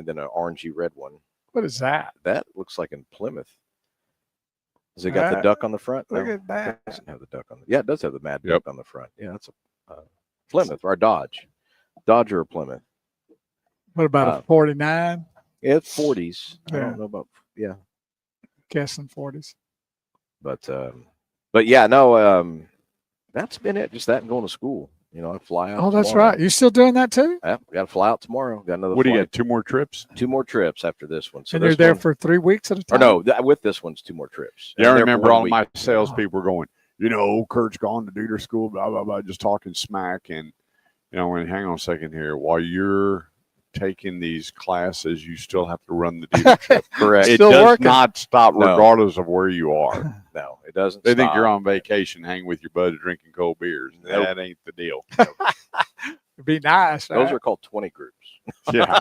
then an orangey red one. What is that? That looks like in Plymouth. Has it got the duck on the front? Look No, at that. it doesn't have the duck on. Yeah, it does have the mad Yep. duck on the front. Yeah, that's a Plymouth or a Dodge. Dodge or a Plymouth. What about a 49? Yeah, it's 40s. I Yeah. don't know about Guessing 40s. but yeah, no. That's been it. Just that and going to school. You know, I fly out. Oh, that's tomorrow. right. You still doing that too? Yeah, got to fly out tomorrow. Got another. What do you flight. got? 2 more trips? 2 more trips after this one. So And you're this there one- for 3 weeks at a Or time? no, with this one's 2 more trips. Yeah, I I'm there for remember 1 all week. my salespeople were going, Kurt's gone to Deuter School, blah, blah, blah, just talking smack. And, when hang on a second here, while you're taking these classes, you still have to run the dealership. Correct. It Still does working. not stop No. regardless of where you are. No, it doesn't. They think stop. you're on vacation, hang with your buddy, drinking cold beers. That ain't the deal. It'd be nice. Those are called 20 groups. Yeah.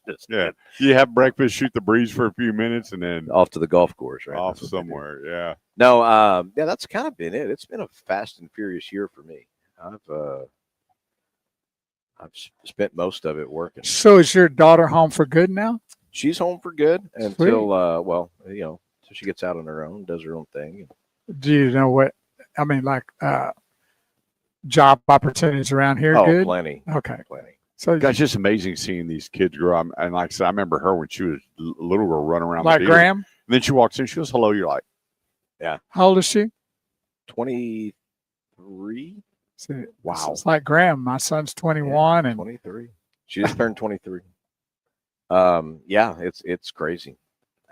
Just Yeah. You have breakfast, shoot the breeze for a few minutes, and then off to the golf course, right? off That's what they do. somewhere. Yeah. No, yeah, that's kind of been it. It's been a fast and furious year for me. I've spent most of it working. So is your daughter home for good now? She's home for good until until she gets out on her own, does her own thing. Do you know what? I mean, like job opportunities around here? Oh, Good. plenty, Okay. plenty. So Gosh, just amazing seeing these kids grow up. And like I said, I remember her when she was little girl running around like the dealer. Graham, And then she walks in, she goes, "Hello." You're like, how old is she? 23. See, Wow. It's like Graham. My son's 21 and 23. She just turned 23. Yeah, it's crazy.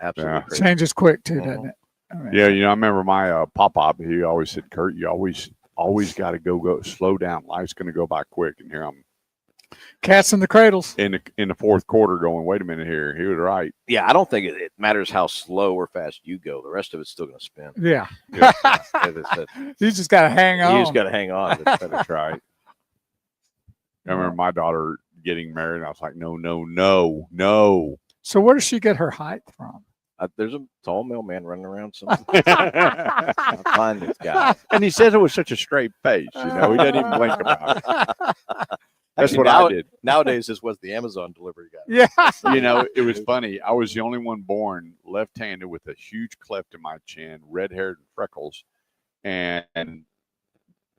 Absolutely Yeah. crazy. changes quick too, doesn't it? I mean, yeah, I remember my pop-up, he always said, "Kurt, you always got to go slow down. Life's going to go by quick." And here I'm cats in the cradles. in the fourth quarter going, "Wait a minute here." He was right. Yeah, I don't think it matters how slow or fast you go. The rest of it's still going to spin. Yeah. It's- You just got to hang on. you just got to hang on. That's right. I remember my daughter getting married, and I was like, no. So where does she get her height from? There's a tall mailman running around somewhere. I'll find this guy. And he says it with such a straight face. He doesn't even blink about it. That's Actually, what now- I did. Nowadays, this was the Amazon delivery guy. Yeah. It was funny. I was the only one born left-handed with a huge cleft in my chin, red-haired and freckles. And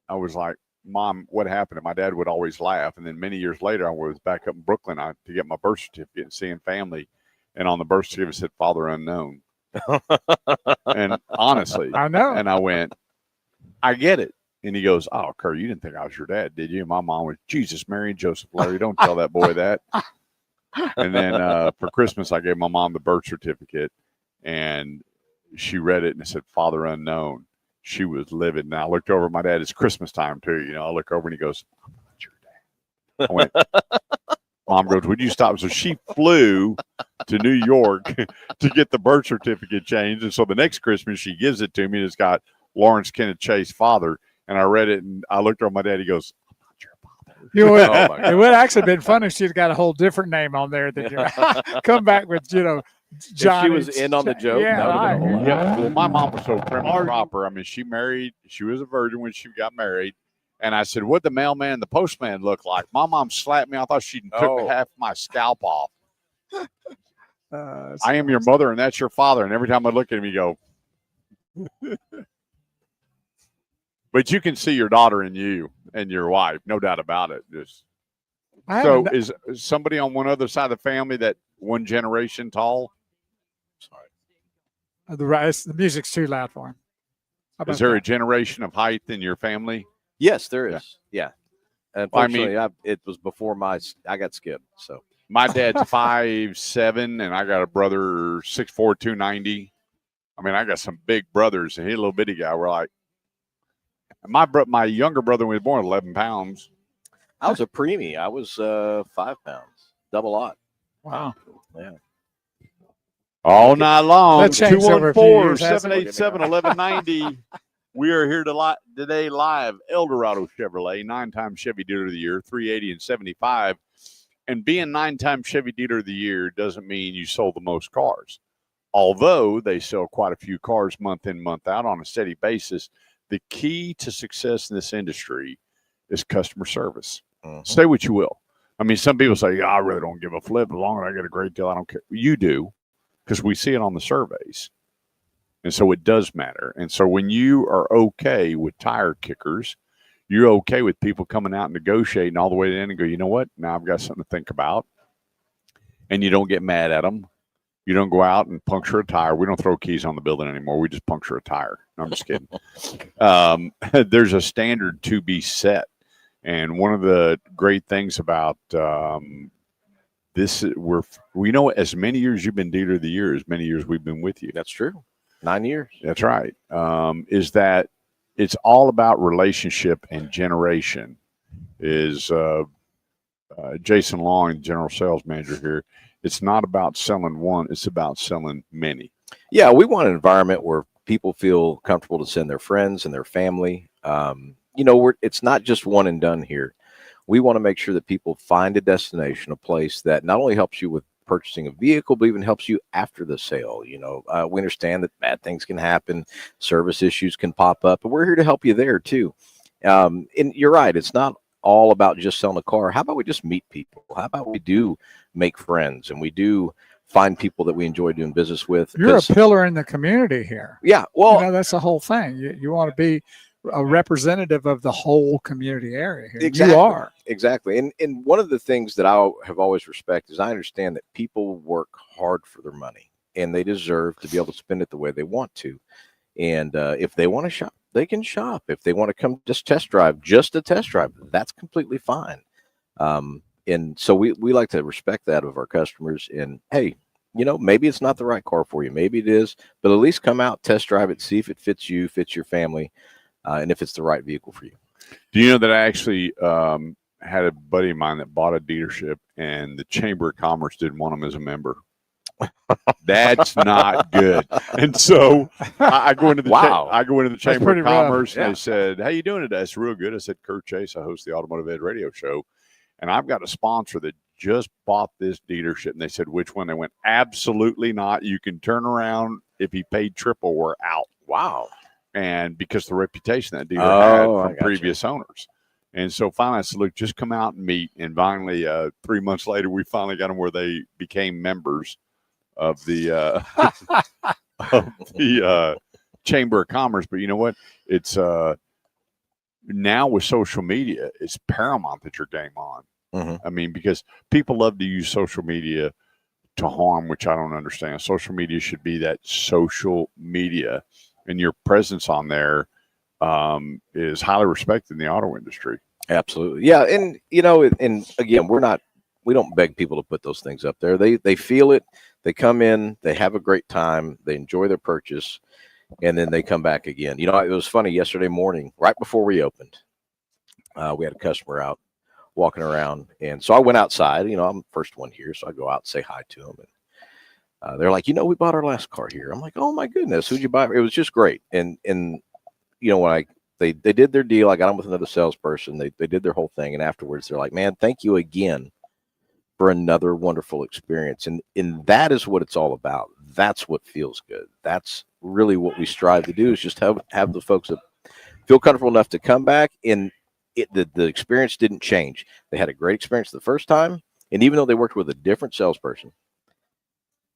I was like, "Mom, what happened?" And my dad would always laugh. And then many years later, I was back up in Brooklyn to get my birth certificate and seeing family. and on the birth certificate it said father unknown. And honestly, I know. and I went, I get it. And he goes, oh, Kurt, you didn't think I was your dad, did you? And my mom went, Jesus, Mary, and Joseph, Larry, don't tell that boy that. And then for Christmas, I gave my mom the birth certificate, and she read it, and it said father unknown. She was livid. And I looked over at my dad. It's Christmas time, too. You know, I look over, and he goes, I'm not your dad. I went, Mom goes, would you stop? So she flew to New York to get the birth certificate changed. And so the next Christmas, she gives it to me, and it's got Lawrence Kenneth Chase, father. And I read it, and I looked over at my dad. He goes, I'm not your father. You would, Oh, my it would actually been funny if she'd got a whole different name on there than you come back with, you know, Johnny. was in on the joke, Yeah, that would've been a whole lot. Yeah. Well, my mom was so prim and proper. I mean, she was a virgin when she got married. And I said, what'd the mailman and the postman look like? My mom slapped me. I thought she took half my scalp off. I am your mother, and that's your father. And every time I look at him, you go. But you can see your daughter in you and your wife, no doubt about it. So is somebody on one other side of the family that one generation tall? Sorry. The music's too loud for him. Is there a generation of height in your family? Yes, there is. Yeah. Unfortunately, it was before I got skipped. So my dad's 5'7", and I got a brother 6'4", 290. I mean, I got some big brothers, and he's a little bitty guy. We're like, my younger brother was born 11 pounds. I was a preemie. I was 5 pounds, double odd. Wow. Yeah. All night long. That changed over a few years, hasn't it? 214-787-1190. We are here today live, El Dorado Chevrolet, 9-time Chevy Dealer of the Year, 380 and 75. And being 9-time Chevy Dealer of the Year doesn't mean you sold the most cars. Although they sell quite a few cars month in, month out on a steady basis, the key to success in this industry is customer service. Mm-hmm. Say what you will. I mean, some people say, I really don't give a flip. As long as I get a great deal, I don't care. You do, because we see it on the surveys. And so it does matter. And so when you are okay with tire kickers, you're okay with people coming out and negotiating all the way in and go, you know what? Now I've got something to think about. And you don't get mad at them. You don't go out and puncture a tire. We don't throw keys on the building anymore. We just puncture a tire. No, I'm just kidding. There's a standard to be set. And one of the great things about this, we know as many years you've been dealer of the year, as many years we've been with you. That's true. 9 years. That's right. Is that it's all about relationship and generation. Is Jason Long, general sales manager here. It's not about selling one. It's about selling many. Yeah, we want an environment where people feel comfortable to send their friends and their family. It's not just one and done here. We want to make sure that people find a destination, a place that not only helps you with purchasing a vehicle, but even helps you after the sale. We understand that bad things can happen, service issues can pop up, but we're here to help you there too. And you're right. It's not all about just selling a car. How about we just meet people? How about we do make friends and we do find people that we enjoy doing business with? You're a pillar in the community here. Yeah. Well, that's the whole thing. You want to be a representative of the whole community area here. Exactly. You are. Exactly. And one of the things that I have always respected is I understand that people work hard for their money and they deserve to be able to spend it the way they want to. And if they want to shop, they can shop. If they want to come just a test drive, that's completely fine. And so we like to respect that of our customers. And hey, maybe it's not the right car for you. Maybe it is, but at least come out, test drive it, see if it fits you, fits your family, and if it's the right vehicle for you. Do you know that I actually had a buddy of mine that bought a dealership and the Chamber of Commerce didn't want him as a member? That's not good. And so I go into the Chamber of Commerce and they said, "How you doing today?" It's real good. I said, "Kurt Chase, I host the Automotive Ed radio show, and I've got a sponsor that just bought this dealership." And they said, "Which one?" They went, "Absolutely not. You can turn around. If he paid triple, we're out." Wow. And because the reputation that dealer had from previous owners. And so finally I said, "Look, just come out and meet." And finally, 3 months later, we finally got them where they became members of the Chamber of Commerce. But you know what? It's now with social media, it's paramount that your game on. Mm-hmm. I mean, because people love to use social media to harm, which I don't understand. Social media should be that social media, and your presence on there is highly respected in the auto industry. Absolutely. Yeah. And, and again, we don't beg people to put those things up there. They feel it. They come in, they have a great time, they enjoy their purchase, and then they come back again. It was funny yesterday morning, right before we opened, we had a customer out walking around. And so I went outside, I'm the first one here. So I go out and say hi to them. And they're like, we bought our last car here. I'm like, oh my goodness, who'd you buy? It was just great. And when they did their deal, I got them with another salesperson. They did their whole thing. And afterwards they're like, man, thank you again for another wonderful experience. And that is what it's all about. That's what feels good. That's really what we strive to do, is just have the folks that feel comfortable enough to come back. And the experience didn't change. They had a great experience the first time. And even though they worked with a different salesperson,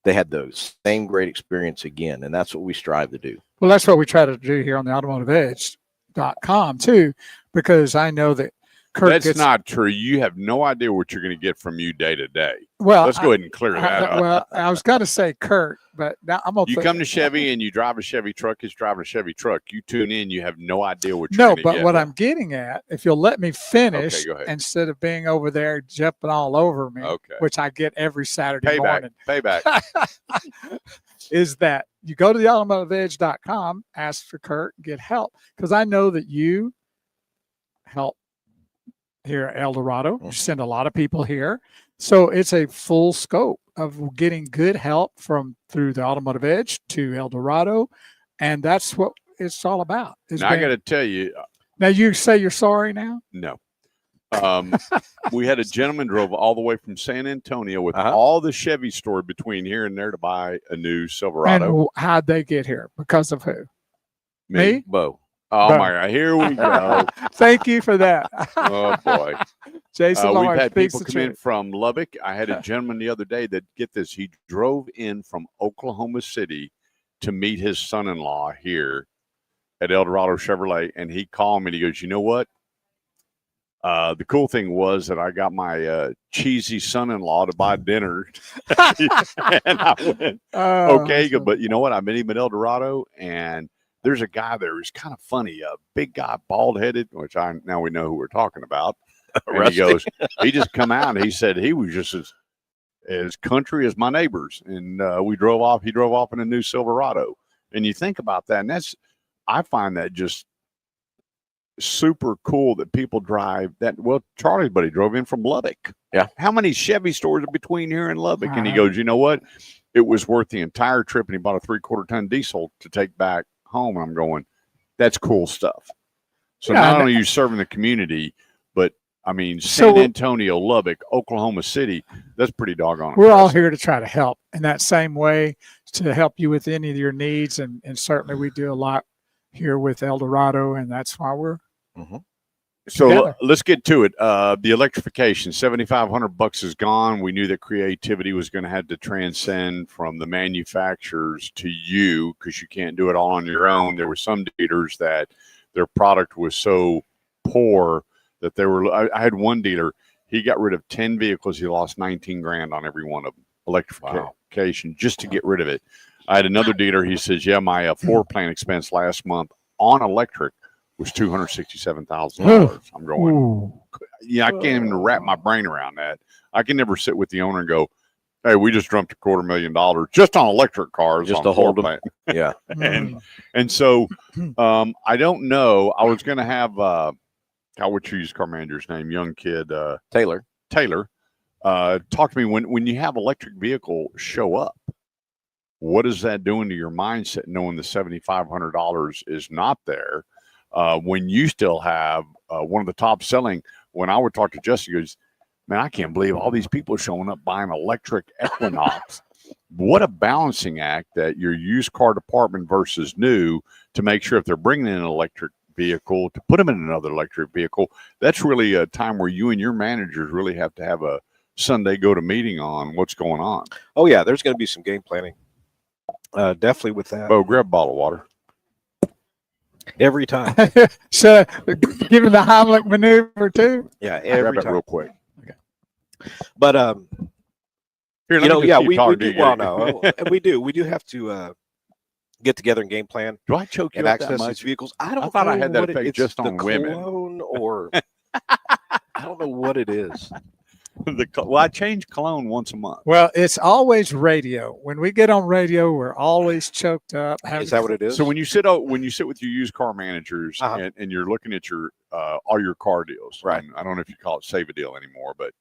they had the same great experience again. And that's what we strive to do. Well, that's what we try to do here on the AutomotiveEdge.com too, because I know that Kurt That's not true. You have no idea what you're going to get from you day to day. Well, let's go ahead and clear that up. Well, I was going to say Kurt, but now I'm going to. You come to Chevy and you drive a Chevy truck. It's driving a Chevy truck. You tune in. You have no idea what you're going to get. No, but what I'm getting at, if you'll let me finish, go ahead. Instead of being over there jumping all over me, which I get every Saturday morning. Payback. Is that you go to the AutomotiveEdge.com, ask for Kurt, get help, because I know that you help here at El Dorado. You send a lot of people here. So it's a full scope of getting good help through the Automotive Edge to El Dorado. And that's what it's all about. Now, I got to tell you. Now, you say you're sorry now? No. We had a gentleman drove all the way from San Antonio with all the Chevy stored between here and there to buy a new Silverado. And how'd they get here? Because of who? Me? Bo. Oh, my God. Here we go. Thank you for that. Oh, boy. Jason we've had people come in from Lubbock. I had a gentleman the other day that, get this, he drove in from Oklahoma City to meet his son-in-law here at El Dorado Chevrolet. And he called me and he goes, you know what? The cool thing was that I got my cheesy son-in-law to buy dinner. And I went, okay. Awesome. But you know what? I met him at El Dorado, and there's a guy there who's kind of funny, a big guy, bald-headed, which now we know who we're talking about. And he goes, he just come out and he said he was just as country as my neighbors. And he drove off in a new Silverado. And you think about that, and I find that just super cool that people drive that. Well, Charlie's buddy drove in from Lubbock. Yeah. How many Chevy stores are between here and Lubbock? And he goes, you know what? It was worth the entire trip. And he bought a 3/4 ton diesel to take back home. And I'm going, that's cool stuff. So not only are you serving the community, but I mean, San Antonio, Lubbock, Oklahoma City, that's pretty doggone impressive. We're all here to try to help in that same way, to help you with any of your needs. And certainly we do a lot here with El Dorado, and that's why we're So let's get to it. The electrification, $7,500 is gone. We knew that creativity was going to have to transcend from the manufacturers to you, because you can't do it all on your own. There were some dealers that their product was so poor that they were. I had one dealer. He got rid of 10 vehicles. He lost 19 grand on every one of them. Electrification, just to get rid of it. I had another dealer. He says, "Yeah, my floor plan expense last month on electric was $267,000." I'm going, yeah, I can't even wrap my brain around that. I can never sit with the owner and go, "Hey, we just dumped $250,000 just on electric cars, just to hold them." Yeah, and so I don't know. I was going to have I would choose car manager's name, young kid, Taylor. Talk to me when you have electric vehicle show up. What is that doing to your mindset, knowing the $7,500 is not there? When you still have one of the top selling, when I would talk to Jesse, he goes, man, I can't believe all these people showing up buying electric Equinox. What a balancing act that your used car department versus new, to make sure if they're bringing in an electric vehicle, to put them in another electric vehicle. That's really a time where you and your managers really have to have a Sunday go-to meeting on what's going on. Oh, yeah, there's going to be some game planning. Definitely with that. Bo, grab a bottle of water. Every time. So, given the Heimlich maneuver too. Yeah, every grab time. Real quick. Okay. But Here, You let know, me yeah, just keep we talking to do. you. Well, no, and we do. We do have to get together and game plan Do I choke you and up that access these much? vehicles. I don't thought I know had that what effect it's just the on women. cologne or I don't know what it is. Well, I change cologne once a month. Well, it's always radio. When we get on radio, we're always choked up. Is that what it is? So when you sit with your used car managers and you're looking at your all your car deals, Right. and I don't know if you call it save a deal anymore, but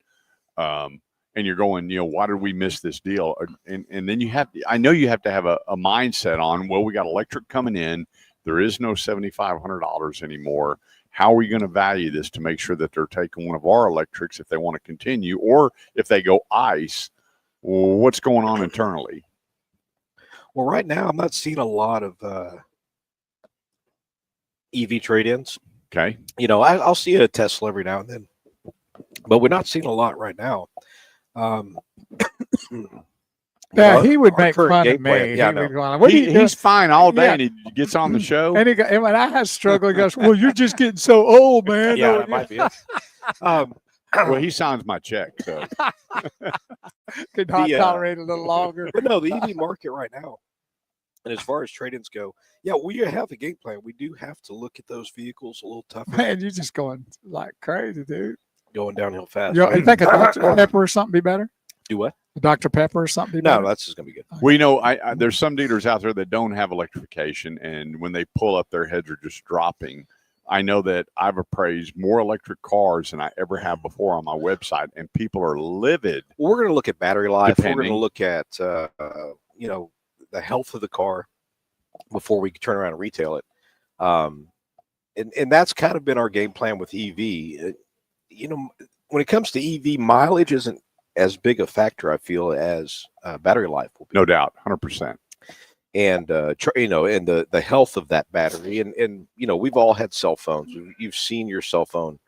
and you're going, why did we miss this deal? And then I know you have to have a mindset on, well, we got electric coming in. There is no $7,500 anymore. How are we going to value this to make sure that they're taking one of our electrics if they want to continue, or if they go ICE? What's going on internally? Well, right now I'm not seeing a lot of EV trade-ins. Okay. I'll see a Tesla every now and then, but we're not seeing a lot right now. Yeah, he would our make current fun game of me. plan- yeah, He no. would go on, what are you doing? He's fine all day, Yeah. and he gets on the show. And when I had struggle, he goes, "Well, you're just getting so old, man." Yeah, No, that might be it. Well, he signs my check, so could not the, tolerate a little longer. But no, the EV market right now, and as far as trade-ins go, yeah, we have a game plan. We do have to look at those vehicles a little tougher. Man, you're just going like crazy, dude. Going downhill fast. You think a Dr. Pepper or something be better? Do what? A Dr. Pepper or something be No, better? that's just gonna be good. well, I there's some dealers out there that don't have electrification, and when they pull up, their heads are just dropping. I know that I've appraised more electric cars than I ever have before on my website, and people are livid. Well, we're going to look at battery life. We're Depending. going to look at the health of the car before we turn around and retail it. And that's kind of been our game plan with EV. When it comes to EV, mileage isn't as big a factor, I feel, as battery life will be. No doubt, 100%. And and the health of that battery, and we've all had cell phones. You've seen your cell phone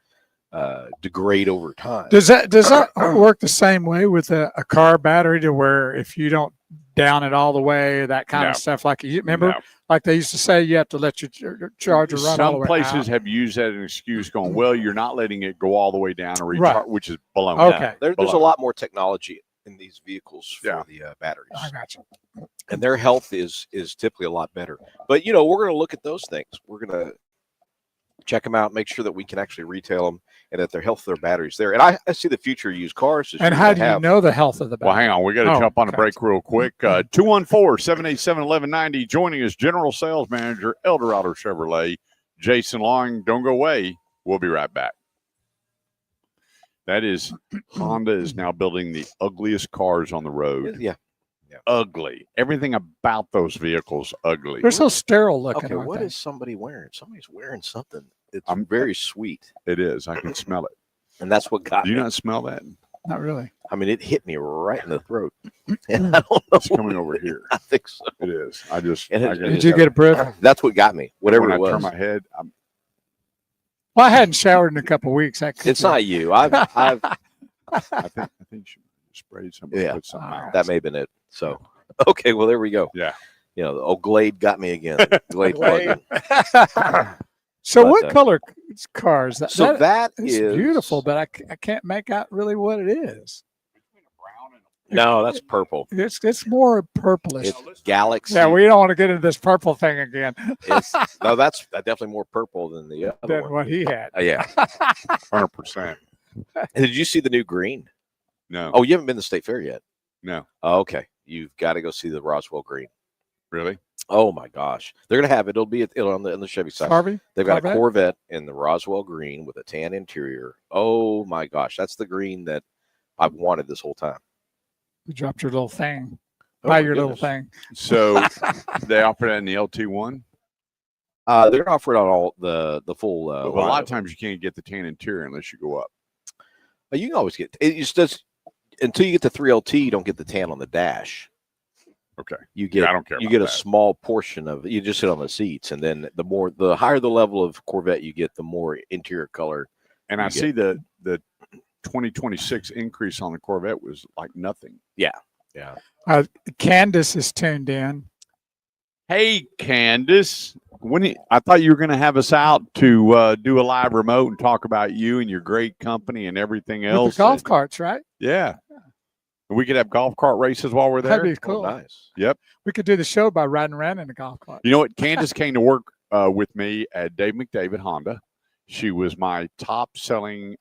degrade over time. Does that work the same way with a car battery, to where if you don't down it all the way, that kind No. of stuff? Like you remember, No. like they used to say, you have to let your charger run all the Some way places out. have used that as an excuse, going, well, you're not letting it go all the way down or Right. recharge, which is baloney. Okay. There's a Below. lot more technology in these vehicles for Yeah. the batteries, I got you. and their health is typically a lot better. But we're going to look at those things. We're going to check them out, make sure that we can actually retail them, and that their health of their batteries there. And I see the future of used cars. And how do you know the health of the battery? Well, hang on. We got to Oh, jump on a okay. break real quick. 214-787-1190. Joining us, General Sales Manager, Eldorado Chevrolet, Jason Long. Don't go away. We'll be right back. That is, Honda is now building the ugliest cars on the road. Yeah. Ugly. Everything about those vehicles ugly. They're so sterile looking. Okay, aren't what they? is somebody wearing? Somebody's wearing something. It's I'm- very sweet, It is. I can smell it. and that's what got Do you me. not smell that? Not really. I mean, it hit me right in the throat, and I don't know. It's coming over here. I think so. It is. I just. And I it- gotta- Did you get approved? That's what got me. Whatever when it I was. turn my head, Well, I hadn't showered in a couple of weeks. That could It's be- not you. I've I think she sprayed something. Yeah. Put something out. that may have been it. So, okay, well there we go. Yeah. The old Glade got me again. Glade Glade. plug-in. So, But, what color cars? So that is is beautiful, but I can't make out really what it is. No, that's purple. It's more purplish. It's Galaxy. Yeah, we don't want to get into this purple thing again. No, that's definitely more purple than the other Than one. what he had. Yeah. 100%. And did you see the new green? No. Oh, you haven't been to the state fair yet. No. Oh, okay, you've got to go see the Roswell green. Really? Oh my gosh, they're gonna have it. It'll be on the Chevy side. Harvey? They've got Corvette? a Corvette in the Roswell green with a tan interior. Oh my gosh, that's the green that I've wanted this whole time. You dropped your little thing. Oh, Buy my your little goodness. thing. So they offer that in the LT1. They're offering on all the full. But a line lot of of times you can't get the tan interior unless you go up. them. You can always get it. Just until you get to 3LT, you don't get the tan on the dash. Okay. You get I don't care you about get a that. small portion of it. You just sit on the seats, and then the higher the level of Corvette you get, the more interior color. And I You see the 2026 increase on the Corvette was like nothing. Yeah. Candace is tuned in. Hey, Candace. I thought you were going to have us out to do a live remote and talk about you and your great company and everything With else. the golf carts, right? Yeah. And we could have golf cart races while we're there. That'd be cool. Oh, nice. We could do the show by riding around in a golf cart. You know what? Candace came to work with me at Dave McDavid Honda. She was my top selling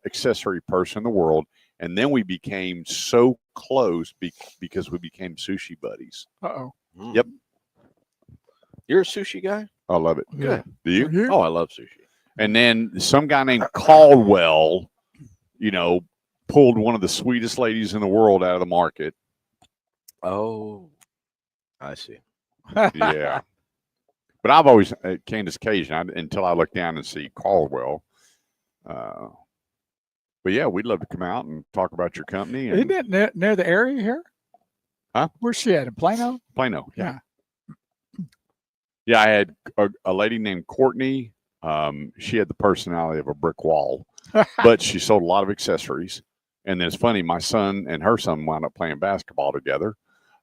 accessory person in the world. And then we became so close because we became sushi buddies. Uh-oh. Mm. Yep. You're a sushi guy? I love it. Yeah. Do you? Yeah. Oh, I love sushi. And then some guy named Caldwell, pulled one of the sweetest ladies in the world out of the market. Oh, I see. Yeah. But I've always, Candace Cajun, until I look down and see Caldwell. But yeah, we'd love to come out and talk about your company. And Isn't it near the area here? Huh? Where's she at? In Plano? Plano. Yeah. Yeah, I had a lady named Courtney. She had the personality of a brick wall, but she sold a lot of accessories. And then it's funny, my son and her son wound up playing basketball together.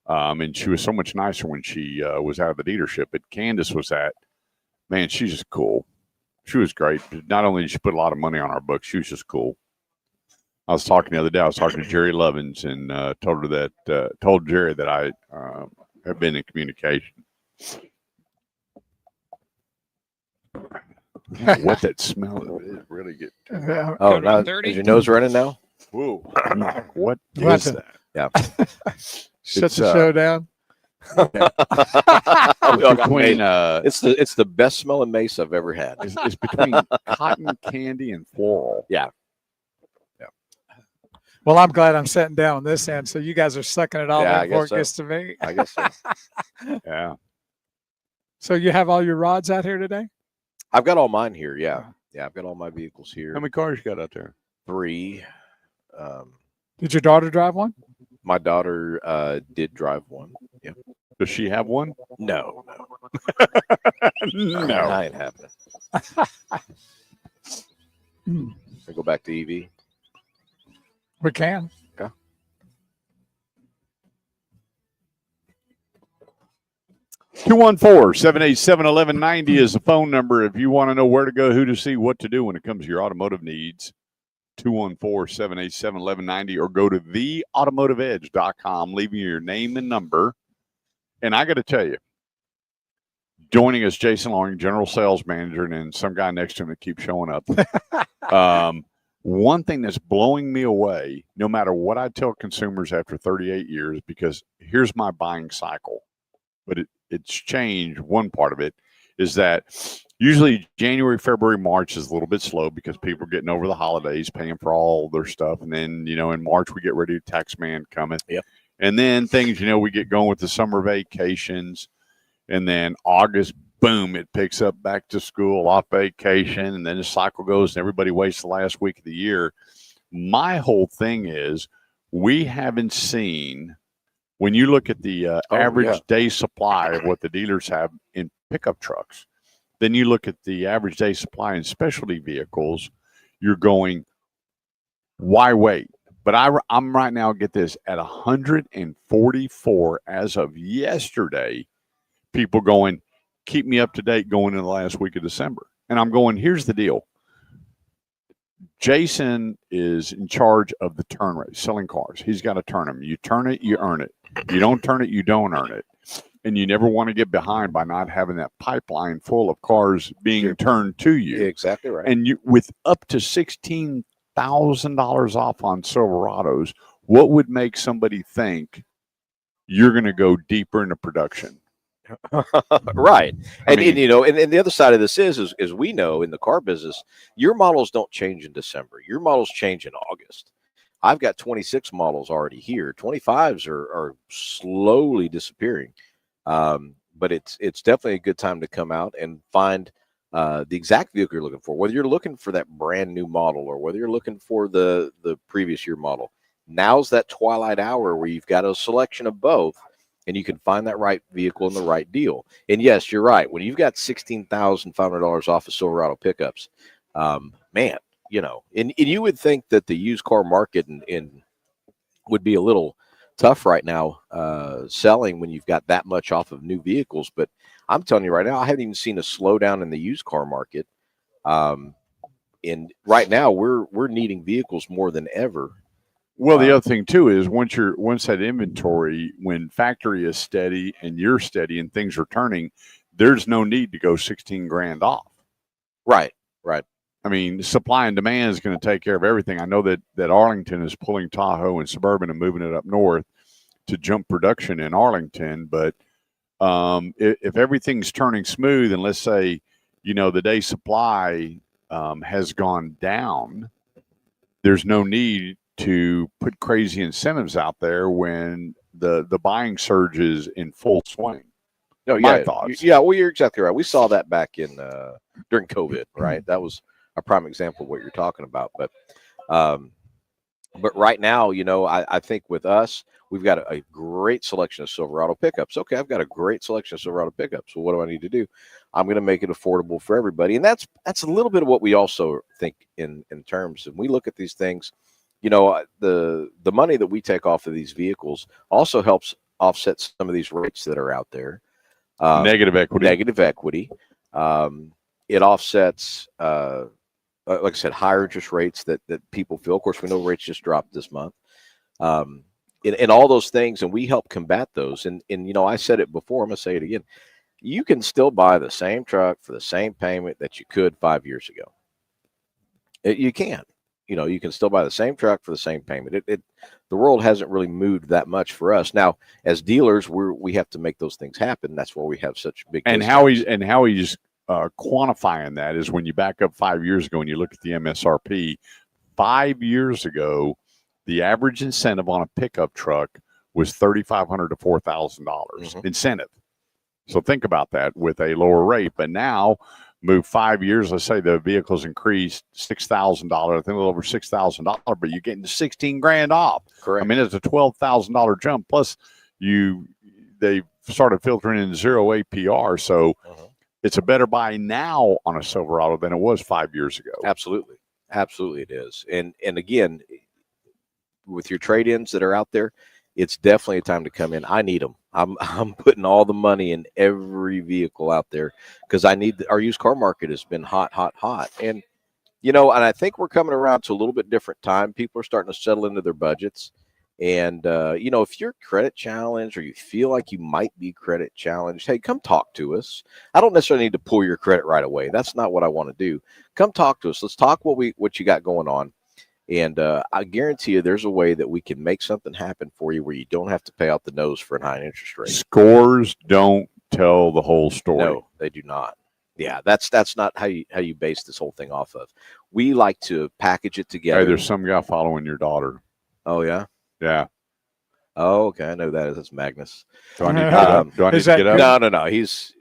And she was so much nicer when she was out of the dealership. But Candace was man, she's just cool. She was great. Not only did she put a lot of money on our books, she was just cool. I was talking the other day, I was talking to Jerry Lovins and told Jerry that I have been in communication. What that smell is really good. Oh, Code now, 130? is your nose running now? Whoa. What What is the- that? Yeah. Shut It's, the show down. Between It's the best smelling mace I've ever had. it's between cotton candy and floral. Well, I'm glad I'm sitting down on this end, so you guys are sucking it all Yeah, I in before it guess gets to me. I guess so. Yeah. So you have all your rods out here today? I've got all mine here. Yeah. Yeah. I've got all my vehicles here. How many cars you got out there? 3. Did your daughter drive one? My daughter did drive one. Yeah. Does she have one? No. No. I ain't having it. Hmm. I go back to EV. We can. 214-787-1190 is the phone number if you want to know where to go, who to see, what to do when it comes to your automotive needs. 214-787-1190 or go to theautomotiveedge.com, leaving your name and number. And I got to tell you, joining us, Jason Long, General Sales Manager, and then some guy next to him that keeps showing up. One thing that's blowing me away, no matter what I tell consumers after 38 years, because here's my buying cycle, but it's changed. One part of it is that usually January, February, March is a little bit slow because people are getting over the holidays, paying for all their stuff. And then, in March, we get ready to tax man coming. Yep. And then things, we get going with the summer vacations. And then August, boom, it picks up back to school, off vacation. And then the cycle goes and everybody waits the last week of the year. My whole thing is we haven't seen, when you look at the average day supply of what the dealers have in pickup trucks, then you look at the average day supply in specialty vehicles, you're going, why wait? But I'm right now, get this, at 144 as of yesterday, people going, keep me up to date going into the last week of December. And I'm going, here's the deal. Jason is in charge of the turn rate, selling cars. He's got to turn them. You turn it, you earn it. You don't turn it, you don't earn it. And you never want to get behind by not having that pipeline full of cars being turned to you. You're exactly right. And you, with up to $16,000 off on Silverados, what would make somebody think you're going to go deeper into production? Right. And mean- and the other side of this is we know in the car business, your models don't change in December. Your models change in August. I've got 26 models already here. 25s are slowly disappearing. But it's definitely a good time to come out and find the exact vehicle you're looking for, whether you're looking for that brand new model or whether you're looking for the previous year model. Now's that twilight hour where you've got a selection of both and you can find that right vehicle and the right deal. And yes, you're right. When you've got $16,500 off of Silverado pickups, man, and you would think that the used car market in would be a little tough right now selling when you've got that much off of new vehicles. But I'm telling you right now, I haven't even seen a slowdown in the used car market. And right now we're needing vehicles more than ever Well, the other thing too is once that inventory, when factory is steady and you're steady and things are turning, there's no need to go 16 grand off. Right. I mean, supply and demand is going to take care of everything. I know that Arlington is pulling Tahoe and Suburban and moving it up north to jump production in Arlington. But if everything's turning smooth, and let's say, the day supply has gone down, there's no need to put crazy incentives out there when the buying surge is in full swing. No, My yeah, thoughts. yeah. Well, you're exactly right. We saw that back in during COVID, right? That was a prime example of what you're talking about. But right now, I think with us, we've got a great selection of Silverado pickups. Okay, I've got a great selection of Silverado pickups. So what do I need to do? I'm going to make it affordable for everybody, and that's a little bit of what we also think in terms. And we look at these things, the money that we take off of these vehicles also helps offset some of these rates that are out there. Negative equity. It offsets, like I said, higher interest rates that people feel. Of course, we know rates just dropped this month. And all those things, and we help combat those. And I said it before, I'm going to say it again. You can still buy the same truck for the same payment that you could 5 years ago. You can. You can still buy the same truck for the same payment. The world hasn't really moved that much for us. Now, as dealers, we have to make those things happen. That's why we have such big And discounts. how he's quantifying that is when you back up 5 years ago and you look at the MSRP. 5 years ago, the average incentive on a pickup truck was $3,500 to $4,000 incentive. So think about that with a lower rate. But now, move 5 years, let's say the vehicle's increased $6,000, I think a little over $6,000, but you're getting 16 grand off. Correct. I mean, it's a $12,000 jump. Plus, they started filtering in zero APR, so it's a better buy now on a Silverado than it was 5 years ago. Absolutely it is. And again, with your trade-ins that are out there, it's definitely a time to come in. I need them. I'm putting all the money in every vehicle out there because our used car market has been hot. And and I think we're coming around to a little bit different time. People are starting to settle into their budgets. And if you're credit challenged or you feel like you might be credit challenged, hey, come talk to us. I don't necessarily need to pull your credit right away. That's not what I want to do. Come talk to us. Let's talk what you got going on. And I guarantee you there's a way that we can make something happen for you where you don't have to pay out the nose for a high interest rate. Scores don't tell the whole story. No, they do not. Yeah, that's not how you base this whole thing off of. We like to package it together. Hey, there's some guy following your daughter. Oh, yeah? Yeah. Oh, okay. I know that. That's Magnus. Do I need to get up? Do I need to get up? No. He's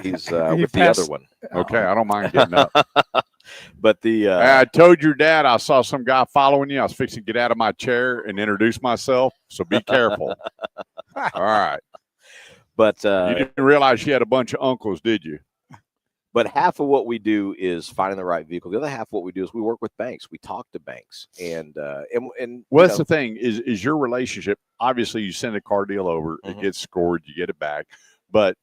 with the other one. Okay, I don't mind getting up. But I told your dad I saw some guy following you. I was fixing to get out of my chair and introduce myself, so be careful. All right. But you didn't realize you had a bunch of uncles, did you? But half of what we do is finding the right vehicle. The other half of what we do is we work with banks. We talk to banks, and well, that's the thing is your relationship. Obviously, you send a car deal over, it gets scored, you get it back. But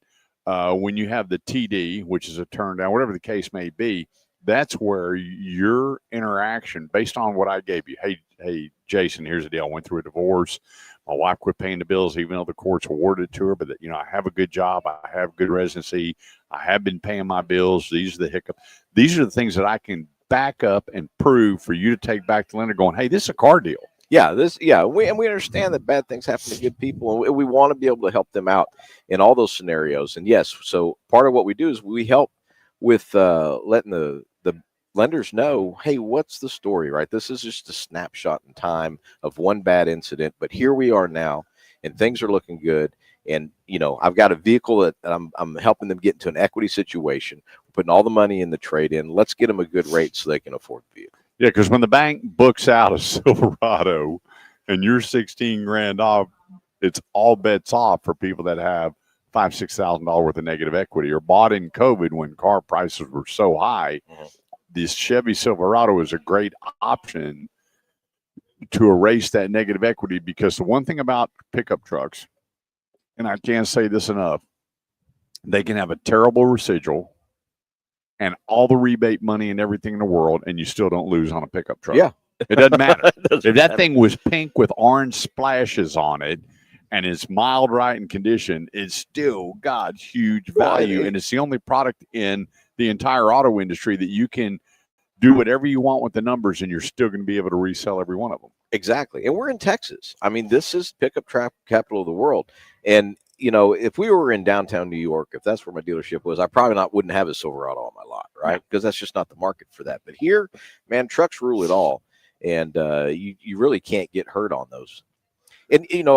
when you have the TD, which is a turn down, whatever the case may be, that's where your interaction, based on what I gave you. Hey, Jason, here's the deal. I went through a divorce. My wife quit paying the bills, even though the courts awarded to her. But I have a good job. I have good residency. I have been paying my bills. These are the hiccups. These are the things that I can back up and prove for you to take back to the lender. Going, hey, this is a car deal. Yeah, we understand that bad things happen to good people, and we want to be able to help them out in all those scenarios. And yes, so part of what we do is we help with letting the lenders know, hey, what's the story, right? This is just a snapshot in time of one bad incident, but here we are now, and things are looking good. And I've got a vehicle that I'm helping them get into an equity situation, putting all the money in the trade in. Let's get them a good rate so they can afford the vehicle. Yeah, because when the bank books out a Silverado and you're 16 grand off, it's all bets off for people that have $5,000-$6,000 worth of negative equity or bought in COVID when car prices were so high. This Chevy Silverado is a great option to erase that negative equity, because the one thing about pickup trucks, and I can't say this enough, they can have a terrible residual and all the rebate money and everything in the world, and you still don't lose on a pickup truck. Yeah. It doesn't matter. Doesn't If that matter. thing was pink with orange splashes on it and it's mild right in condition, it's still got huge Well, value. And it's the only product in the entire auto industry that you can do whatever you want with the numbers and you're still going to be able to resell every one of them. Exactly. And we're in Texas. I mean, this is pickup capital of the world. And, you know, if we were in downtown New York, if that's where my dealership was, I probably wouldn't have a Silverado on my lot, right? Because that's just not the market for that. But here, man, trucks rule it all. And you really can't get hurt on those. And, you know,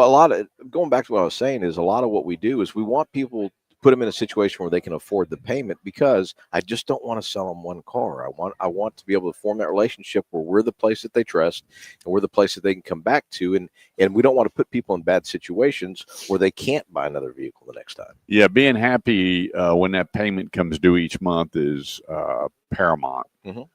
going back to what I was saying is a lot of what we do is we want people to put them in a situation where they can afford the payment, because I just don't want to sell them one car. I want to be able to form that relationship where we're the place that they trust and we're the place that they can come back to. And we don't want to put people in bad situations where they can't buy another vehicle the next time. Yeah, being happy when that payment comes due each month is paramount. Mhm.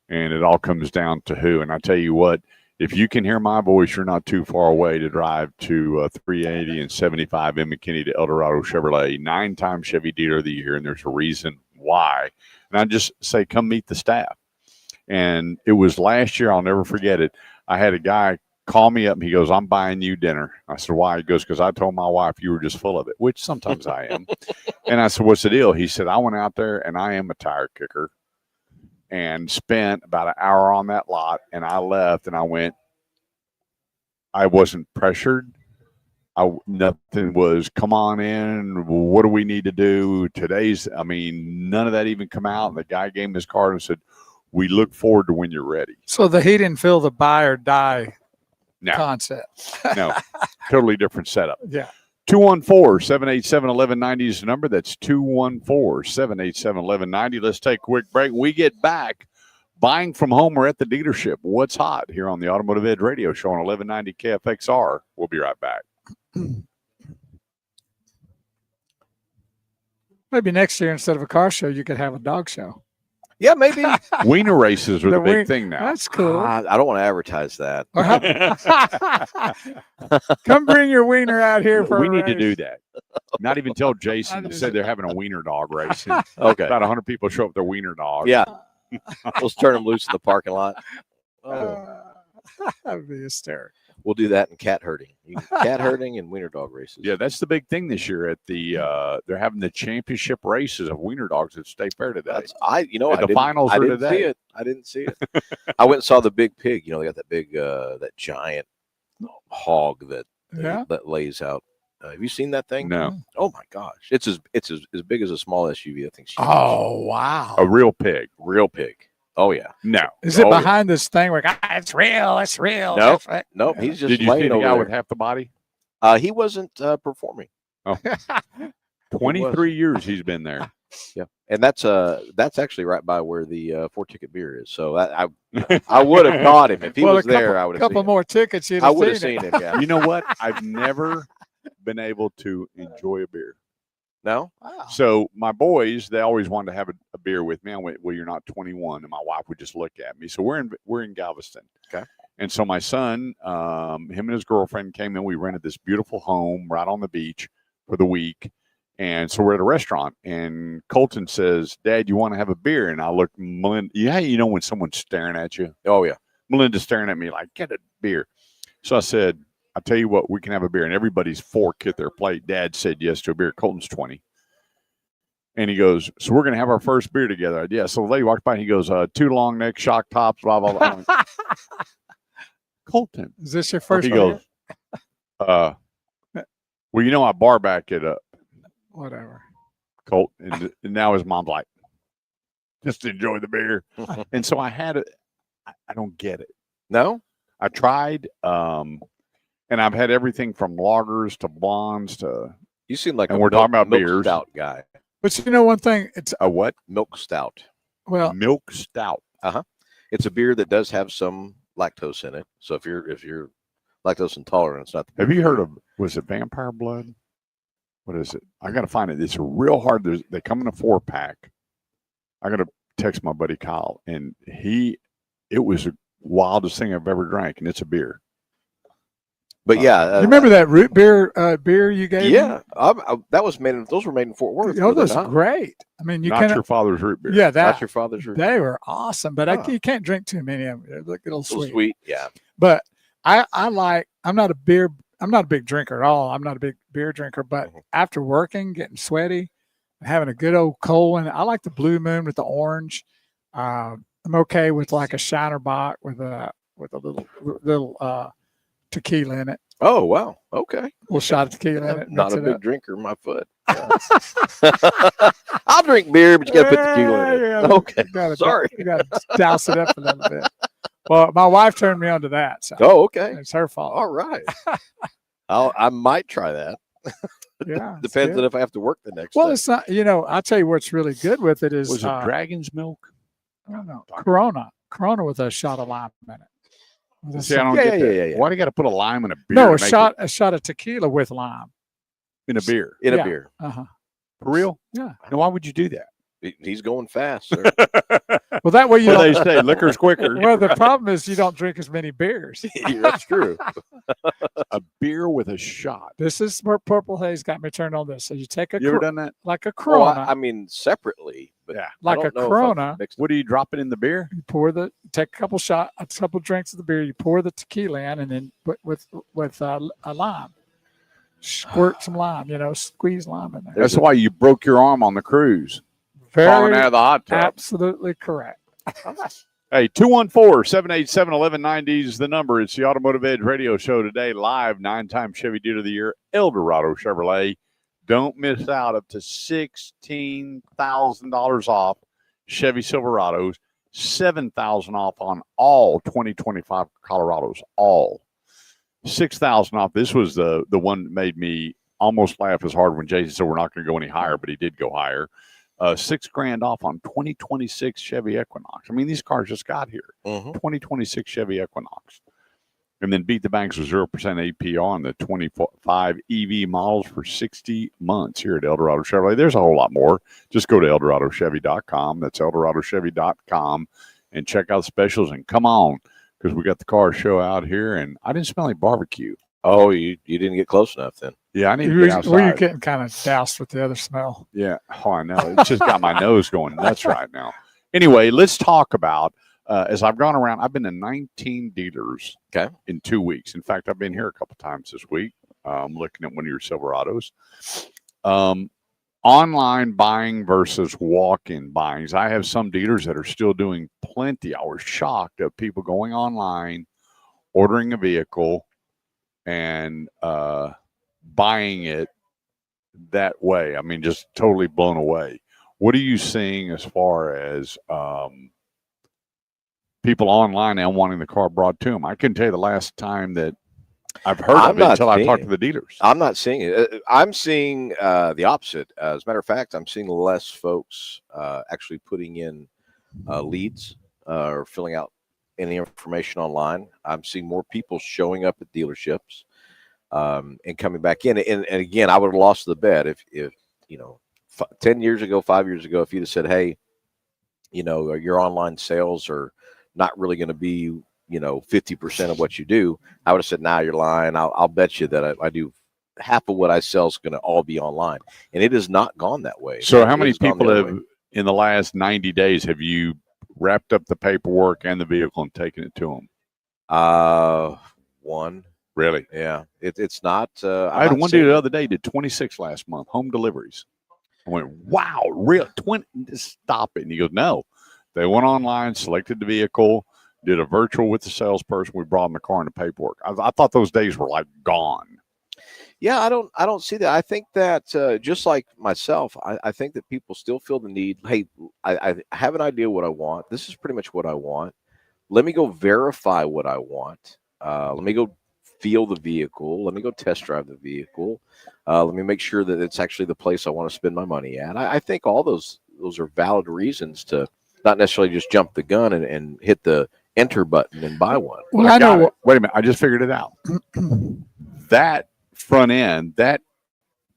And it all comes down to who. And I tell you what, if you can hear my voice, you're not too far away to drive to 380 and 75 in McKinney to Eldorado Chevrolet, 9-time Chevy Dealer of the Year, and there's a reason why. And I just say, come meet the staff. And it was last year, I'll never forget it. I had a guy call me up and he goes, I'm buying you dinner. I said, why? He goes, because I told my wife you were just full of it, which sometimes I am. And I said, what's the deal? He said, I went out there and I am a tire kicker, and spent about an hour on that lot, and I left and I went, I wasn't pressured. Nothing was, come on in, what do we need to do? None of that even come out. And the guy gave me his card and said, we look forward to when you're ready. So he didn't feel the buy or die No. concept. No, totally different setup. Yeah. 214-787-1190 is the number. That's 214-787-1190. Let's take a quick break. When we get back, buying from home or at the dealership, what's hot here on the Automotive Edge Radio Show on 1190 KFXR. We'll be right back. Maybe next year, instead of a car show, you could have a dog show. Yeah, maybe. Wiener races are the big wing- thing now. That's cool. I don't want to advertise that. Or come bring your wiener out here for We a need to race. do that. Not even tell Jason I to just- say they're having a wiener dog race. And Okay. about 100 people show up with their wiener dog. Yeah. Let's turn them loose in the parking lot. That'd be hysterical. We'll do that in cat herding. Cat herding and wiener dog races. Yeah, that's the big thing this year at the they're having the championship races of wiener dogs at State Fair today. The finals I are didn't today. see it. I didn't see it. I went and saw the big pig. You know, they got that big that giant hog that lays out. Have you seen that thing? No, Oh my gosh. It's as big as a small SUV. I think. Oh, wow. a real pig. Real pig. Oh yeah. No. Is it Oh, yeah. behind this thing where it's real, it's real? No. that's right. Nope. He's just Did you see laying the over guy there. with half the body? He wasn't performing. 23 years he's been there. Yeah, and that's actually right by where the 4-ticket beer is. So I would have caught him if he was there. I would A have couple seen more tickets. You'd him. I have would have seen seen it. him. Yeah. You know what? I've never been able to enjoy a beer. No. Wow. So my boys, they always wanted to have a beer with me. I went, well, you're not 21, and my wife would just look at me. So we're in Galveston. Okay. And so my son, him and his girlfriend came in. We rented this beautiful home right on the beach for the week. And so we're at a restaurant, and Colton says, Dad, you want to have a beer? And I looked, Melinda, you know when someone's staring at you? Oh yeah. Melinda's staring at me like, get a beer. So I said, I tell you what, we can have a beer. And everybody's fork hit their plate. Dad said yes to a beer. Colton's 20. And he goes, so we're going to have our first beer together. I said, yeah. So the lady walked by and he goes, 2 long neck, shock tops, blah, blah, blah. Colton. Is this your first He beer? goes, well, you know, I bar back it up, Whatever. Colt. And now his mom's like, just enjoy the beer. And so I had it. I don't get it. No. I tried, and I've had everything from lagers to blondes to. You seem like And a we're talking about milk beers. stout guy. But you know one thing, it's A what? Milk stout. well, Milk stout. It's a beer that does have some lactose in it. So if you're lactose intolerant, it's not. The Have you heard of, was it Vampire Blood? What is it? I got to find it. It's real hard. They come in a 4-pack. I got to text my buddy Kyle, and it was the wildest thing I've ever drank, and it's a beer. But yeah, You remember that root beer you gave me? yeah, that was made. Those were made in Fort Worth. Oh, were they those are not? great. I mean, you Not can't. your father's root beer. Yeah, Not that your father's root. they were awesome, but Huh. you can't drink too many of them. They're a little A little sweet. sweet. Yeah. But I'm not a big drinker at all. I'm not a big beer drinker, but after working, getting sweaty, having a good old cold one, I like the Blue Moon with the orange. I'm okay with like a Shiner Bock with a little tequila in it. Oh wow. Okay. A little shot of tequila in it. I'm not mix a it big up. drinker. My foot. I'll drink beer, but you got to put tequila in it. Yeah, Okay. Sorry. You got to douse it up a little bit. Well, my wife turned me on to that, so Oh, okay. it's her fault. All right. I might try that. Yeah, it's Depends good. on if I have to work the next Well, day. it's not. I'll tell you what's really good with it is Was it Dragon's Milk? I don't know, Corona with a shot of lime in it. With See, I don't Yeah, get yeah, that. yeah, yeah. Why do you got to put a lime in a beer? no, to a make it shot of tequila with lime. in a beer. In yeah. a beer. Uh-huh. For real? Yeah. Now, why would you do that? He's going fast, sir. Well, that way you Well, they don't. say liquor's quicker. Well, the problem is you don't drink as many beers. That's true. A beer with a shot. This is where Purple Haze got me turned on this. So you take You ever done that? like a Oh, Corona, I mean separately, but Yeah. I like don't a know if I've Corona. mixed What do you drop it in the beer? You take a couple drinks of the beer. You pour the tequila in, and then put with a lime. Squirt some lime. Squeeze lime in there. That's why you broke your arm on the cruise. Falling out of the hot tub. Absolutely correct. Hey, 214-787-1190 is the number. It's the Automotive Edge radio show today, live 9-time Chevy Dealer of the Year, Eldorado Chevrolet. Don't miss out, up to $16,000 off Chevy Silverados, $7,000 off on all 2025 Colorados, all. $6,000 off. This was the one that made me almost laugh as hard when Jason said we're not going to go any higher, but he did go higher. $6,000 off on 2026 Chevy Equinox. I mean, these cars just got here. 2026 Chevy Equinox. And then beat the banks with 0% APR on the 25 EV models for 60 months here at Eldorado Chevrolet. There's a whole lot more. Just go to EldoradoChevy.com. That's EldoradoChevy.com and check out the specials. And come on, because we got the car show out here. And I didn't smell any barbecue. Oh, you didn't get close enough then. Yeah, I need to Were get outside. you getting kind of doused with the other smell? Yeah. Oh, I know. It's just got my nose going nuts right now. Anyway, let's talk about, as I've gone around, I've been to 19 dealers in 2 weeks. In fact, I've been here a couple times this week. I'm looking at one of your Silverados. Online buying versus walk-in buyings. I have some dealers that are still doing plenty. I was shocked of people going online, ordering a vehicle, and buying it that way. I mean, just totally blown away. What are you seeing as far as people online now wanting the car brought to them? I couldn't tell you the last time that I've heard of it until I talked to the dealers. I'm not seeing it. I'm seeing the opposite. As a matter of fact, I'm seeing less folks actually putting in leads or filling out any information online. I'm seeing more people showing up at dealerships and coming back in. And again, I would have lost the bet if 10 years ago, 5 years ago, if you'd have said, hey, your online sales are not really going to be 50% of what you do, I would have said, nah, you're lying. I'll bet you that I do half of what I sell is going to all be online. And it has not gone that way. So how many people have in the last 90 days have you wrapped up the paperwork and the vehicle and taken it to them? One. Really? Yeah. It's not. I had one dude the other day did 26 last month, home deliveries. I went, wow, real 20? Stop it. And he goes, no. They went online, selected the vehicle, did a virtual with the salesperson. We brought them the car and the paperwork. I thought those days were like gone. Yeah, I don't see that. I think that just like myself, I think that people still feel the need. Hey, I have an idea what I want. This is pretty much what I want. Let me go verify what I want. Let me go feel the vehicle. Let me go test drive the vehicle. Let me make sure that it's actually the place I want to spend my money at. I think all those are valid reasons to not necessarily just jump the gun and hit the enter button and buy one. Well, I know. Wait a minute. I just figured it out. That front end, that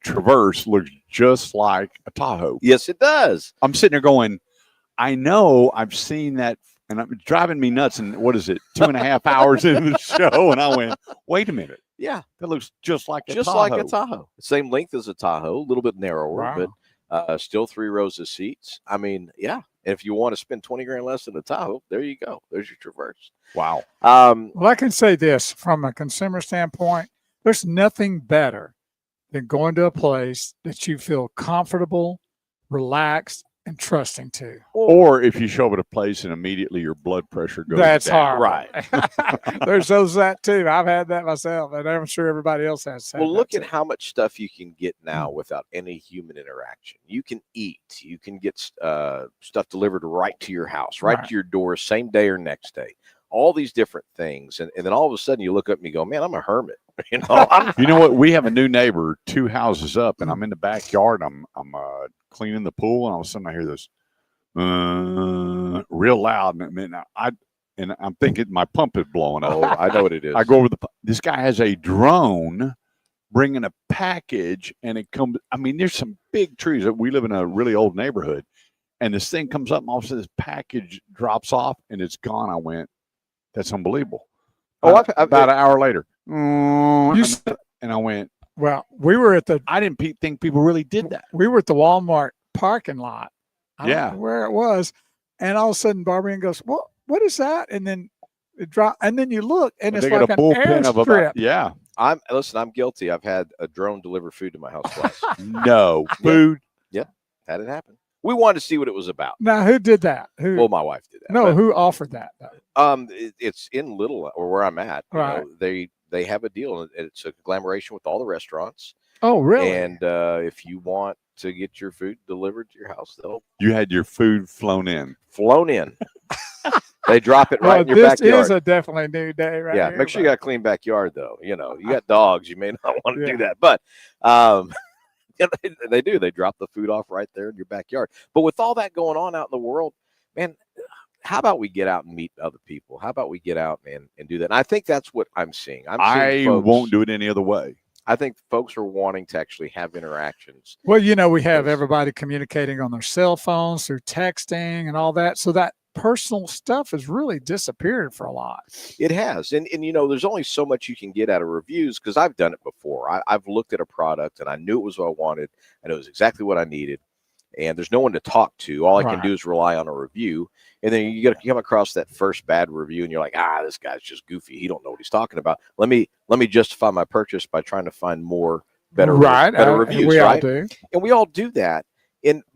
Traverse looks just like a Tahoe. Yes, it does. I'm sitting there going, I know I've seen that, and it's driving me nuts. And what is it, 2.5 hours into the show? And I went, wait a minute. Yeah, That looks just like a just Tahoe. like a Tahoe. Same length as a Tahoe, a little bit narrower, Wow. but still 3 rows of seats. I mean, yeah. If you want to spend 20 grand less than a Tahoe, there you go. There's your Traverse. Wow. Well, I can say this from a consumer standpoint: there's nothing better than going to a place that you feel comfortable, relaxed, and trusting to. Or if you show up at a place and immediately your blood pressure goes That's down. hard. There's those that too. I've had that myself, and I'm sure everybody else has. Well, look that at how much stuff you can get now without any human interaction. You can eat. You can get stuff delivered right to your house, right to your door, same day or next day. All these different things. And then all of a sudden you look up and you go, man, I'm a hermit. You know what? We have a new neighbor 2 houses up, and I'm in the backyard. I'm cleaning the pool, and all of a sudden I hear this real loud. And I'm thinking my pump is blowing up. Oh, I know what it is. I go over this guy has a drone bringing a package, and it comes. I mean, there's some big trees. We live in a really old neighborhood, and this thing comes up, and all of a sudden this package drops off, and it's gone. I went, that's unbelievable. Oh, about an hour later, and I went. Well, we were at the. I didn't think people really did that. We were at the Walmart parking lot. I Yeah, don't know where it was, and all of a sudden, Barbara goes, "What is that?" And then it dropped, and then you look, and it's like an airstrip. Yeah, I'm guilty. I've had a drone deliver food to my house twice. No food. Yeah, had it happen. We wanted to see what it was about. Now, who did that? Well, my wife did that. No, who offered that? It's in Little, or where I'm at. Right. You know, they have a deal, and it's a collaboration with all the restaurants. Oh, really? And if you want to get your food delivered to your house, You had your food flown in. They drop it right in your backyard. This is a definitely new day, right? Yeah, here, make sure you got a clean backyard, though. You know, you got dogs, you may not want to do that, but yeah, they do. They drop the food off right there in your backyard. But with all that going on out in the world, man, how about we get out and meet other people? How about we get out and do that? And I think that's what I'm seeing. I won't do it any other way. I think folks are wanting to actually have interactions. Well, you know, we have everybody communicating on their cell phones through texting and all that. So that personal stuff has really disappeared for a lot. It has. And you know, there's only so much you can get out of reviews, because I've done it before. I've looked at a product and I knew it was what I wanted, and it was exactly what I needed. And there's no one to talk to. All I can do is rely on a review. And then you come across that first bad review, and you're like, this guy's just goofy. He don't know what he's talking about. Let me justify my purchase by trying to find better reviews. We right? all do. And we all do that.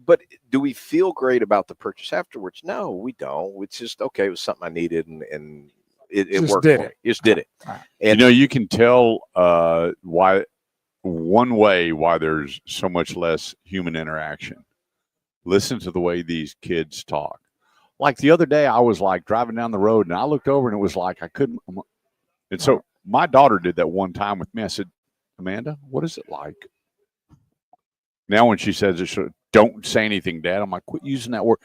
But do we feel great about the purchase afterwards? No, we don't. It's just, okay, it was something I needed, and it worked for me. Just did it. Right. And you can tell why there's so much less human interaction. Listen to the way these kids talk. Like the other day, I was like driving down the road, and I looked over, and it was like I couldn't. And so my daughter did that one time with me. I said, Amanda, what is it like? Now when she says it, don't say anything, Dad. I'm like, quit using that word.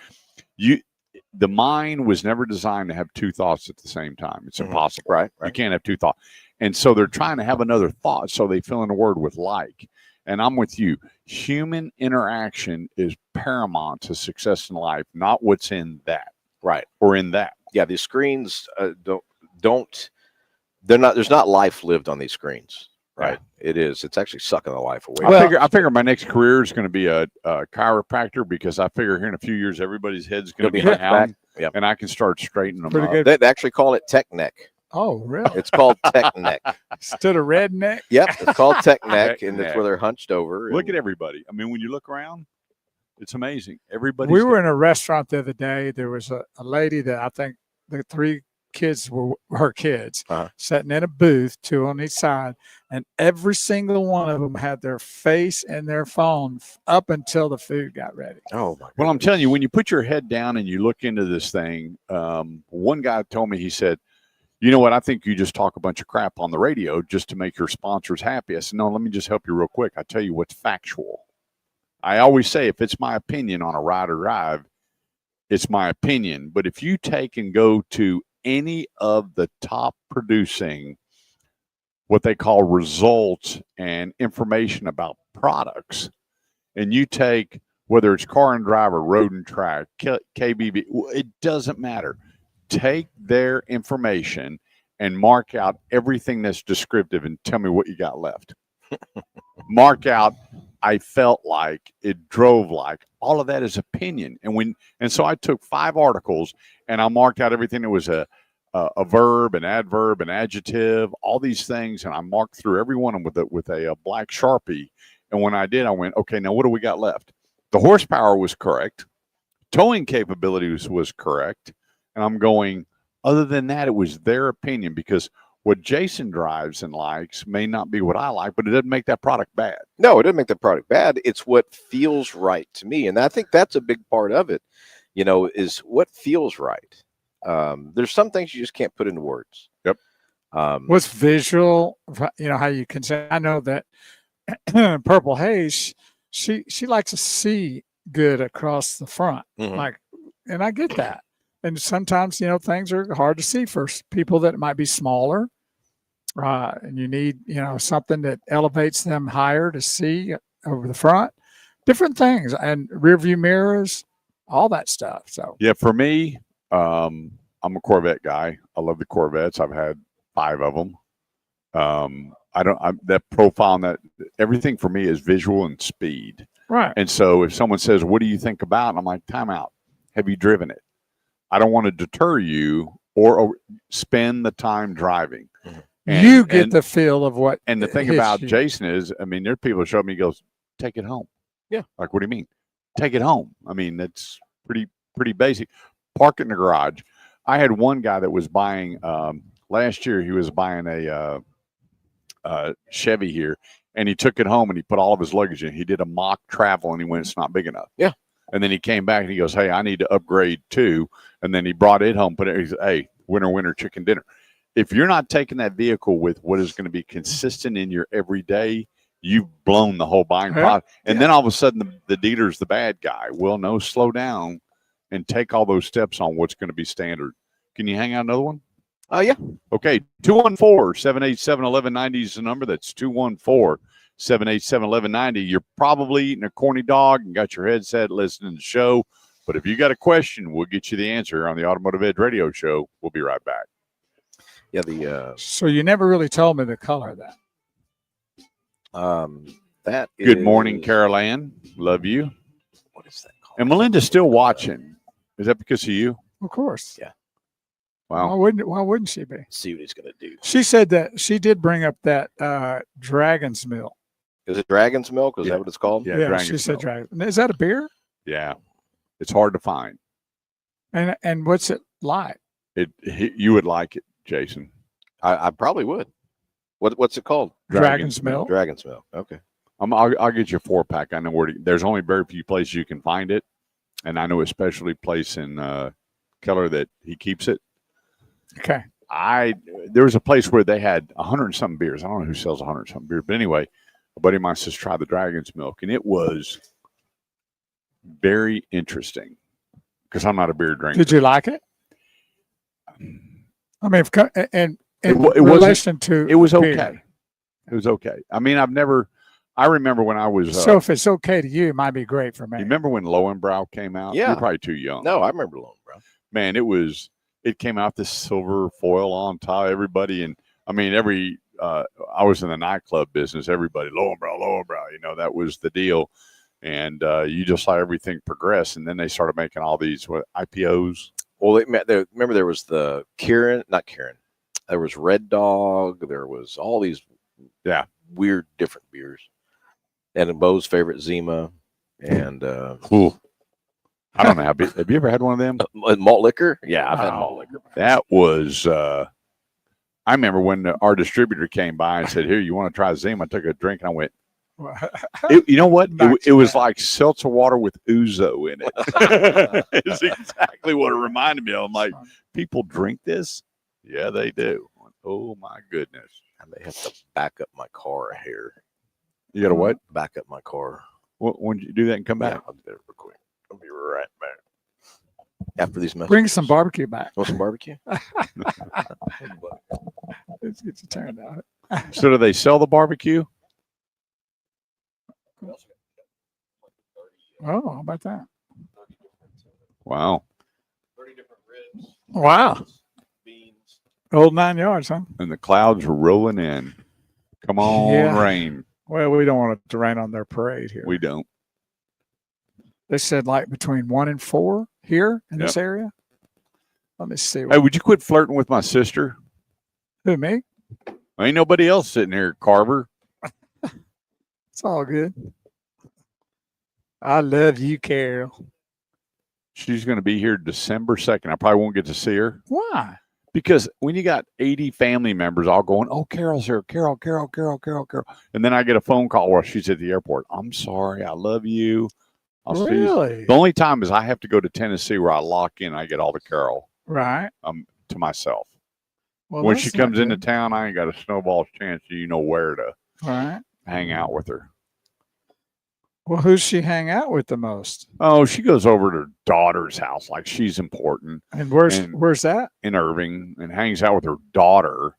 The mind was never designed to have two thoughts at the same time. It's impossible. Right. You can't have two thoughts. And so they're trying to have another thought, so they fill in a word with like. And I'm with you. Human interaction is paramount to success in life, not what's in that. Right. Or in that. Yeah, these screens there's not life lived on these screens. Right. It is. It's actually sucking the life away. I figure my next career is going to be a chiropractor, because I figure here in a few years everybody's head's going to be down, and I can start straightening them up. They actually call it tech neck. Oh, really? It's called tech neck. Instead of redneck? Yep, it's called tech neck, and it's where they're hunched over. Look at everybody. I mean, when you look around, it's amazing. Everybody. We were in a restaurant the other day. There was a lady that I think the 3 kids were her kids, sitting in a booth, 2 on each side, and every single one of them had their face in their phone up until the food got ready. Oh my! Well, I'm telling you, when you put your head down and you look into this thing, one guy told me, he said, you know what, I think you just talk a bunch of crap on the radio just to make your sponsors happy. I said, no, let me just help you real quick. I tell you what's factual. I always say, if it's my opinion on a ride or drive, it's my opinion. But if you take and go to any of the top producing, what they call results and information about products, and you take, whether it's Car and Driver, Road and Track, KBB, it doesn't matter. Take their information and mark out everything that's descriptive and tell me what you got left. Mark out, I felt like, it drove like. All of that is opinion. And so I took 5 articles and I marked out everything that was a verb, an adverb, an adjective, all these things, and I marked through every one of them with a black Sharpie. And when I did, I went, okay, now what do we got left? The horsepower was correct. Towing capabilities was correct. And I'm going, other than that, it was their opinion, because what Jason drives and likes may not be what I like, but it doesn't make that product bad. No, it doesn't make the product bad. It's what feels right to me. And I think that's a big part of it, is what feels right. There's some things you just can't put into words. Yep. What's visual, how you can say, I know that Purple Haze, she likes to see good across the front. Mhm. And I get that. And sometimes, things are hard to see for people that might be smaller. And you need, something that elevates them higher to see over the front, different things, and rear view mirrors, all that stuff. So, yeah, for me, I'm a Corvette guy. I love the Corvettes. I've had 5 of them. That profile and that everything for me is visual and speed. right. And so if someone says, what do you think about? And I'm like, time out. Have you driven it? I don't want to deter you or spend the time driving. You get the feel of what. And the thing hits about you. Jason is, I mean, there's people who show me, he goes, take it home. Yeah. Like, what do you mean? Take it home. I mean, that's pretty basic. Park it in the garage. I had one guy that was buying, last year, he was buying a Chevy here, and he took it home and he put all of his luggage in. He did a mock travel and he went, it's not big enough. Yeah. And then he came back and he goes, hey, I need to upgrade too. And then he brought it home, he said, hey, winter chicken dinner. If you're not taking that vehicle with what is going to be consistent in your everyday, you've blown the whole buying process. And then all of a sudden the dealer's the bad guy. Well, no, slow down and take all those steps on what's going to be standard. Can you hang out another one? Yeah. Okay, 214-787-1190 is the number. That's 214-787-1190. You're probably eating a corny dog and got your headset listening to the show. But if you got a question, we'll get you the answer on the Automotive Edge Radio Show. We'll be right back. Yeah, So you never really told me the color of that. that Good morning, is- Carol Ann. Love you. What is that called? And Melinda's still watching. Is that because of you? Of course. Yeah. Wow. Why wouldn't she be? See what he's going to do. She said that she did bring up that Dragon's Milk. Is it Dragon's Milk? Is Yeah. that what it's called? Yeah, she Dragon's said Milk. Dragon. Is that a beer? Yeah. It's hard to find. And what's it like? You would like it, Jason. I probably would. What's it called? Dragon's Milk. Dragon's Milk. Okay. I'll get you a 4-pack. I know there's only very few places you can find it, and I know a specialty place in Keller that he keeps it. Okay. There was a place where they had 100 and something beers. I don't know who sells 100 and something beers, but anyway, a buddy of mine says try the Dragon's Milk, and it was very interesting because I'm not a beer drinker. Did you like it? I mean, in It wasn't- relation to It was beer. okay. It was okay. I mean, I remember when I was. So if it's okay to you, it might be great for me. You remember when Lowenbrow came out? Yeah. You're probably too young. No, I remember Lone, bro. Man, it came out this silver foil on top. Everybody, and I mean, I was in the nightclub business. Everybody, Lowenbrow, that was the deal. And you just saw everything progress. And then they started making all these IPOs. Well, remember there was the not Kieran. There was Red Dog. There was all these weird different beers. And Bo's favorite Zima. And Cool. I don't know. Have you ever had one of them? malt liquor. Yeah, I've had malt liquor. That was, I remember when our distributor came by and said, here, you want to try Zima? I took a drink and I went, you know what? It was like seltzer water with ouzo in it. It's exactly what it reminded me of. I'm like, people drink this? Yeah, they do. Oh, my goodness. I may have to back up my car a hair. You got to what? Back up my car. When did you do that and come back? Yeah, I'll do that real quick. I'll be right back. After these messages. Bring some barbecue back. Want some barbecue? Let's get you turned out. So do they sell the barbecue? Oh, how about that? Wow. 30 different ribs, Wow. beans. Old 9 yards, huh? and the clouds are rolling in. Come on, Yeah. rain. Well, we don't want it to rain on their parade here. We don't. They said like between 1 and 4 here in this Yep. area. Let me see. Hey, would you quit flirting with my sister? Who, me? Ain't nobody else sitting here, Carver. It's all good. I love you, Carol. She's going to be here December 2nd. I probably won't get to see her Why? because when you got 80 family members all going, oh, Carol's here, Carol. And then I get a phone call while she's at the airport. I'm sorry. I love you. I'll see you. Really? The only time is I have to go to Tennessee where I lock in. I get all the Carol Right. to myself. Well, When that's she not comes into good. town, I ain't got a snowball's chance. You know where to Right. hang out with her. Well, who's she hang out with the most? Oh, she goes over to her daughter's house like she's important And where's And- that? in Irving and hangs out with her daughter.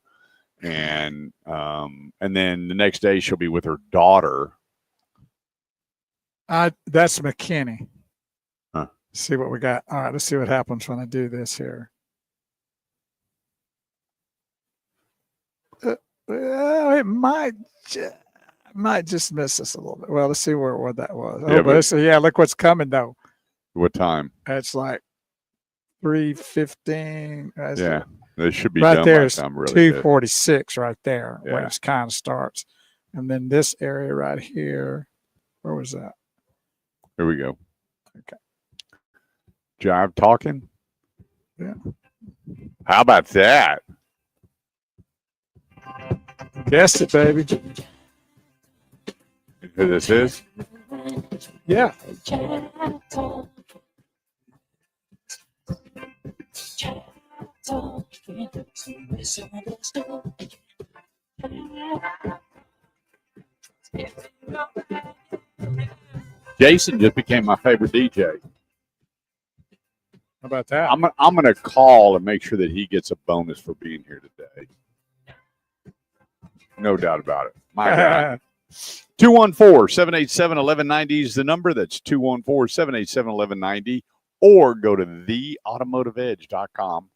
And then the next day she'll be with her daughter. That's McKinney. Huh. See what we got. All right, let's see what happens when I do this here. Well, it might just miss us a little bit. Well, let's see what that was. Yeah, but- Look what's coming though. What time? It's like 3:15. Yeah, they should be right done there by is the time really. 2:46 right there where Yeah. it kind of starts, and then this area right here. Where was that? Here we go. Okay. Jive talking? Yeah. How about that? Guessed it, baby. Who this is? Yeah. Jason just became my favorite DJ. How about that? I'm gonna call and make sure that he gets a bonus for being here today. No doubt about it. My God. 214-787-1190 is the number. That's 214-787-1190. Or go to theautomotiveedge.com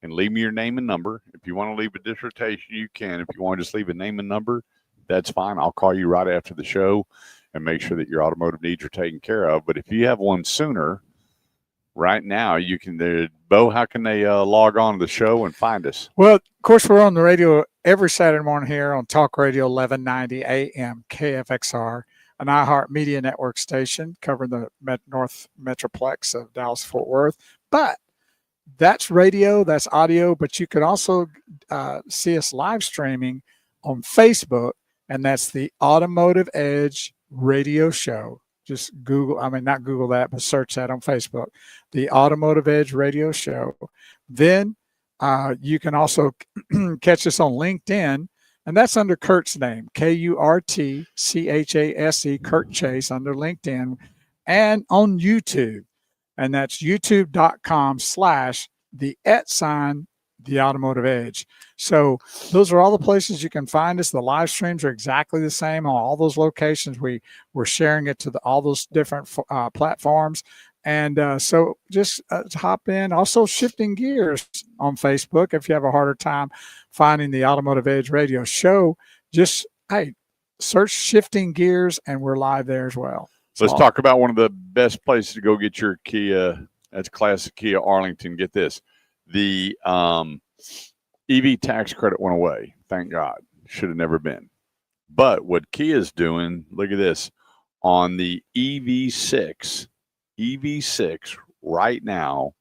and leave me your name and number. If you want to leave a dissertation, you can. If you want to just leave a name and number, that's fine. I'll call you right after the show and make sure that your automotive needs are taken care of. But if you have one sooner, right now, you can. Bo, how can they log on to the show and find us? Well, of course, we're on the radio every Saturday morning here on Talk Radio 1190 AM KFXR, an iHeart Media Network station covering the North Metroplex of Dallas-Fort Worth. But that's radio, that's audio, but you can also see us live streaming on Facebook, and that's the Automotive Edge Radio Show. Just not Google that, but search that on Facebook, the Automotive Edge Radio Show. Then you can also catch us on LinkedIn, and that's under Kurt's name, KURTCHASE, Kurt Chase, under LinkedIn, and on YouTube. And that's youtube.com/the Automotive Edge. So those are all the places you can find us. The live streams are exactly the same on all those locations. We're sharing it to all those different platforms. And so just hop in. Also, Shifting Gears on Facebook. If you have a harder time finding the Automotive Edge Radio Show, just, search Shifting Gears, and we're live there as well. Let's talk about one of the best places to go get your Kia. That's classic Kia Arlington. Get this. The EV tax credit went away. Thank God. Should have never been. But what Kia is doing, look at this, on the EV6 right now,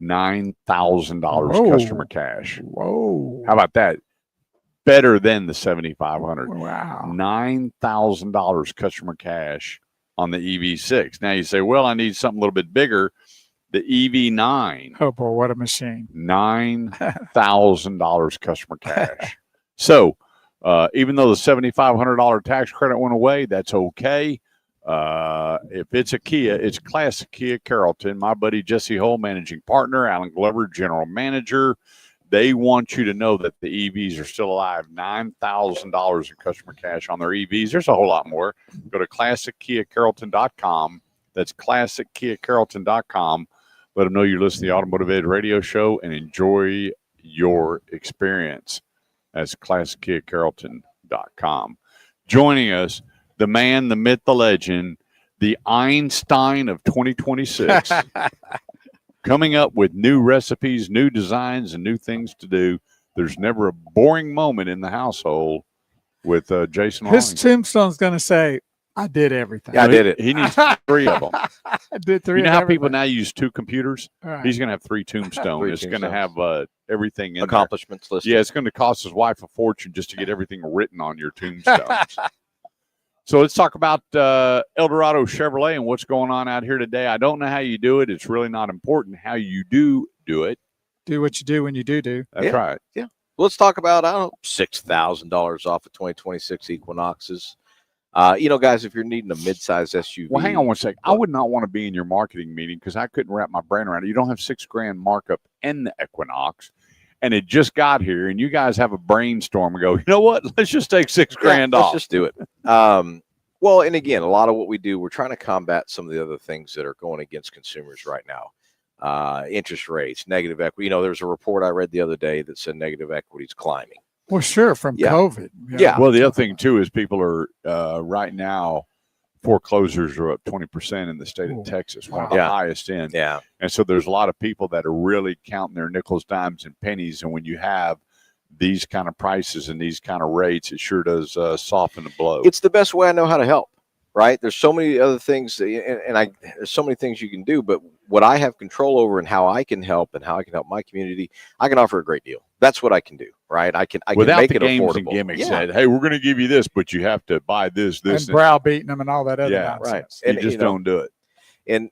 $9,000 customer cash. Whoa. How about that? Better than the 7,500. Wow. $9,000 customer cash on the EV6. Now you say, well, I need something a little bit bigger. The EV9. Oh, boy, what a machine. $9,000 customer cash. So even though the $7,500 tax credit went away, that's okay. If it's a Kia, it's classic Kia Carrollton. My buddy Jesse Hull, managing partner, Alan Glover, general manager. They want you to know that the EVs are still alive. $9,000 in customer cash on their EVs. There's a whole lot more. Go to ClassicKiaCarrollton.com. That's ClassicKiaCarrollton.com. Let them know you're listening to the Automotive Edge Radio Show and enjoy your experience. That's ClassicKidCarrollton.com. Joining us, the man, the myth, the legend, the Einstein of 2026, coming up with new recipes, new designs, and new things to do. There's never a boring moment in the household with Jason His Long. tombstone's going to say, I did everything. Yeah, I did it. He needs 3 of them. I did 3 You know of how everything. people now use 2 computers? All right. He's going to have 3 tombstones. 3 It's going to tombstones. have everything in there. Accomplishments list. Yeah, it's going to cost his wife a fortune just to get everything written on your tombstones. So let's talk about Eldorado Chevrolet and what's going on out here today. I don't know how you do it. It's really not important how you do it. Do what you do when you do. That's right. Let's talk about, I don't know, $6,000 off of 2026 Equinoxes. Guys, if you're needing a midsize SUV. Well, hang on one second. I would not want to be in your marketing meeting because I couldn't wrap my brain around it. You don't have $6,000 markup in the Equinox, and it just got here, and you guys have a brainstorm and go, you know what? Let's just take $6,000 off. Let's just do it. Well, and again, a lot of what we do, we're trying to combat some of the other things that are going against consumers right now. Interest rates, negative equity. There's a report I read the other day that said negative equity is climbing. Well, sure, from Yeah. COVID. Yeah. Well, the other thing, too, is people are right now, foreclosures are up 20% in the state Ooh. of Texas, one of the Yeah. highest in. Yeah. And so there's a lot of people that are really counting their nickels, dimes, and pennies. And when you have these kind of prices and these kind of rates, it sure does soften the blow. It's the best way I know how to help, right? There's so many other things, there's so many things you can do, but what I have control over and how I can help and how I can help my community, I can offer a great deal. That's what I can do, right? I can Without make the it games affordable. and gimmicks. Yeah. Said, hey, we're going to give you this, but you have to buy this, And browbeating them and all that other Yeah, nonsense. You And, just don't do it. And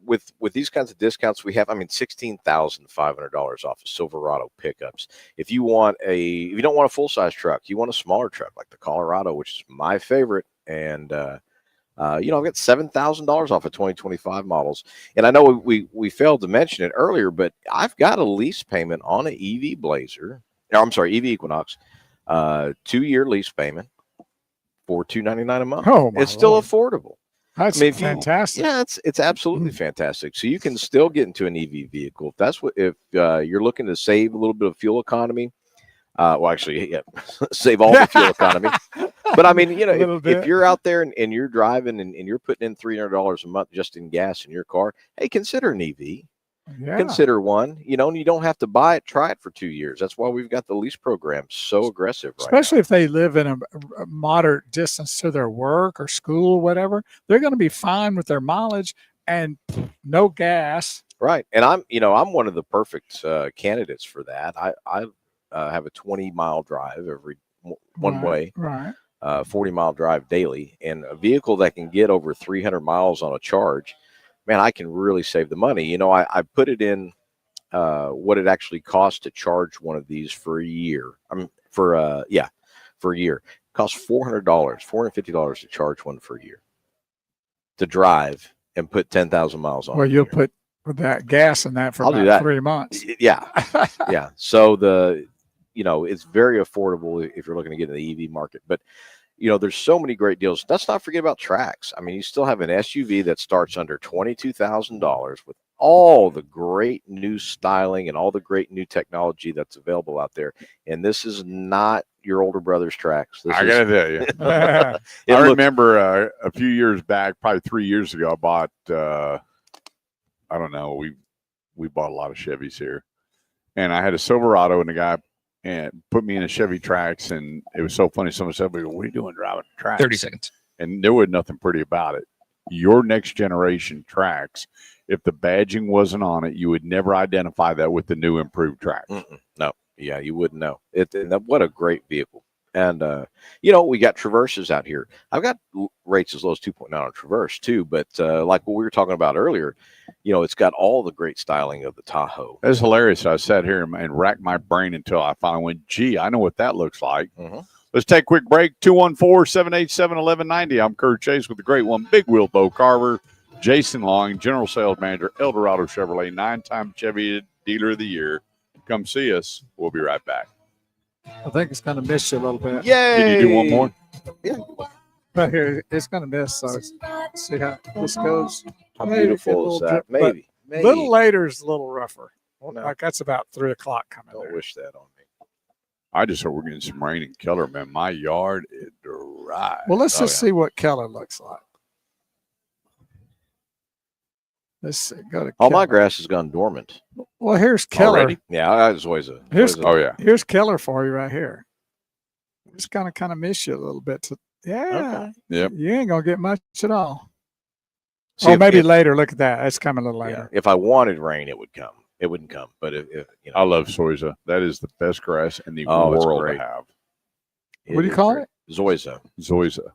with these kinds of discounts we have, $16,500 off of Silverado pickups. If you don't want a full size truck, you want a smaller truck like the Colorado, which is my favorite, and I've got $7,000 off of 2025 models. And I know we failed to mention it earlier, but I've got a lease payment on an EV EV Equinox, 2-year lease payment for $299 a month. Oh, my it's still Lord. affordable. That's if you- fantastic. Yeah, it's absolutely fantastic. So you can still get into an EV vehicle if you're looking to save a little bit of fuel economy. Save all the fuel economy. But if you're out there and you're driving and you're putting in $300 a month just in gas in your car, hey, consider an EV. Yeah. Consider one. And you don't have to buy it. Try it for 2 years. That's why we've got the lease program so aggressive. Especially if they live in a moderate distance to their work or school or whatever, they're going to be fine with their mileage and no gas. Right. And I'm one of the perfect candidates for that. I have a 20-mile drive every one way, Right. 40-mile drive daily, and a vehicle that can get over 300 miles on a charge. Man, I can really save the money. I put it in what it actually costs to charge one of these for a year. For a year. It costs $400, $450 to charge one for a year to drive and put 10,000 miles on. Well, you'll put that gas in that for I'll do about that. 3 months. Yeah. Yeah. So it's very affordable if you're looking to get in the EV market. But, there's so many great deals. Let's not forget about Trax. You still have an SUV that starts under $22,000 with all the great new styling and all the great new technology that's available out there. And this is not your older brother's Trax. I got to tell you. I remember a few years back, probably 3 years ago, I bought, I don't know, we bought a lot of Chevys here. And I had a Silverado, and the guy put me in a Chevy Trax, and it was so funny. Someone said, "What are you doing driving a Trax?" 30 seconds. And there was nothing pretty about it. Your next generation Trax, if the badging wasn't on it, you would never identify that with the new improved Trax. No, yeah, you wouldn't know. What a great vehicle. And, we got Traverses out here. I've got rates as low as 2.9 on Traverse too. But like what we were talking about earlier, it's got all the great styling of the Tahoe. That's hilarious. I sat here and racked my brain until I finally went, gee, I know what that looks like. Mm-hmm. Let's take a quick break. 214-787-1190. I'm Kurt Chase with the great one, Big Wheel Bo Carver, Jason Long, General Sales Manager, Eldorado Chevrolet, 9-time Chevy Dealer of the Year. Come see us. We'll be right back. I think it's going to miss you a little bit. Yay! Can you do one more? Yeah. Right here, it's going to miss. So see how this goes. How Maybe a beautiful little is that? drip, but Maybe. A little later is a little rougher. Well, no, Like that's about 3:00 coming don't there. wish that on me. I just hope we're getting some rain in Keller, man. My yard is dry. Well, let's Oh, just yeah. see what Keller looks like. Let's see, go to All my Keller. grass has gone dormant. Well, here's Keller. Already? Yeah, it's always a. Here's- always a- Oh yeah. Here's Keller for you right here. Just kind of miss you a little bit. Yeah. Okay. Yep. You ain't gonna get much at all. See, maybe if, later. Look at that. It's coming a little yeah, later. if I wanted rain, it would come. It wouldn't come, but if you know, I love Soiza. That is the best grass in the Oh, it's world to great. have. What do you is call great. it? Zoysia. Zoyza.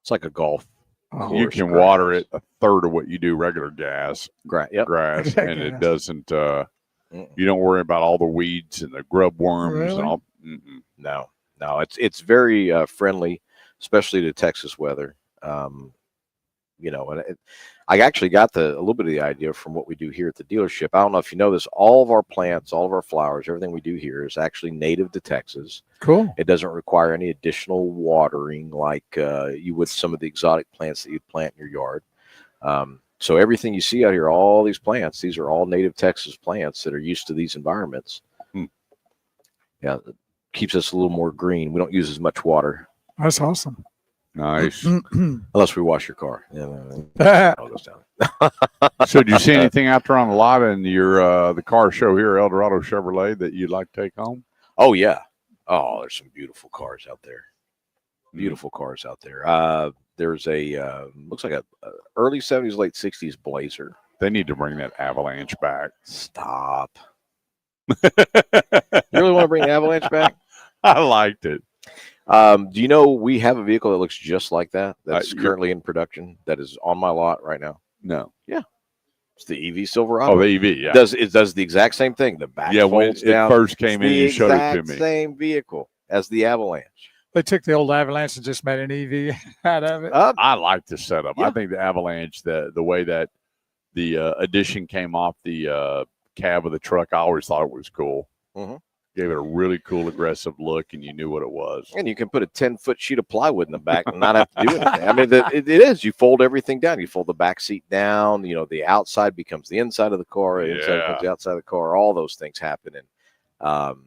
It's like a golf Oh, You course can grass. water it a third of what you do regular Yep. grass, Okay, and it gas. doesn't. Mm-mm. You don't worry about all the weeds and the grub worms Really? and all. Mm-mm. No, it's very friendly, especially to Texas weather. And I actually got a little bit of the idea from what we do here at the dealership. I don't know if you know this. All of our plants, all of our flowers, everything we do here is actually native to Texas. Cool. It doesn't require any additional watering like you would some of the exotic plants that you'd plant in your yard. So everything you see out here, all these plants, these are all native Texas plants that are used to these environments. Yeah, it keeps us a little more green. We don't use as much water That's awesome. Nice. unless we wash your car. Yeah, it all goes down. So, did you see anything out there on the lot in your the car show here, El Dorado Chevrolet, that you'd like to take home? Oh yeah. Oh, there's some beautiful cars out there. Beautiful cars out there. There's a looks like a early 70s, late 60s Blazer. They need to bring that Avalanche back. Stop. You really want to bring the Avalanche back? I liked it. Do you know we have a vehicle that looks just like that? That's you're- currently in production. That is on my lot right now. No. It's the EV Silverado. Oh, the EV. Yeah. It does the exact same thing. The back Yeah. When folds it down. first came in, The you showed it to exact me. same vehicle as the Avalanche. They took the old Avalanche and just made an EV out of it. I like the setup. Yeah. I think the Avalanche, the way that the addition came off the cab of the truck, I always thought it was cool. Mhm. Gave it a really cool, aggressive look, and you knew what it was. And you can put a 10-foot sheet of plywood in the back and not have to do anything. I mean, it is. You fold everything down. You fold the back seat down. You know, the outside becomes the inside of the car. The inside becomes the outside of the car. All those things happen. And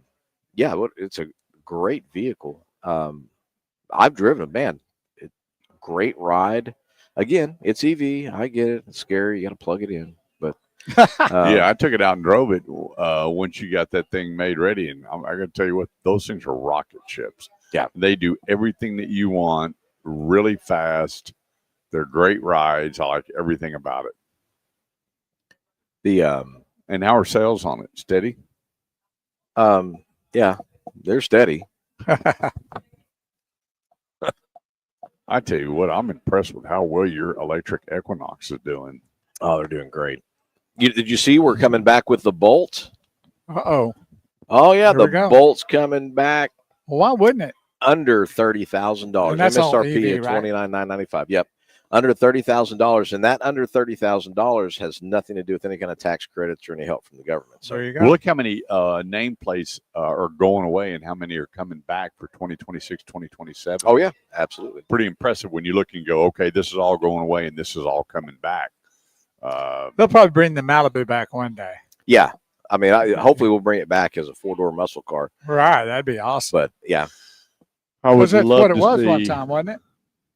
it's a great vehicle. I've driven it, man. Great ride. Again, it's EV. I get it. It's scary. You got to plug it in. But Yeah, I took it out and drove it once you got that thing made ready, and I got to tell you what, those things are rocket ships. Yeah. They do everything that you want really fast. They're great rides. I like everything about it. And how are sales on it? Steady? Yeah, they're steady. I tell you what, I'm impressed with how well your electric Equinox is doing. Oh, they're doing great. Did you see we're coming back with the Bolt? Uh-oh. Oh yeah, Here we the go. Bolt's coming back Well, why wouldn't it? under $30,000. And that's all MSRP EV, at right? $29,995. Yep, under $30,000, and that under $30,000 has nothing to do with any kind of tax credits or any help from the government. So There you Well, go. look how many nameplates are going away and how many are coming back for 2026, 2027. oh yeah, absolutely. Pretty impressive when you look and go, okay, this is all going away and this is all coming back. They'll probably bring the Malibu back one day. Yeah, I mean, hopefully we'll bring it back as a 4-door muscle car. Right. That'd be awesome. But yeah, I Was would that love what it to was one see- time, wasn't it?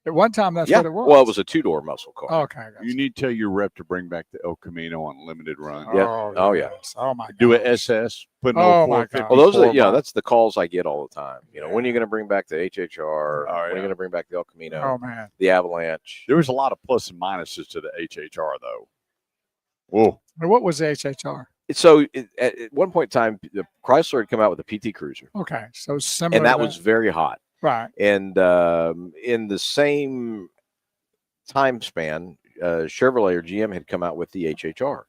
At one time, that's yeah. what it was. Well, it was a 2-door muscle car. Okay. I got You need to tell your rep to bring back the El Camino on limited run. Yeah. Oh, Oh, yeah. yes. Oh, my God. Do a SS, put an Oh, old my 450. God. Well, those are four-bar. that's the calls I get all the time. You know, when are you going to bring back the HHR? Oh, When are yeah. you going to bring back the El Camino? Oh, man. The Avalanche? There was a lot of plus and minuses to the HHR, though. Whoa. Now, what was the HHR? So at one point in time, the Chrysler had come out with a PT Cruiser, Okay. So similar and that to was very hot. right. And in the same time span, Chevrolet or GM had come out with the HHR,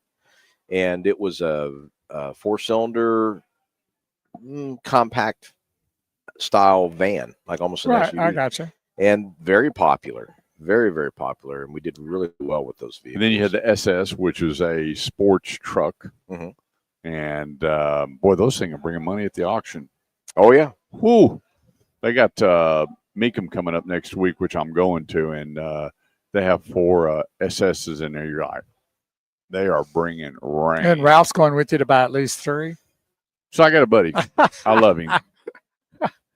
and it was a 4-cylinder compact style van, like almost an Right. SUV, I got you. and very popular, very very popular, and we did really well with those vehicles. And then you had the SS, which was a sports truck. Mhm. And boy, those things are bringing money at the auction. oh yeah, Whoo! They got Meekum coming up next week, which I'm going to, and they have 4 SSs in there. You're like, They are bringing rain. And Ralph's going with you to buy at least 3. So I got a buddy. I love him.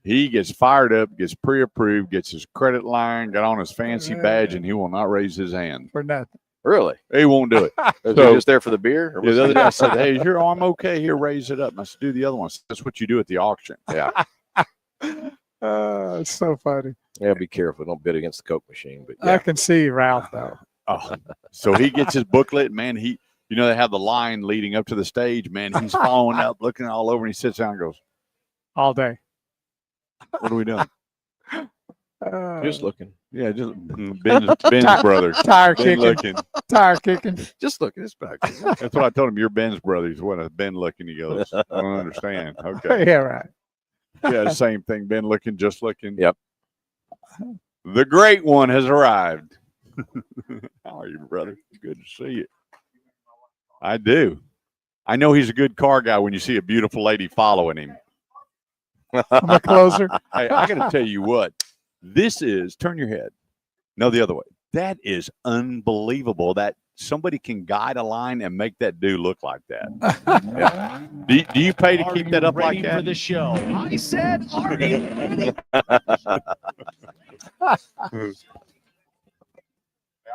He gets fired up, gets pre-approved, gets his credit line, got on his fancy badge, and he will not raise his hand. For nothing. Really? He won't do it. Is So- he just there for the beer? Or Yeah, was the other he- day I said, "Hey, is your arm okay? Here, raise it up." And I said, "Do the other one." That's what you do at the auction. yeah. It's so funny. Yeah, be careful. Don't bid against the Coke machine. But I yeah. can see Ralph, though. Oh, so he gets his booklet, man. They have the line leading up to the stage, man. He's following up, looking all over, and he sits down and goes, All day. "What are we doing?" Just looking. Yeah, just Ben's brother. Tire Ben kicking. looking. Tire kicking. Just looking. It's back. That's what I told him. You're Ben's brother. He's what a Ben looking. He goes, "I don't understand." Okay. Yeah, right. Yeah, same thing. Ben looking, just looking. Yep. The great one has arrived. How are you, brother? Good to see you. I do. I know he's a good car guy when you see a beautiful lady following him. I'm a closer. Hey, I got to tell you what. This is, turn your head. No, the other way. That is unbelievable that somebody can guide a line and make that dude look like that. Yeah. Do you pay to keep that up like that? For the show. I said, are you ready?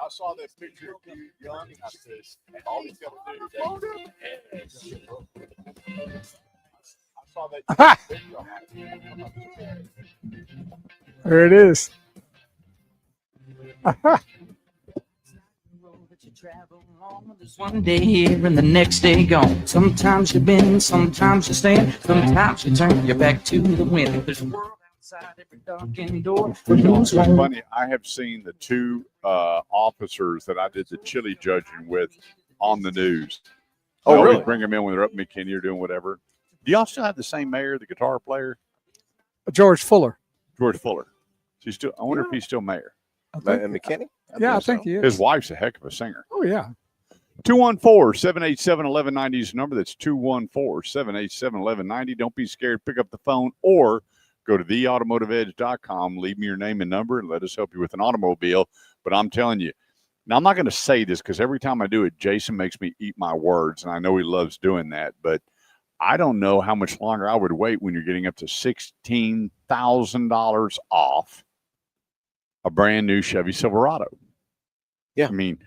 I saw that picture of you young, and I said, all he's got to do is I saw that There it is. There's one day here and the next day gone. Sometimes you bend, sometimes you stand, sometimes you turn your back to the wind. There's a world outside every darkened door. It's funny. I have seen the 2 officers that I did the chili judging with on the news. Oh, I always really? bring them in when they're up in McKinney or doing whatever. Do y'all still have the same mayor, the guitar player, George Fuller. George Fuller? Is he still? I wonder if he's still mayor. I think, And McKinney? yeah, I think he is. His wife's a heck of a singer. Oh, yeah. 214-787-1190 is the number. That's 214-787-1190. Don't be scared. Pick up the phone or go to theautomotiveedge.com. Leave me your name and number and let us help you with an automobile. But I'm telling you, now I'm not going to say this because every time I do it, Jason makes me eat my words, and I know he loves doing that. But I don't know how much longer I would wait when you're getting up to $16,000 off a brand new Chevy Silverado. Yeah. I mean,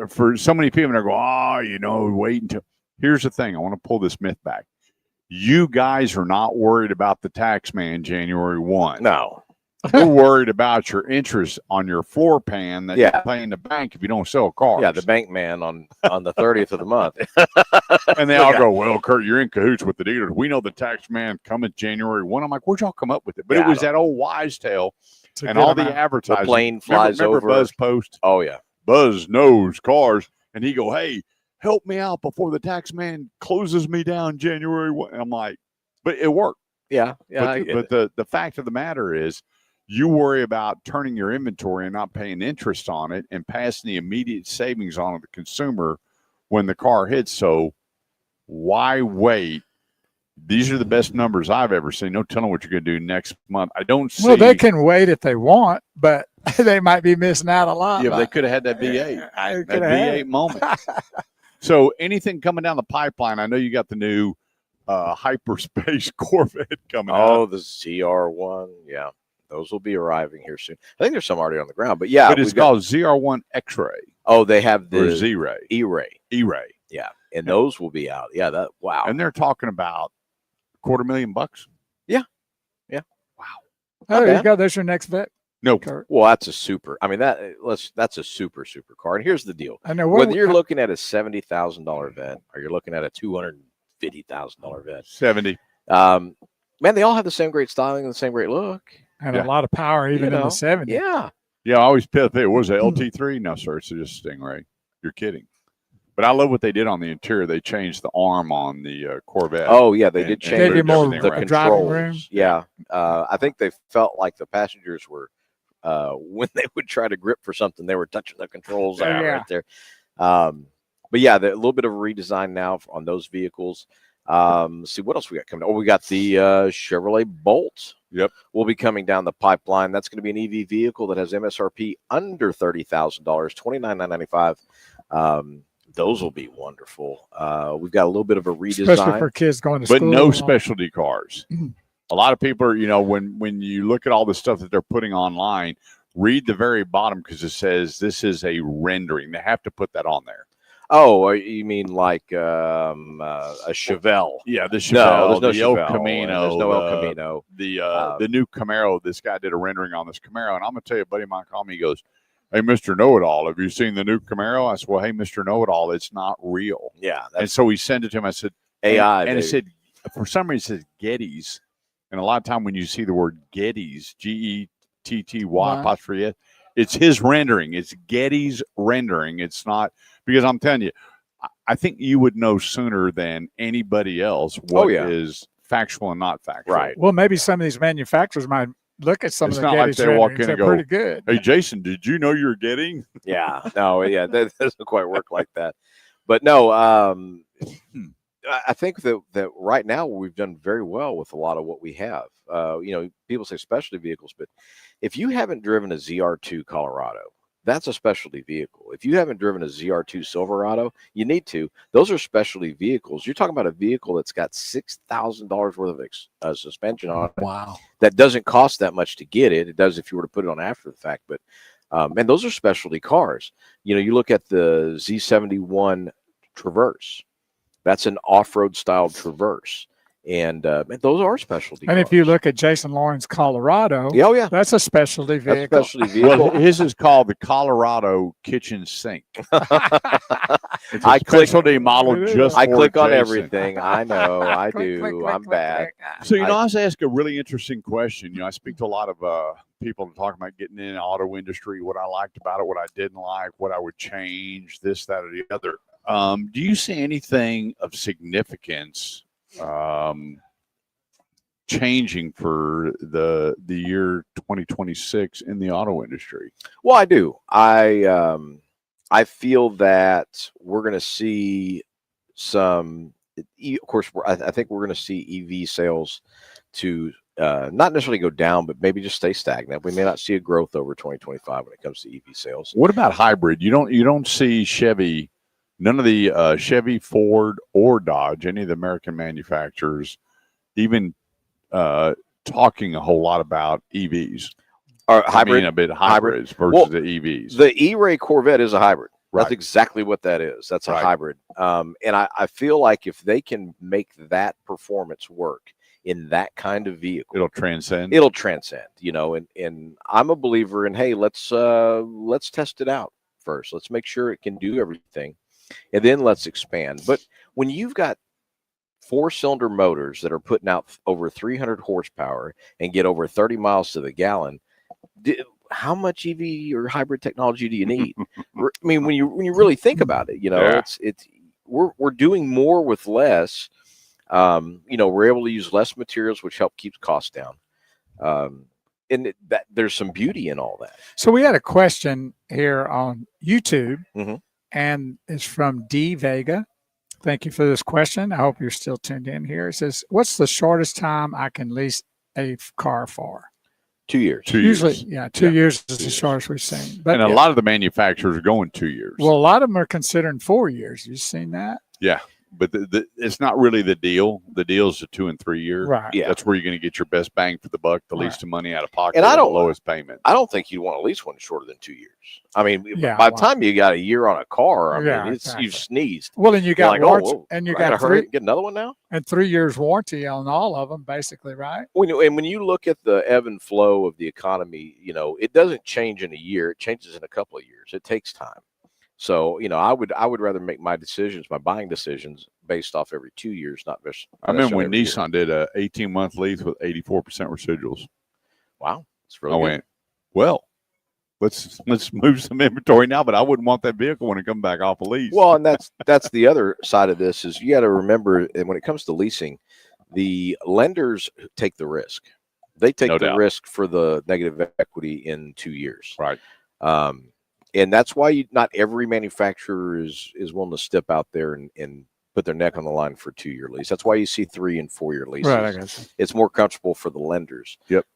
for so many people, they go, wait until. Here's the thing. I want to pull this myth back. You guys are not worried about the tax man January 1. No. You're worried about your interest on your floor pan that Yeah. you pay in the bank if you don't sell cars. Yeah, the bank man on the 30th of the month. And they all go, well, Kurt, you're in cahoots with the dealers. We know the tax man coming January 1. I'm like, where'd y'all come up with it? But Yeah, it was I that old wise tale To and get all him the out. advertising. The plane flies remember over. Buzz Post? Oh, yeah. Buzz knows cars. And he go, hey, help me out before the tax man closes me down January 1. And I'm like, but it worked. Yeah. Yeah. I get But it. the fact of the matter is, you worry about turning your inventory and not paying interest on it and passing the immediate savings on to the consumer when the car hits. So why wait? These are the best numbers I've ever seen. No telling what you're going to do next month. I don't see. Well, they can wait if they want, but they might be missing out a lot. Yeah, but they could have had that V8. I That could have had V8 it. moment. So anything coming down the pipeline? I know you got the new hyperspace Corvette coming out. Oh, the ZR1. Yeah. Those will be arriving here soon. I think there's some already on the ground, but yeah. But it's we've got- called ZR1 X-Ray Oh, they have or the Z-Ray. E-Ray. E-Ray. Yeah. And those will be out. Yeah. Wow. And they're talking about $250,000. Oh, there you bad. go. There's your next bet, No, Kurt. Well, that's a super. I mean, that's a super car. And here's the deal: I know. whether you're looking at a $70,000 vet or you're looking at a $250,000 vet, 70. man, they all have the same great styling and the same great look. and Yeah. a lot of power, even in know, the 70s. Yeah, Yeah, I always pit it. Was it LT3? No, sir. It's just Stingray. You're kidding. But I love what they did on the interior. They changed the arm on the Corvette. Oh yeah, they And- did and change Gave you more everything the right. driving room. controls. Yeah, I think they felt like the passengers were when they would try to grip for something, they were touching the controls out Yeah. right there. But yeah, a little bit of a redesign now on those vehicles. Let's see what else we got coming. Oh, we got the Chevrolet Bolt. Yep. Will be coming down the pipeline. That's going to be an EV vehicle that has MSRP under $30,000, $29,995. Those will be wonderful. We've got a little bit of a especially redesign. for kids going to But school. no and all. specialty cars. Mhm. A lot of people are, when you look at all the stuff that they're putting online, read the very bottom because it says this is a rendering. They have to put that on there. Oh, you mean like a Chevelle? Yeah, the No, Chevelle, there's the no El Chevelle, and Camino, there's no El Camino. the new Camaro. This guy did a rendering on this Camaro, and I'm gonna tell you, a buddy of mine called me. He goes, "Hey, Mr. Know-It-All, have you seen the new Camaro?" I said, "Well, hey, Mr. Know-It-All, it's not real." Yeah, And that's so he sent it to him. I said, AI. and it baby. said, for some reason, it says Getty's. And a lot of time when you see the word Getty's, Getty Right. apostrophe S, it's his rendering. It's Getty's rendering. It's not, because I'm telling you, I think you would know sooner than anybody else what is factual and not factual. Right. Well, maybe some of these manufacturers might look at some It's of the not like Getty's they walk renderings. in They're and go, pretty good. Hey, Jason, did you know you're getting? Yeah, no, yeah, that doesn't quite work like that. But no, I think that right now we've done very well with a lot of what we have. People say specialty vehicles, but if you haven't driven a ZR2 Colorado, that's a specialty vehicle. If you haven't driven a ZR2 Silverado, you need to. Those are specialty vehicles. You're talking about a vehicle that's got $6,000 worth of suspension on it. Wow. That doesn't cost that much to get it. It does if you were to put it on after the fact, but and those are specialty cars. You look at the Z71 Traverse. That's an off-road style Traverse, and those are specialty. And cars. if you look at Jason Lawrence Colorado, oh yeah, that's a specialty that's a vehicle. specialty vehicle. Well, his is called the Colorado Kitchen Sink. It's a I click- specialty model just I for click on Jason. everything. I know, I Click, do. click, click, I'm click, bad. click. So, I was asked a really interesting question. I speak to a lot of people talking about getting in the auto industry, what I liked about it, what I didn't like, what I would change, this, that, or the other. Do you see anything of significance changing for the year 2026 in the auto industry? Well, I do. I feel that we're going to see some. Of course, I think we're going to see EV sales to not necessarily go down, but maybe just stay stagnant. We may not see a growth over 2025 when it comes to EV sales. What about hybrid? You don't see Chevy, none of the Chevy, Ford, or Dodge, any of the American manufacturers, even talking a whole lot about EVs. Hybrid, a bit hybrids versus Well, the EVs. The E-Ray Corvette is a hybrid. Right. That's exactly what that is. That's a Right. hybrid. And I feel like if they can make that performance work in that kind of vehicle, It'll transcend. it'll transcend, and I'm a believer in, hey, let's test it out first. Let's make sure it can do everything, and then let's expand. But when you've got 4-cylinder motors that are putting out over 300 horsepower and get over 30 miles to the gallon, how much EV or hybrid technology do you need? I mean, when you really think about it, Yeah. it's we're doing more with less. We're able to use less materials, which help keep costs down. And there's some beauty in all that. So we had a question here on YouTube, Mhm. and it's from D Vega. Thank you for this question. I hope you're still tuned in here. It says, "What's the shortest time I can lease a car for?" 2 years. 2 Usually, years. yeah, 2 Yeah, years is 2 the years. shortest we've seen. But And a lot of the manufacturers are going 2 years. well, a lot of them are considering 4 years. You seen that? yeah, but it's not really the deal. The deal is the 2 and 3 year. Right. Yeah. That's where you're going to get your best bang for the buck, the Right. least of money out of pocket, And I and the don't- lowest payment. I don't think you'd want to lease one shorter than 2 years. I mean, Yeah, by the well- time you got a year on a car, I Yeah, mean, exactly. you've sneezed. Well, and you You're got like, warranty, whoa, and you I gotta got hurry and get another one now. 3 years warranty on all of them, basically, right? When you look at the ebb and flow of the economy, it doesn't change in a year. It changes in a couple of years. It takes time. So, I would rather make my buying decisions based off every 2 years, not just. I remember when necessarily every year. Nissan did a 18-month lease with 84% residuals. Wow, it's I really good. went, well, let's move some inventory now, but I wouldn't want that vehicle when it comes back off a lease. Well, and that's the other side of this is you got to remember, and when it comes to leasing, the lenders take the risk. They take No the doubt. risk for the negative equity in 2 years. Right. And that's why not every manufacturer is willing to step out there and put their neck on the line for a 2-year lease. That's why you see 3 and 4 year leases. Right, I guess. It's more comfortable for the lenders. Yep.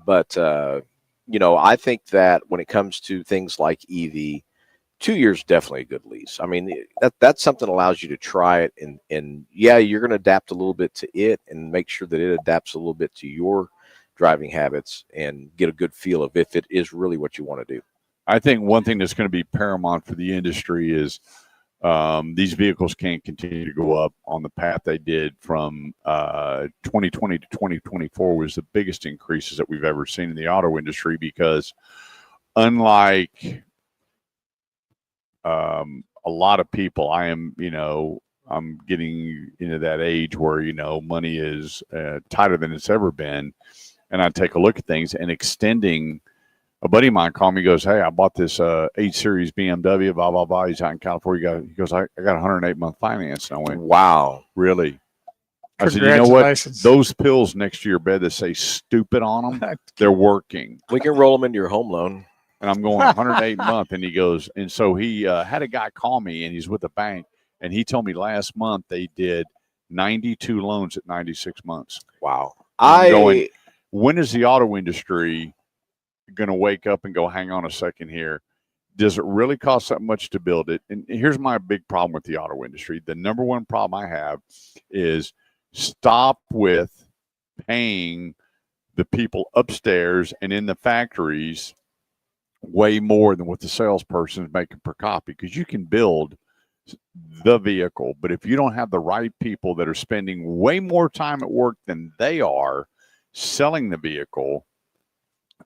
But I think that when it comes to things like EV, 2 years definitely a good lease. I mean, that's something that allows you to try it, and yeah, you're going to adapt a little bit to it and make sure that it adapts a little bit to your driving habits and get a good feel of if it is really what you want to do. I think one thing that's going to be paramount for the industry is these vehicles can't continue to go up on the path they did from 2020 to 2024 was the biggest increases that we've ever seen in the auto industry, because unlike a lot of people, I'm getting into that age where, money is tighter than it's ever been. And I take a look at things and extending. A buddy of mine called me, goes, "Hey, I bought this 8 Series BMW, blah, blah, blah." He's out in California. He goes, I got 108-month finance. And I went, Wow. Really? I said, you know what? Congratulations. Those pills next to your bed that say stupid on them, they're working. We can roll them into your home loan. And I'm going 108 a month. And he goes, and so he had a guy call me, and he's with a bank. And he told me last month they did 92 loans at 96 months. Wow. I'm going, when is the auto industry going to wake up and go, hang on a second here? Does it really cost that much to build it? And here's my big problem with the auto industry. The number one problem I have is stop with paying the people upstairs and in the factories way more than what the salesperson is making per copy, because you can build the vehicle, but if you don't have the right people that are spending way more time at work than they are selling the vehicle,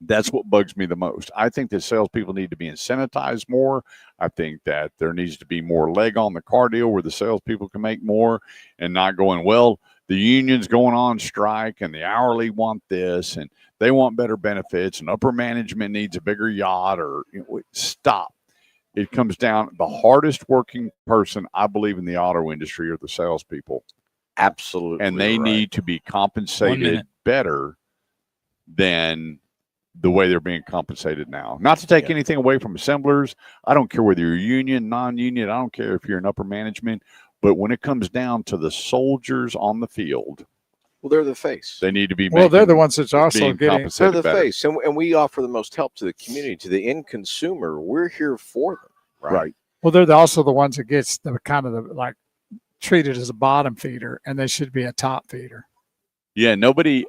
that's what bugs me the most. I think that salespeople need to be incentivized more. I think that there needs to be more leg on the car deal where the salespeople can make more, and not going, well, the union's going on strike and the hourly want this and they want better benefits and upper management needs a bigger yacht, or stop. It comes down, the hardest working person, I believe, in the auto industry are the salespeople. Absolutely. And they need to be compensated better than the way they're being compensated now. Not to take anything away from assemblers. I don't care whether you're union, non-union. I don't care if you're in upper management. But when it comes down to the soldiers on the field, well, they're the face. They need to be. Well, they're the ones that's also getting. They're the face, and we offer the most help to the community, to the end consumer. We're here for them, right? Well, they're also the ones that gets the kind of like treated as a bottom feeder, and they should be a top feeder. Yeah, nobody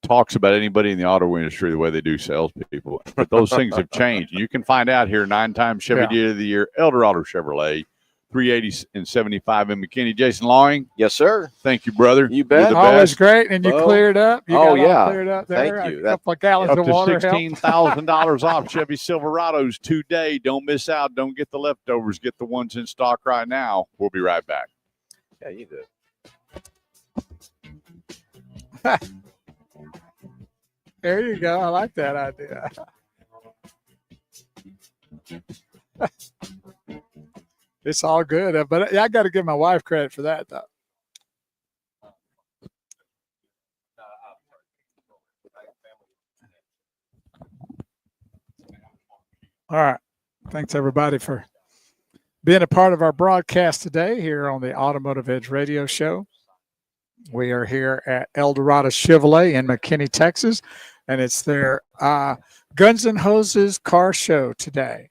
talks about anybody in the auto industry the way they do salespeople, but those things have changed. You can find out here 9-time Chevy Dealer of the Year, Eldorado Chevrolet, 380 and 75 in McKinney. Jason Lawing. Yes, sir. Thank you, brother. You bet. Always great, and you cleared up. You got cleared up there. Thank you. A couple of gallons up of to water. $16,000 off Chevy Silverados today. Don't miss out. Don't get the leftovers. Get the ones in stock right now. We'll be right back. Yeah, you did. There you go. I like that idea. It's all good, but I got to give my wife credit for that, though. All right. Thanks, everybody, for being a part of our broadcast today here on the Automotive Edge Radio Show. We are here at Eldorado Chevrolet in McKinney, Texas, and it's their Guns and Hoses car show today.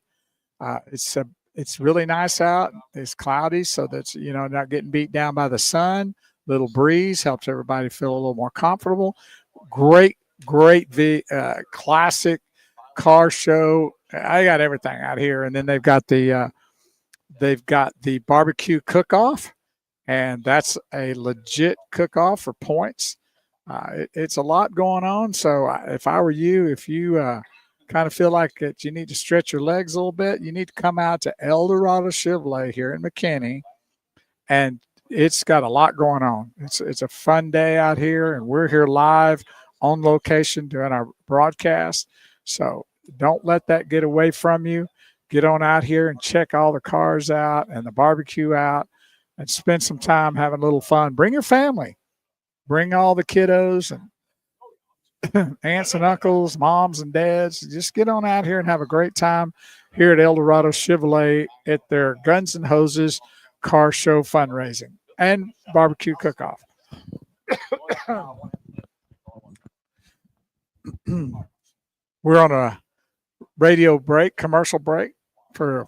It's really nice out. It's cloudy, so that's, not getting beat down by the sun. Little breeze helps everybody feel a little more comfortable. Great classic car show. I got everything out here, and then they've got the barbecue cook-off, and that's a legit cook-off for points. It's a lot going on. So if I were you, if you kind of feel like that you need to stretch your legs a little bit, you need to come out to Eldorado Chevrolet here in McKinney, and it's got a lot going on. It's a fun day out here, and we're here live on location doing our broadcast. So don't let that get away from you. Get on out here and check all the cars out and the barbecue out, and spend some time having a little fun. Bring your family. Bring all the kiddos and aunts and uncles, moms and dads. Just get on out here and have a great time here at Eldorado Chevrolet at their Guns and Hoses car show fundraising and barbecue cook-off. We're on a radio break, commercial break for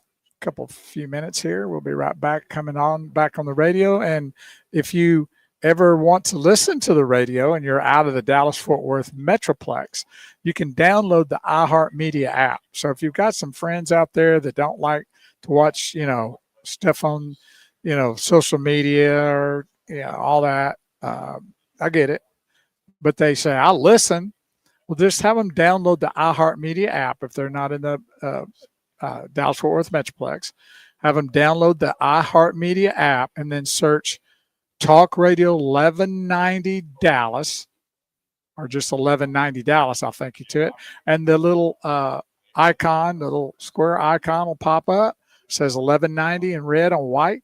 few minutes here. We'll be right back, back on the radio. And if you ever want to listen to the radio and you're out of the Dallas-Fort Worth Metroplex, you can download the iHeartMedia app. So if you've got some friends out there that don't like to watch, stuff on, social media or, all that, I get it. But they say, I'll listen. Well, just have them download the iHeartMedia app if they're not in the Dallas-Fort Worth Metroplex. Have them download the iHeartMedia app and then search Talk Radio 1190 Dallas, or just 1190 Dallas. I'll thank you to it. And the little icon, the little square icon will pop up. It says 1190 in red on white.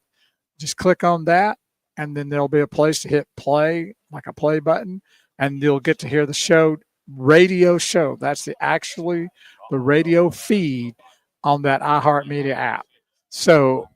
Just click on that, and then there'll be a place to hit play, like a play button, and you'll get to hear the radio show. That's the radio feed on that iHeartMedia app. So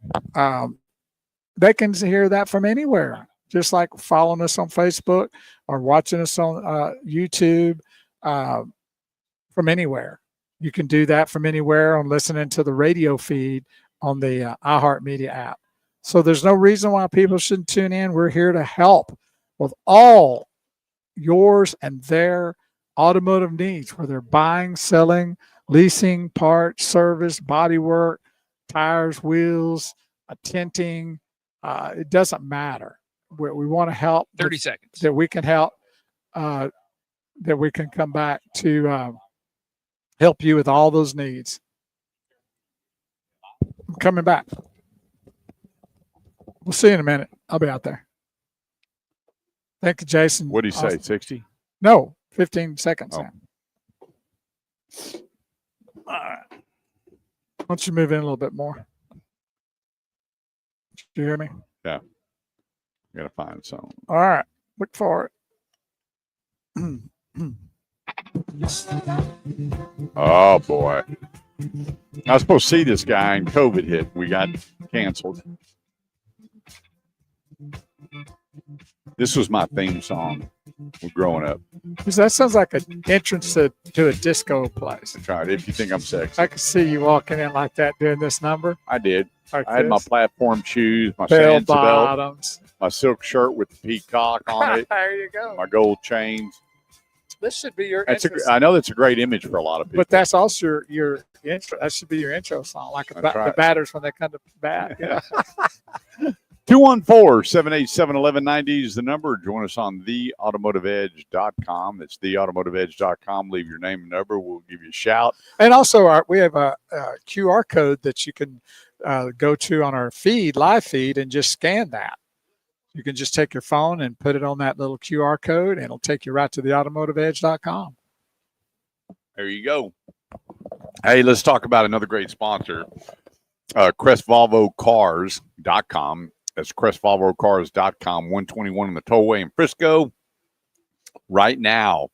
they can hear that from anywhere, just like following us on Facebook or watching us on YouTube from anywhere. You can do that from anywhere on listening to the radio feed on the iHeartMedia app. So there's no reason why people shouldn't tune in. We're here to help with all yours and their automotive needs, whether they're buying, selling, leasing, parts, service, body work, tires, wheels, tinting. It doesn't matter. We want to help. 30 seconds. That we can help, that we can come back to help you with all those needs. I'm coming back. We'll see you in a minute. I'll be out there. Thank you, Jason. What do you say, 60? No, 15 seconds. Oh. All right. Why don't you move in a little bit more? Do you hear me? Yeah. I got to find something. All right. Look for it. Oh, boy. I was supposed to see this guy, and COVID hit. We got canceled. This was my theme song growing up. That sounds like an entrance to a disco place. That's right. If you think I'm sexy. I could see you walking in like that doing this number. I did. Like I had my this. platform shoes, my Bell Sansa belt, bottoms. my silk shirt with the peacock on it, There you go. my gold chains. This should be your That's entrance. I know that's a great image for a lot of people. But that's also your intro. That should be your intro song, like That's right. the batters when they come to bat. You know? 214-787-1190 is the number. Join us on theautomotiveedge.com. That's theautomotiveedge.com. Leave your name and number. We'll give you a shout. And also, we have a QR code that you can go to on our live feed, and just scan that. You can just take your phone and put it on that little QR code, and it'll take you right to theautomotiveedge.com. There you go. Hey, let's talk about another great sponsor, CrestVolvoCars.com. That's CrestVolvoCars.com, 121 in the tollway in Frisco. Right now,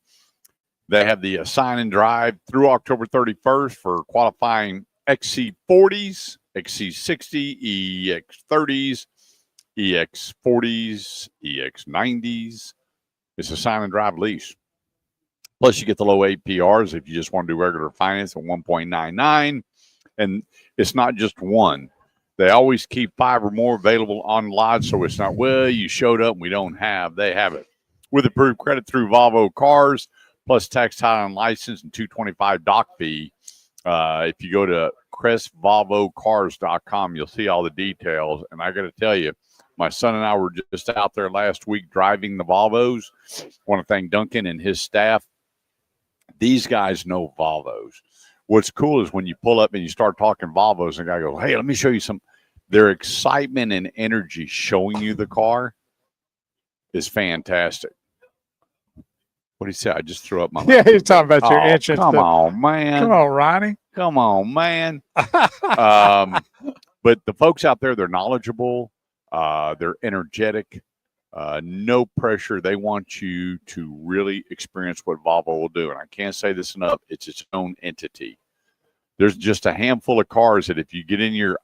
they have the sign and drive through October 31st for qualifying XC40s, XC60, EX30s, EX40s, EX90s. It's a sign and drive lease. Plus, you get the low APRs if you just want to do regular finance at 1.99. And it's not just one. They always keep 5 or more available on lot, so it's not, well, you showed up and we don't have. They have it. With approved credit through Volvo Cars, plus tax, title, and license, and $225 doc fee. If you go to CrestVolvoCars.com, you'll see all the details. And I got to tell you, my son and I were just out there last week driving the Volvos. I want to thank Duncan and his staff. These guys know Volvos. What's cool is when you pull up and you start talking Volvos, and the guy goes, hey, let me show you some. Their excitement and energy showing you the car is fantastic. What did he say? I just threw up my mouth. Yeah, you're talking about your entrance. Come on, man. Come on, Ronnie. Come on, man. But the folks out there, they're knowledgeable. They're energetic. No pressure. They want you to really experience what Volvo will do. And I can't say this enough. It's its own entity. There's just a handful of cars that if you get in your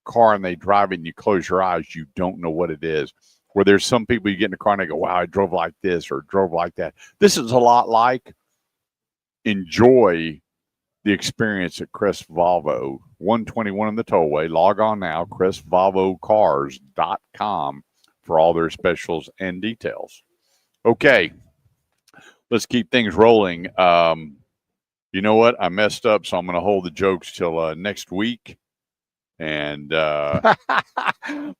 car and they drive it and you close your eyes, you don't know what it is. Where there's some people you get in the car and they go, wow, I drove like this or drove like that. This is a lot like enjoy the experience at Crest Volvo, 121 in the tollway. Log on now, crestvolvocars.com for all their specials and details. Okay, let's keep things rolling. You know what? I messed up, so I'm going to hold the jokes till next week. And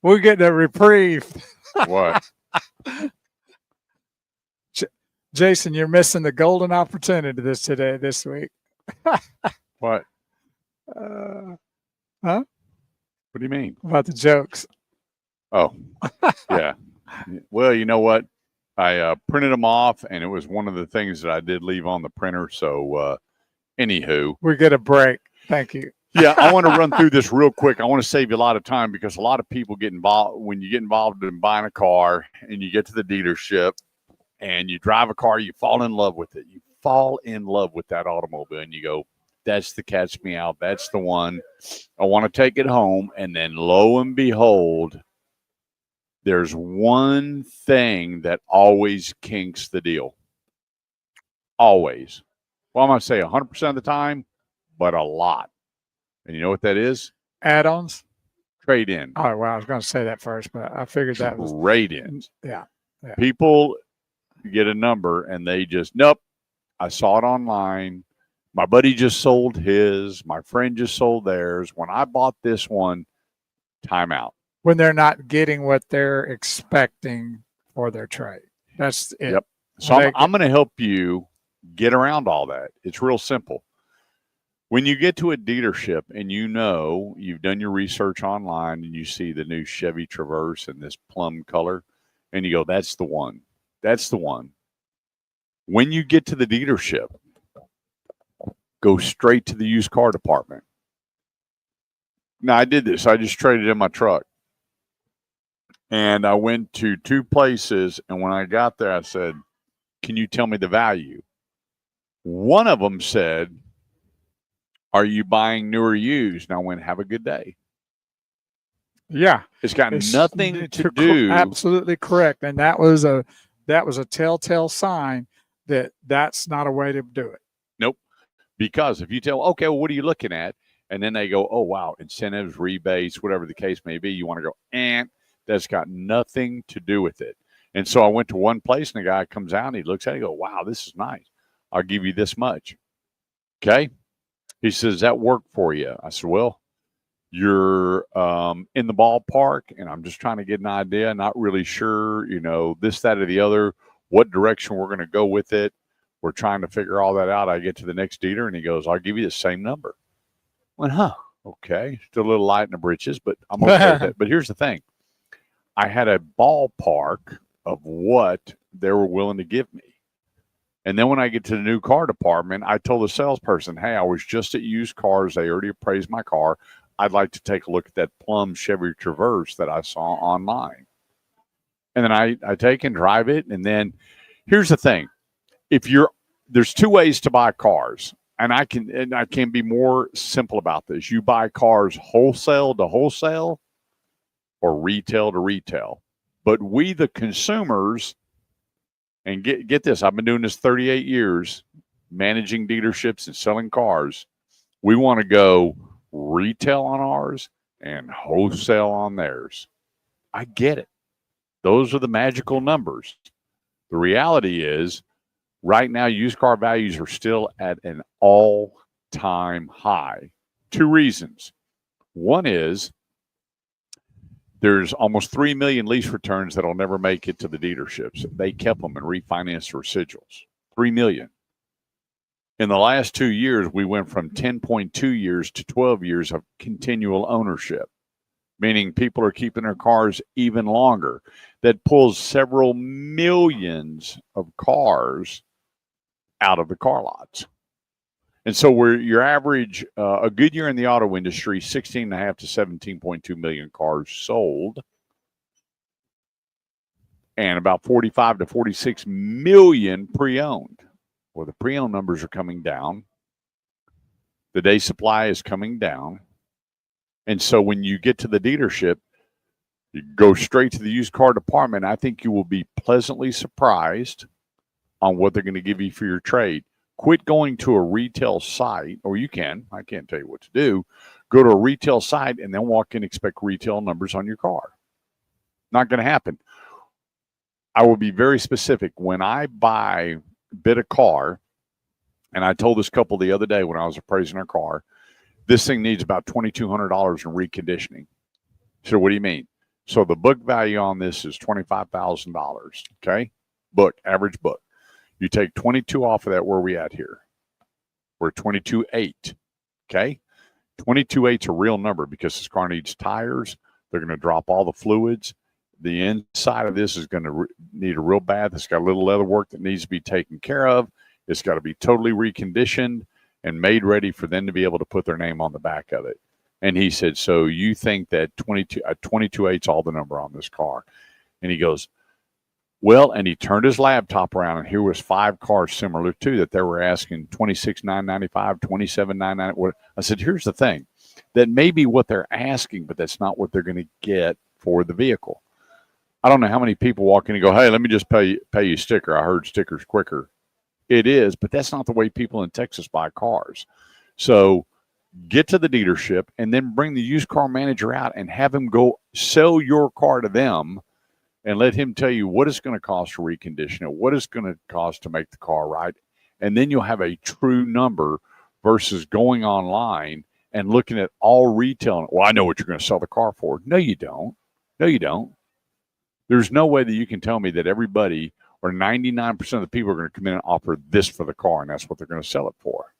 We're getting a reprieve. what? Jason, you're missing the golden opportunity this week. What? Huh? What do you mean? About the jokes. Oh, yeah. Well, you know what? I printed them off, and it was one of the things that I did leave on the printer. So, anywho, We get a break. Thank you. yeah, I want to run through this real quick. I want to save you a lot of time because a lot of people get involved when you get involved in buying a car and you get to the dealership and you drive a car, you fall in love with it. You fall in love with that automobile and you go, that's the catch me out. That's the one. I want to take it home. And then lo and behold, there's one thing that always kinks the deal. Always. Well, I'm going to say 100% of the time, but a lot. And you know what that is? Add-ons. Trade-in. Oh, well, I was going to say that first, but I figured that was Trade-ins. yeah. People get a number and they just, nope, I saw it online. My buddy just sold his. My friend just sold theirs. When I bought this one, time out. when they're not getting what they're expecting for their trade. That's it. Yep. So I'm going to help you get around all that. It's real simple. When you get to a dealership and you know you've done your research online and you see the new Chevy Traverse in this plum color and you go, that's the one. That's the one. When you get to the dealership, go straight to the used car department. Now, I did this. I just traded in my truck. And I went to two places. And when I got there, I said, can you tell me the value? One of them said, are you buying new or used? And I went, have a good day. Yeah. It's got nothing to do. Absolutely correct. And that was a telltale sign that that's not a way to do it. Nope. Because if you tell, okay, well, what are you looking at? And then they go, oh, wow, incentives, rebates, whatever the case may be. You want to go, and that's got nothing to do with it. And so I went to one place and the guy comes out and he looks at it and he goes, wow, this is nice. I'll give you this much. Okay. He says, does that work for you? I said, well, you're in the ballpark and I'm just trying to get an idea. Not really sure, this, that, or the other, what direction we're going to go with it. We're trying to figure all that out. I get to the next dealer and he goes, I'll give you the same number. I went, okay. Still a little light in the britches, but I'm okay with that. But here's the thing. I had a ballpark of what they were willing to give me. And then when I get to the new car department, I told the salesperson, hey, I was just at used cars. They already appraised my car. I'd like to take a look at that plum Chevy Traverse that I saw online. And then I take and drive it. And then here's the thing. There's two ways to buy cars. And I can be more simple about this. You buy cars wholesale to wholesale or retail to retail. But we, the consumers, and get this, I've been doing this 38 years, managing dealerships and selling cars. We want to go retail on ours and wholesale on theirs. I get it. Those are the magical numbers. The reality is, right now, used car values are still at an all-time high. Two reasons. One is there's almost 3 million lease returns that'll never make it to the dealerships. They kept them and refinanced the residuals. 3 million. In the last 2 years, we went from 10.2 years to 12 years of continual ownership, meaning people are keeping their cars even longer. That pulls several millions of cars out of the car lots. And so your average, a good year in the auto industry, 16.5 to 17.2 million cars sold, and about 45 to 46 million pre-owned. Well, the pre-owned numbers are coming down. The day supply is coming down. And so when you get to the dealership, you go straight to the used car department. I think you will be pleasantly surprised on what they're going to give you for your trade. quit going to a retail site, or you can, I can't tell you what to do, go to a retail site and then walk in and expect retail numbers on your car. Not going to happen. I will be very specific. When I bid a car, and I told this couple the other day when I was appraising their car, this thing needs about $2,200 in reconditioning. So what do you mean? So the book value on this is $25,000. Okay, average book. You take 22 off of that. Where are we at here? We're 22.8. Okay, 22.8 is a real number because this car needs tires. They're going to drop all the fluids. The inside of this is going to need a real bath. It's got a little leather work that needs to be taken care of. It's got to be totally reconditioned and made ready for them to be able to put their name on the back of it. And he said, so you think that 22.8 is all the number on this car? And he goes, well, and he turned his laptop around, and here was 5 cars similar to that. They were asking $26,995, $27,995. I said, here's the thing. That may be what they're asking, but that's not what they're going to get for the vehicle. I don't know how many people walk in and go, hey, let me just pay you sticker. I heard stickers quicker. It is, but that's not the way people in Texas buy cars. So get to the dealership and then bring the used car manager out and have him go sell your car to them and let him tell you what it's going to cost to recondition it, what it's going to cost to make the car right. And then you'll have a true number versus going online and looking at all retail. Well, I know what you're going to sell the car for. No, you don't. No, you don't. There's no way that you can tell me that everybody or 99% of the people are going to come in and offer this for the car, and that's what they're going to sell it for.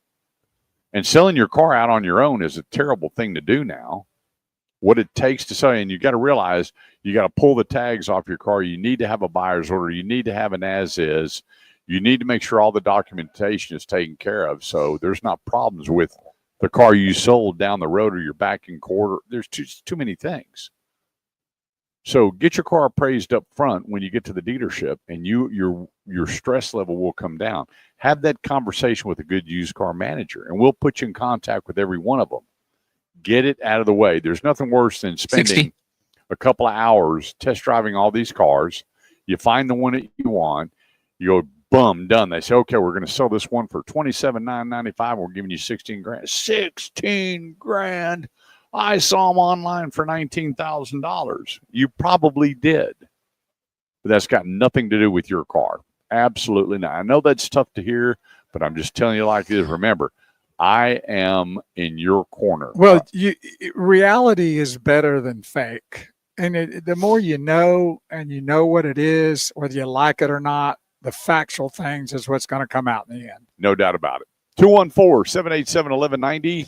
And selling your car out on your own is a terrible thing to do now. What it takes to sell, and you got to realize you got to pull the tags off your car. You need to have a buyer's order. You need to have an as-is. You need to make sure all the documentation is taken care of so there's not problems with the car you sold down the road or your back in court. There's too many things. So get your car appraised up front when you get to the dealership, and your stress level will come down. Have that conversation with a good used car manager, and we'll put you in contact with every one of them. Get it out of the way. There's nothing worse than spending 60. a couple of hours test driving all these cars. You find the one that you want. You go, boom, done. They say, okay, we're going to sell this one for $27,995. We're giving you 16 grand. 16 grand. I saw them online for $19,000. You probably did. But that's got nothing to do with your car. Absolutely not. I know that's tough to hear, but I'm just telling you like this. Remember, I am in your corner. Well, reality is better than fake. And the more you know, and you know what it is, whether you like it or not, the factual things is what's going to come out in the end. No doubt about it. 214-787-1190.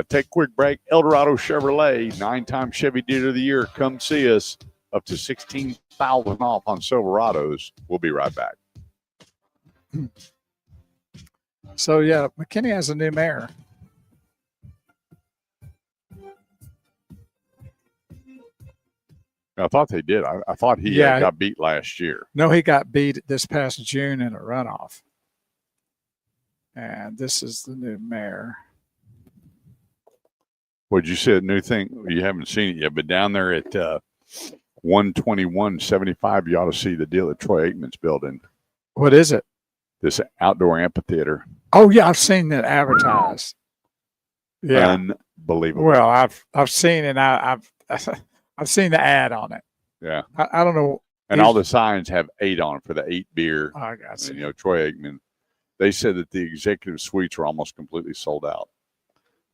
Take a quick break. Eldorado Chevrolet, 9-time Chevy Dealer of the Year. Come see us. Up to $16,000 off on Silverados. We'll be right back. So, yeah, McKinney has a new mayor. I thought they did. I thought he got beat last year. No, he got beat this past June in a runoff. And this is the new mayor. Would you say a new thing? You haven't seen it yet, but down there at 121.75, you ought to see the deal that Troy Aikman's building. What is it? This outdoor amphitheater. Oh, yeah, I've seen that advertised. Yeah. Unbelievable. Well, I've seen it. I've seen the ad on it. Yeah. I don't know. And all the signs have 8 on it for the 8 beer. Oh, I got you. And, Troy Aikman, they said that the executive suites were almost completely sold out.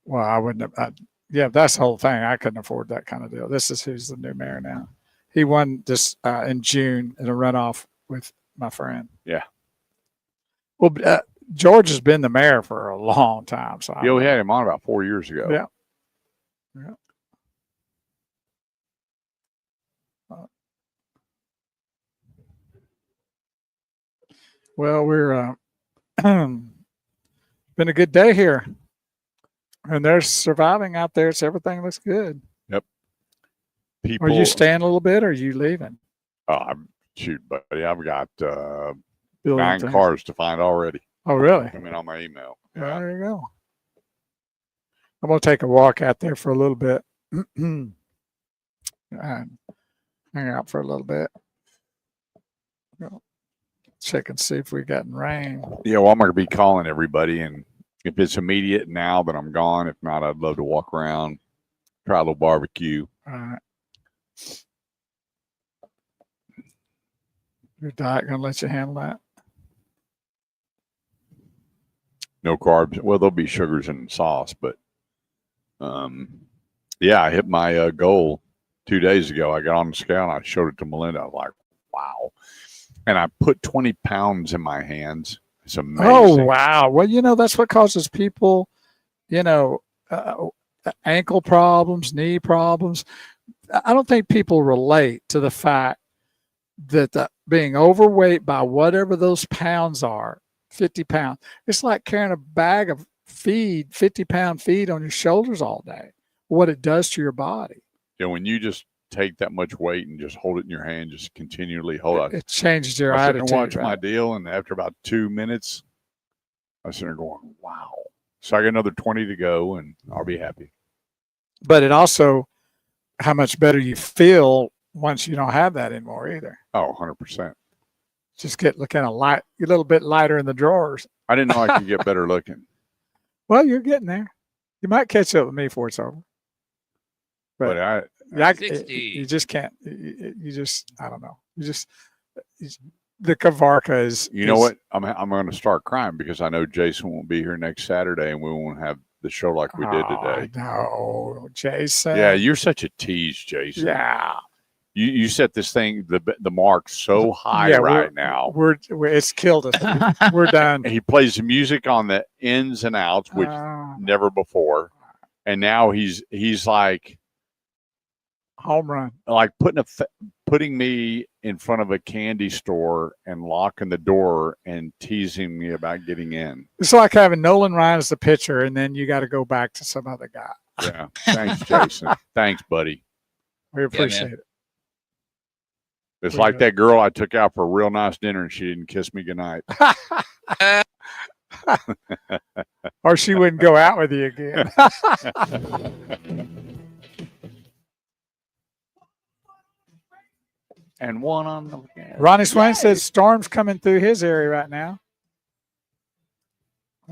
Well, I wouldn't have. Yeah, that's the whole thing. I couldn't afford that kind of deal. This is who's the new mayor now. He won this in June in a runoff with my friend. Yeah. Well, George has been the mayor for a long time. So we had him on about 4 years ago. Yeah. Well, we're been a good day here. And they're surviving out there, so everything looks good. Yep. Are you staying a little bit, or are you leaving? Shoot, buddy, I've got 9 cars to find already. Oh, really? Coming on my email. Yeah. There you go. I'm going to take a walk out there for a little bit. And hang out for a little bit. check and see if we gotten rain. Yeah, well, I'm going to be calling everybody, and if it's immediate now, then I'm gone. If not, I'd love to walk around, try a little barbecue. All right. Your diet gonna let you handle that? No carbs. Well, there'll be sugars in the sauce, but yeah, I hit my goal 2 days ago. I got on the scale and I showed it to Melinda. I was like, wow. And I put 20 pounds in my hands. It's amazing. Oh, wow. Well, that's what causes people, ankle problems, knee problems. I don't think people relate to the fact that being overweight by whatever those pounds are, 50 pounds, it's like carrying a bag of feed, 50-pound feed on your shoulders all day, what it does to your body. Yeah, when you just take that much weight and just hold it in your hand, just continually hold it. It changes your I sit attitude. and watch right? my deal, and after about 2 minutes, I sit there going, wow. So I got another 20 to go, and I'll be happy. But it also, how much better you feel once you don't have that anymore either. Oh, 100%. Just get kind of light, a little bit lighter in the drawers. I didn't know I could get better looking. Well, you're getting there. You might catch up with me before it's over. But You just can't. You just, I don't know. The Kavarka is. you know what? I'm going to start crying because I know Jason won't be here next Saturday, and we won't have the show like we did today. No, Jason. Yeah, you're such a tease, Jason. Yeah. You set this thing, the mark so high right now. We're it's killed us. We're done. He plays the music on the ins and outs, which never before, and now he's like home run, like putting me in front of a candy store and locking the door and teasing me about getting in. It's like having Nolan Ryan as the pitcher, and then you got to go back to some other guy. Yeah, thanks, Jason. Thanks, buddy. We appreciate it. It's like that girl I took out for a real nice dinner and she didn't kiss me goodnight. Or she wouldn't go out with you again. And one on the Ronnie Swain says storms coming through his area right now.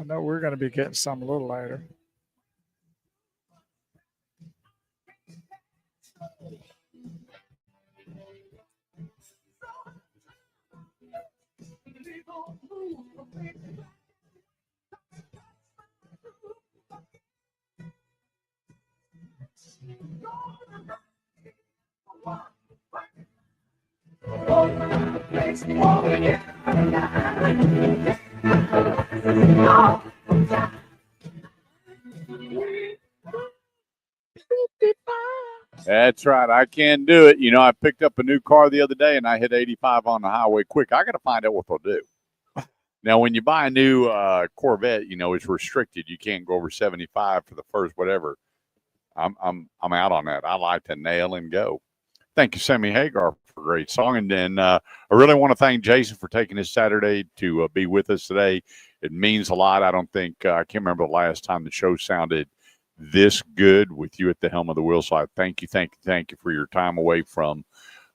I know we're going to be getting some a little later. That's right. I can do it. I picked up a new car the other day and I hit 85 on the highway quick. I got to find out what they'll do. Now, when you buy a new Corvette, it's restricted. You can't go over 75 for the first whatever. I'm out on that. I like to nail and go. Thank you, Sammy Hagar, for a great song. And then I really want to thank Jason for taking his Saturday to be with us today. It means a lot. I don't think I can't remember the last time the show sounded this good with you at the helm of the wheel. So I thank you for your time away from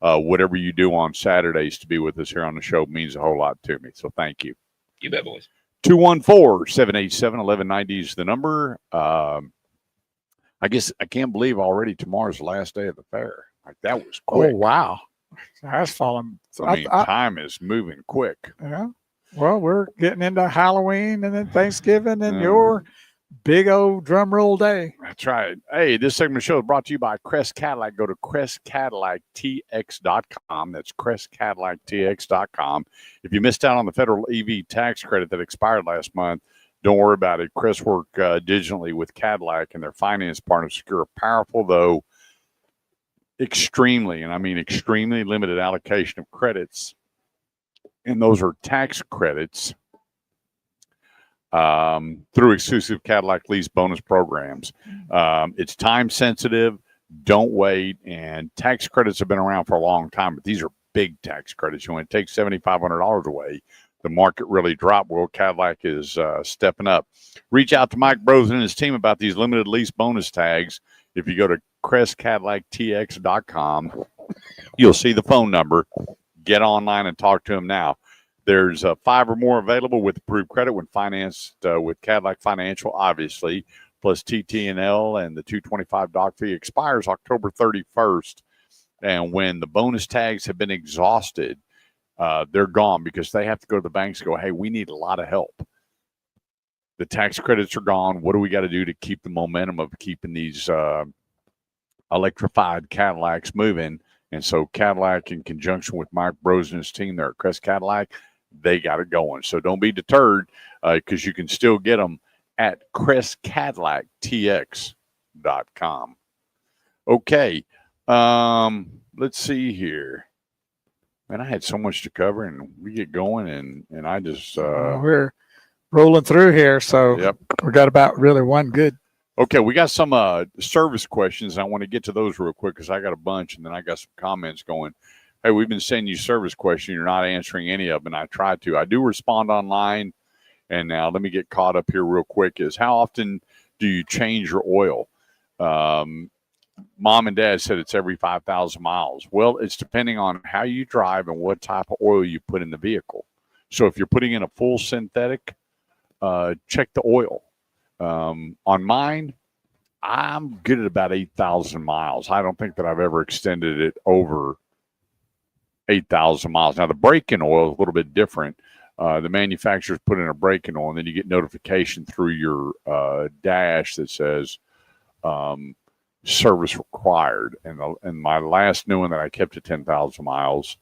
whatever you do on Saturdays to be with us here on the show. It means a whole lot to me. So thank you. You bet, boys. 214-787-1190 is the number. I guess I can't believe already tomorrow's the last day of the fair. Like that was quick. Oh, wow. That's falling. Time is moving quick. Yeah. Well, we're getting into Halloween and then Thanksgiving and your big old drum roll day. That's right. Hey, this segment of the show is brought to you by Crest Cadillac. Go to CrestCadillacTX.com. That's CrestCadillacTX.com. If you missed out on the federal EV tax credit that expired last month, don't worry about it. Crest work digitally with Cadillac and their finance partners secure a powerful, though extremely, and I mean extremely limited allocation of credits. And those are tax credits through exclusive Cadillac lease bonus programs. It's time sensitive. Don't wait. And tax credits have been around for a long time, but these are big tax credits. When it takes $7,500 away, the market really dropped. Well, Cadillac is stepping up. Reach out to Mike Bros and his team about these limited lease bonus tags. If you go to CrestCadillacTX.com, you'll see the phone number. Get online and talk to him now. There's 5 or more available with approved credit when financed with Cadillac Financial, obviously, plus TT&L, and the 225 doc fee expires October 31st. And when the bonus tags have been exhausted, they're gone because they have to go to the banks and go, hey, we need a lot of help. The tax credits are gone. What do we got to do to keep the momentum of keeping these electrified Cadillacs moving? And so Cadillac, in conjunction with Mike Bros and his team there at Crest Cadillac, they got it going. So don't be deterred because you can still get them at CrestCadillacTX.com. Okay. Let's see here. Man, I had so much to cover, and we get going, and I just we're rolling through here, so yep. we got about really one good. Okay, we got some service questions. I want to get to those real quick because I got a bunch, and then I got some comments going. Hey, we've been sending you service questions. You're not answering any of them, and I try to. I do respond online, and now let me get caught up here real quick. Is how often do you change your oil? Mom and Dad said it's every 5,000 miles. Well, it's depending on how you drive and what type of oil you put in the vehicle. So if you're putting in a full synthetic, check the oil. On mine, I'm good at about 8,000 miles. I don't think that I've ever extended it over 8,000 miles. Now, the break-in oil is a little bit different. The manufacturers put in a break-in oil, and then you get notification through your dash that says service required. And my last new one that I kept at 10,000 miles,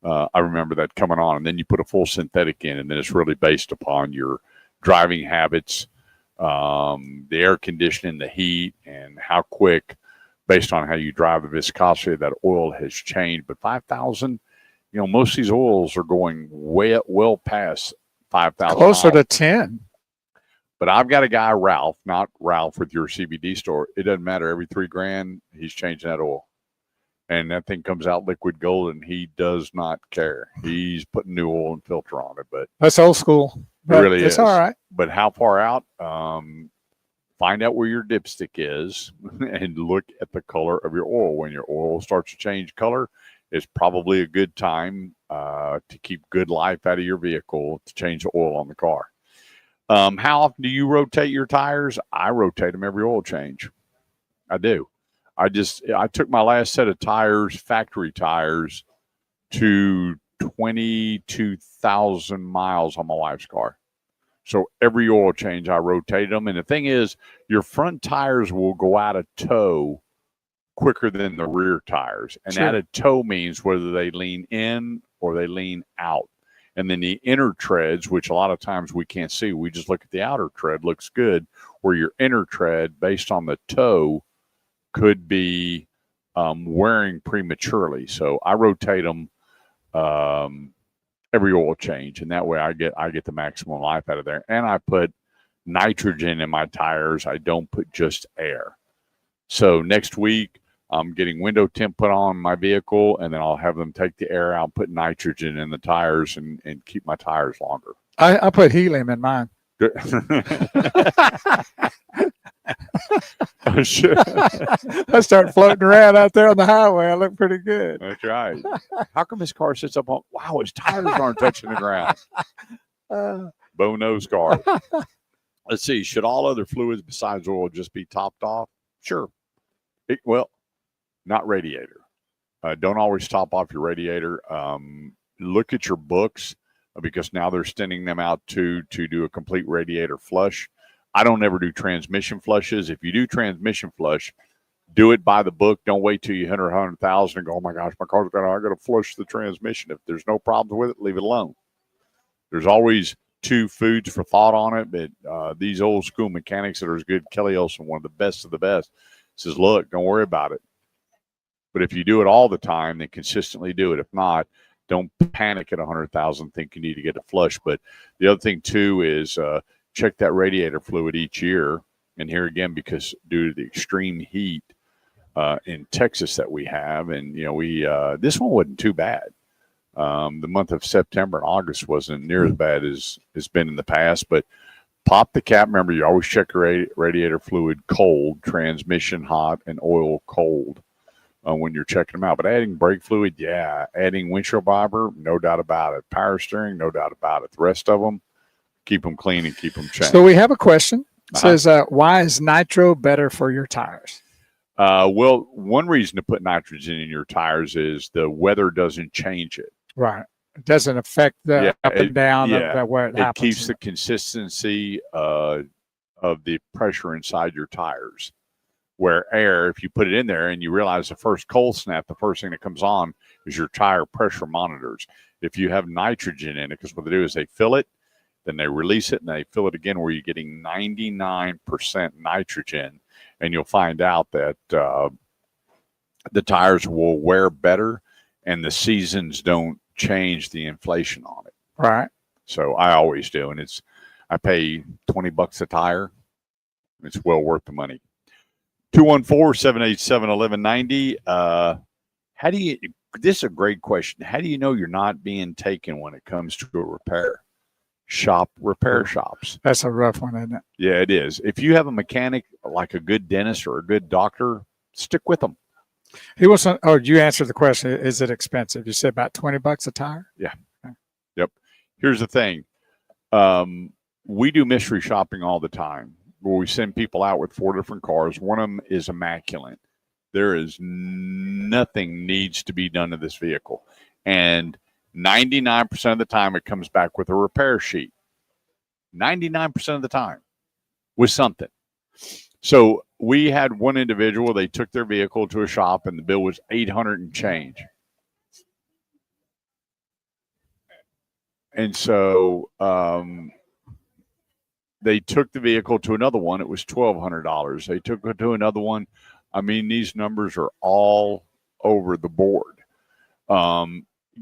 I remember that coming on. And then you put a full synthetic in, and then it's really based upon your driving habits, the air conditioning, the heat, and how quick, based on how you drive, the viscosity of that oil has changed. But 5,000, most of these oils are going well past 5,000. Closer to 10. But I've got a guy, Ralph, not Ralph with your CBD store. It doesn't matter. Every $3,000, he's changing that oil. And that thing comes out liquid gold, and he does not care. He's putting new oil and filter on it. But that's old school. It really is. It's all right. But how far out? Find out where your dipstick is and look at the color of your oil. When your oil starts to change color, it's probably a good time to keep good life out of your vehicle to change the oil on the car. How often do you rotate your tires? I rotate them every oil change. I do. I took my last set of tires, factory tires, to 22,000 miles on my wife's car. So every oil change, I rotated them. And the thing is, your front tires will go out of tow quicker than the rear tires. And out of tow means whether they lean in or they lean out. And then the inner treads, which a lot of times we can't see, we just look at the outer tread, looks good, where your inner tread, based on the toe, could be wearing prematurely. So I rotate them every oil change, and that way I get the maximum life out of there. And I put nitrogen in my tires. I don't put just air. So next week, I'm getting window tint put on my vehicle, and then I'll have them take the air out, put nitrogen in the tires, and keep my tires longer. I put helium in mine. Oh, shit. I start floating around out there on the highway. I look pretty good. That's right. How come his car sits up on? Wow, his tires aren't touching the ground. Bow-nose car. Let's see. Should all other fluids besides oil just be topped off? Sure. Well, not radiator. Don't always top off your radiator. Look at your books because now they're sending them out to do a complete radiator flush. I don't ever do transmission flushes. If you do transmission flush, do it by the book. Don't wait till you hit 100,000 and go, oh my gosh, my car's I got to flush the transmission. If there's no problems with it, leave it alone. There's always two foods for thought on it, but these old school mechanics that are as good, Kelly Olson, one of the best of the best, says, look, don't worry about it. But if you do it all the time, then consistently do it. If not, don't panic at 100,000, think you need to get a flush. But the other thing too is check that radiator fluid each year. And here again, because due to the extreme heat in Texas that we have, and this one wasn't too bad. The month of September and August wasn't near as bad as it's been in the past. But pop the cap. Remember, you always check your radiator fluid cold, transmission hot, and oil cold. when you're checking them out. But adding brake fluid, yeah. Adding windshield wiper, no doubt about it. Power steering, no doubt about it. The rest of them, keep them clean and keep them changed. So we have a question. It says, why is nitro better for your tires? Well, one reason to put nitrogen in your tires is the weather doesn't change it. Right. It doesn't affect the up and down of where it happens. It keeps the consistency of the pressure inside your tires. Where air, if you put it in there and you realize the first cold snap, the first thing that comes on is your tire pressure monitors. If you have nitrogen in it, because what they do is they fill it, then they release it, and they fill it again where you're getting 99% nitrogen, and you'll find out that the tires will wear better and the seasons don't change the inflation on it. Right. So I always do, and I pay $20 a tire. It's well worth the money. 214-787-1190. How do you? This is a great question. How do you know you're not being taken when it comes to a repair shops? That's a rough one, isn't it? Yeah, it is. If you have a mechanic like a good dentist or a good doctor, stick with them. He wasn't. Oh, you answered the question. Is it expensive? You said about $20 a tire. Yeah. Okay. Yep. Here's the thing. We do mystery shopping all the time, where we send people out with 4 different cars. One of them is immaculate. There is nothing needs to be done to this vehicle, and 99% of the time it comes back with a repair sheet. 99% of the time with something. So we had one individual, they took their vehicle to a shop and the bill was $800 and change. And so they took the vehicle to another one. It was $1,200. They took it to another one. I mean, these numbers are all over the board.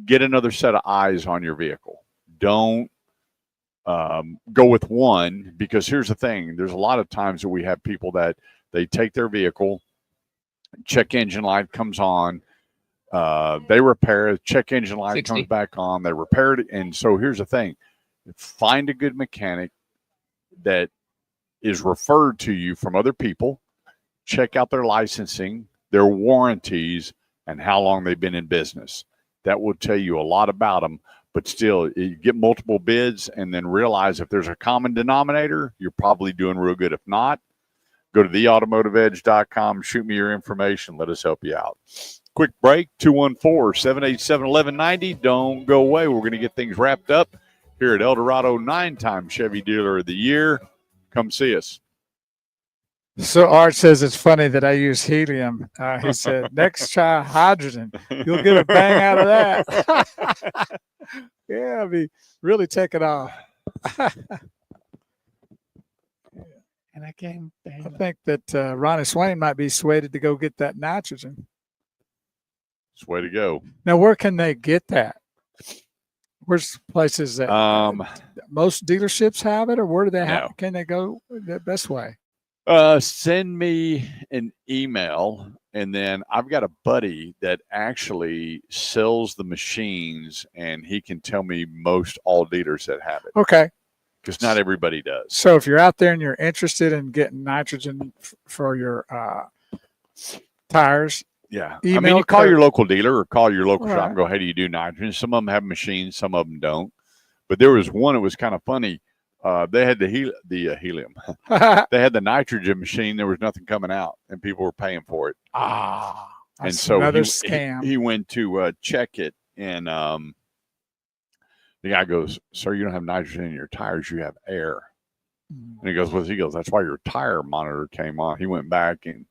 Get another set of eyes on your vehicle. Don't go with one, because here's the thing. There's a lot of times that we have people that they take their vehicle, check engine light comes on, they repair it, check engine light 60. comes back on, they repair it. And so here's the thing. Find a good mechanic that is referred to you from other people. Check out their licensing, their warranties, and how long they've been in business. That will tell you a lot about them. But still, you get multiple bids and then realize if there's a common denominator, you're probably doing real good. If not, go to theautomotiveedge.com, shoot me your information. Let us help you out. Quick break, 214-787-1190. Don't go away. We're going to get things wrapped up here at El Dorado, 9-time Chevy Dealer of the Year. Come see us. So Art says it's funny that I use helium. He said, next try hydrogen. You'll get a bang out of that. Yeah, I'll be really taking off. And I came. I think that Ronnie Swain might be swayed to go get that nitrogen. It's way to go. Now, where can they get that? Where's places that most dealerships have it, or where do they have? No. Can they go the best way? Send me an email, and then I've got a buddy that actually sells the machines, and he can tell me most all dealers that have it. Okay. Because not everybody does. So if you're out there and you're interested in getting nitrogen for your tires, yeah. email I mean, you call Kurt. your local dealer or call your local All shop right. and go, hey, do you do nitrogen? Some of them have machines, some of them don't. But there was one that was kind of funny. They had the helium. They had the nitrogen machine. There was nothing coming out, and people were paying for it. And so another scam. He went to check it, and the guy goes, "Sir, you don't have nitrogen in your tires. You have air." And he goes, "Well," he goes, "That's why your tire monitor came on." He went back and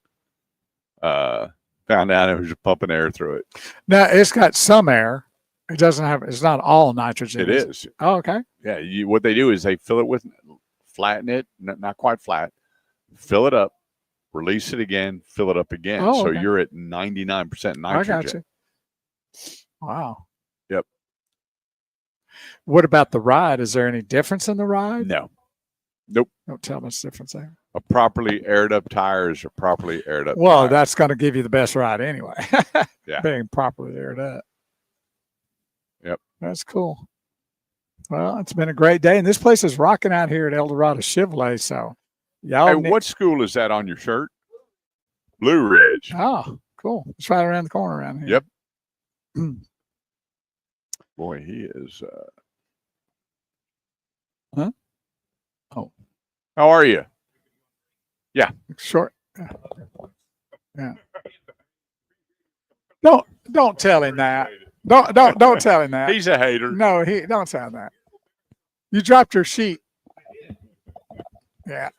found out it was just pumping air through it. Now it's got some air. It doesn't have. It's not all nitrogen. It is. Oh, okay. Yeah. What they do is they fill it with, flatten it, not quite flat, fill it up, release it again, fill it up again. Oh, so okay. you're at 99% nitrogen. I got you. Wow. Yep. What about the ride? Is there any difference in the ride? No. Nope. Don't tell much difference there. A properly aired up tires are properly aired up. Well, tires. that's going to give you the best ride anyway. Yeah. Being properly aired up. Yep. That's cool. Well, it's been a great day, and this place is rocking out here at El Dorado Chevrolet. So, y'all. Hey, what school is that on your shirt? Blue Ridge. Oh, Cool. It's right around the corner around here. Yep. Boy, he is. Huh? Oh. How are you? Short. Yeah. Don't tell him that. Don't tell him that. He's a hater. No, don't tell him that. You dropped your sheet. Yeah.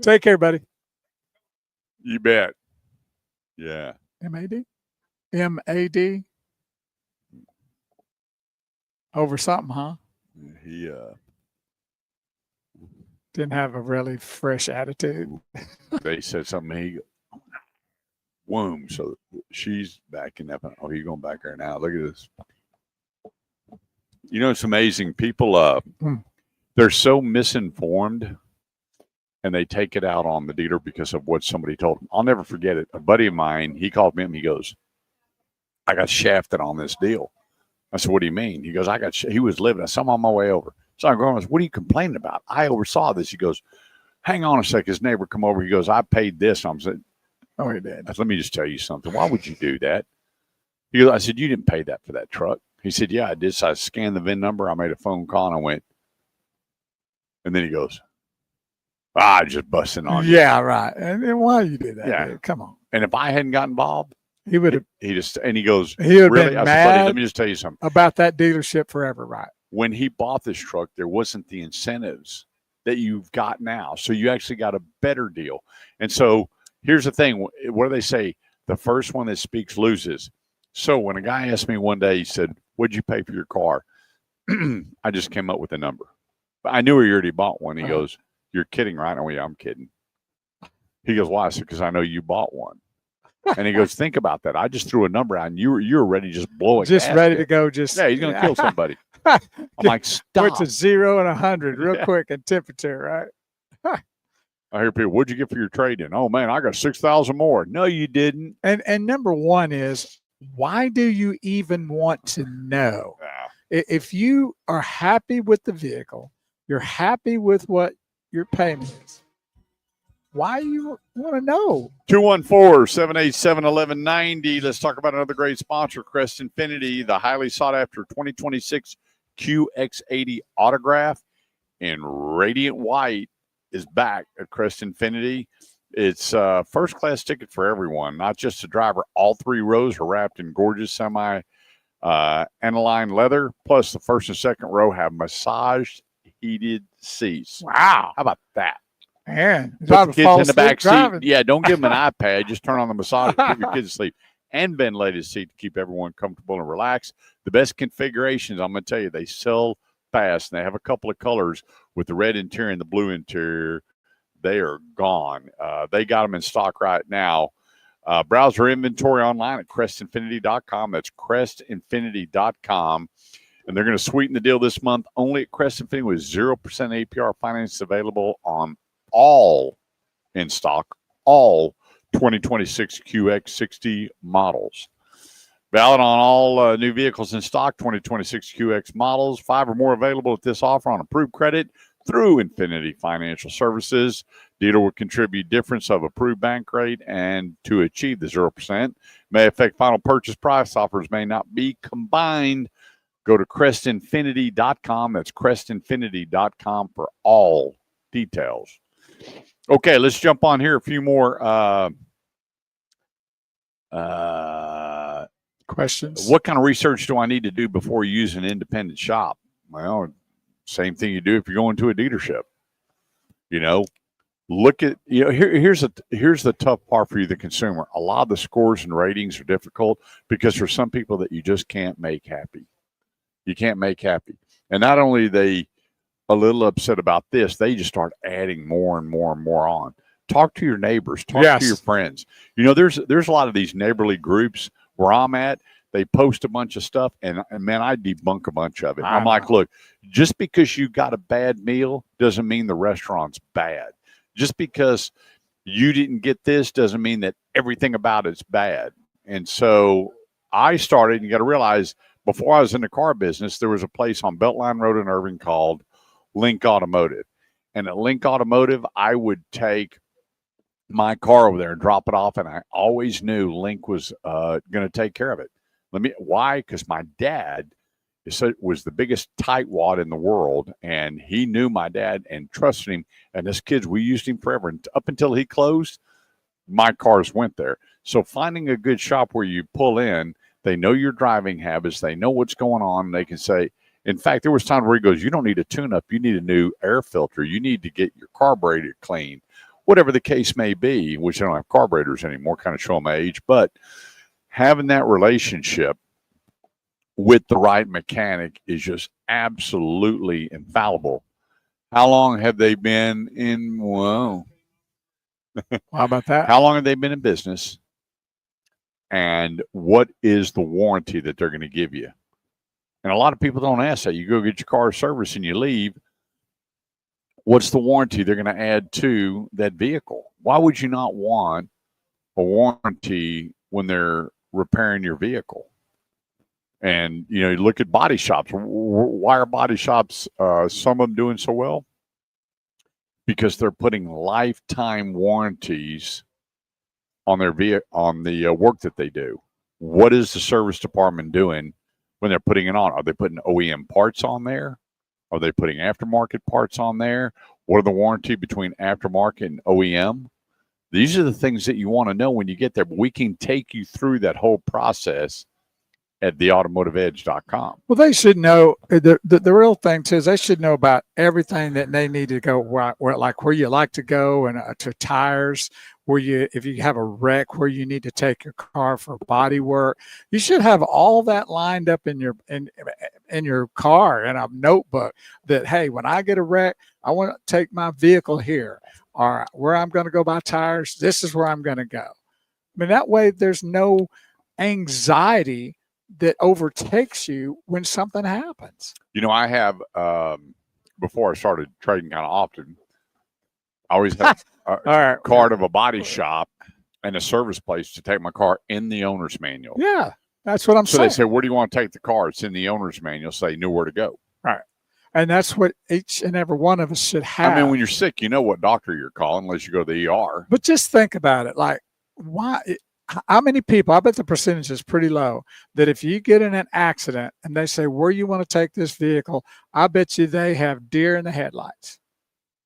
Take care, buddy. You bet. Yeah. MAD? MAD? Over something, huh? He Didn't have a really fresh attitude. they said something. He womb. So she's backing up. Oh, he's going back there now. Look at this. You know, it's amazing. People, they're so misinformed, and they take it out on the dealer because of what somebody told them. I'll never forget it. A buddy of mine, he called me and he goes, "I got shafted on this deal." I said, "What do you mean?" He goes, he was living. I said, "I'm on my way over." So I'm going, "What are you complaining about? I oversaw this." He goes, "Hang on a sec." His neighbor come over. He goes, "I paid this." I'm saying, Oh, he did. I said, "Let me just tell you something. Why would you do that?" He goes, I said, "You didn't pay that for that truck." He said, "Yeah, I did." So I scanned the VIN number. I made a phone call and I went, and then he goes, "I just busting on you." Yeah, right. And then why you do that? Yeah. Dude? Come on. And if I hadn't gotten involved, He would have. he just, and he goes, He would have "Really?" been I said, "Buddy, mad let me just tell you something. about that dealership forever, right? When he bought this truck, there wasn't the incentives that you've got now. So you actually got a better deal. And so here's the thing. What do they say? The first one that speaks loses. So when a guy asked me one day, he said, "What'd you pay for your car?" I just came up with a number. But I knew he already bought one. He goes, "You're kidding, right?" Oh, yeah, I'm kidding. He goes, "Why?" I said, "Because I know you bought one." And he goes, "Think about that. I just threw a number out and you were ready to just blow it. Just ready to go. Yeah, he's going to kill somebody." I'm like, "Stop." Went to 0 and 100 real Yeah. quick in temperature, right? I hear people, "What'd you get for your trade-in?" "Oh, man, I got 6,000 more." No, you didn't. And number one is, why do you even want to know? If you are happy with the vehicle, you're happy with what your payment is, why you want to know? 214-787-1190. Let's talk about another great sponsor, Crest Infinity, the highly sought-after 2026 QX80 Autograph in radiant white is back at Crest Infinity. It's a first-class ticket for everyone, not just the driver. All three rows are wrapped in gorgeous aniline leather, plus the first and second row have massaged heated seats. Wow. How about that? Man, Put the kids in the back seat. driving. Yeah, don't give them an iPad. Just turn on the massage and put your kids to sleep. And ventilated seat to keep everyone comfortable and relaxed. The best configurations, I'm going to tell you, they sell fast. And they have a couple of colors with the red interior and the blue interior. They are gone. They got them in stock right now. Browse their inventory online at crestinfinity.com. That's crestinfinity.com. And they're going to sweeten the deal this month only at Crest Infinity with 0% APR finance available on all in stock, all 2026 QX60 models. Valid on all new vehicles in stock, 2026 QX models. 5 or more available at this offer on approved credit through Infinity Financial Services. Dealer will contribute difference of approved bank rate and to achieve the 0% may affect final purchase price. Offers may not be combined. Go to crestinfinity.com. That's crestinfinity.com for all details. Okay, let's jump on here. A few more Questions? What kind of research do I need to do before you use an independent shop? Well, same thing you do if you're going to a dealership. You know, look at, here's the tough part for you, the consumer. A lot of the scores and ratings are difficult because there's some people that you just can't make happy. You can't make happy. And not only are they a little upset about this, they just start adding more and more and more on. Talk to your neighbors. Talk to your friends. There's a lot of these neighborly groups where I'm at. They post a bunch of stuff, and man, I debunk a bunch of it. I'm like, look, just because you got a bad meal doesn't mean the restaurant's bad. Just because you didn't get this doesn't mean that everything about it's bad. And so I started, you got to realize, before I was in the car business, there was a place on Beltline Road in Irving called Link Automotive. And at Link Automotive, I would take my car over there and drop it off, and I always knew Link was going to take care of it. Why? Because my dad was the biggest tightwad in the world, and he knew my dad and trusted him. And as kids, we used him forever, and up until he closed, my cars went there. So finding a good shop where you pull in, they know your driving habits, they know what's going on. They can say, in fact, there was times where he goes, you don't need a tune-up, you need a new air filter, you need to get your carburetor clean, whatever the case may be, which I don't have carburetors anymore, kind of show my age. But having that relationship with the right mechanic is just absolutely infallible. How long have they been in? Whoa. How about that? How long have they been in business? And what is the warranty that they're going to give you? And a lot of people don't ask that. You go get your car serviced and you leave. What's the warranty they're going to add to that vehicle? Why would you not want a warranty when they're repairing your vehicle? And, you look at body shops. Why are body shops, some of them doing so well? Because they're putting lifetime warranties on their on the work that they do. What is the service department doing when they're putting it on? Are they putting OEM parts on there? Are they putting aftermarket parts on there? What are the warranty between aftermarket and OEM? These are the things that you want to know when you get there. But we can take you through that whole process at theautomotiveedge.com. Well, they should know the real thing too is they should know about everything that they need to go where you like to go, and to tires, if you have a wreck, where you need to take your car for body work. You should have all that lined up in your car in a notebook that, hey, when I get a wreck, I want to take my vehicle here, or where I'm going to go buy tires, this is where I'm going to go. I mean, that way there's no anxiety that overtakes you when something happens. I have, before I started trading kind of often, I always have a card of a body shop and a service place to take my car in the owner's manual. Yeah, that's what I'm saying. So they say, where do you want to take the car? It's in the owner's manual, so you know where to go. Right. And that's what each and every one of us should have. I mean, when you're sick, you know what doctor you're calling unless you go to the ER. But just think about it. Like, how many people, I bet the percentage is pretty low, that if you get in an accident and they say, where you want to take this vehicle, I bet you they have deer in the headlights.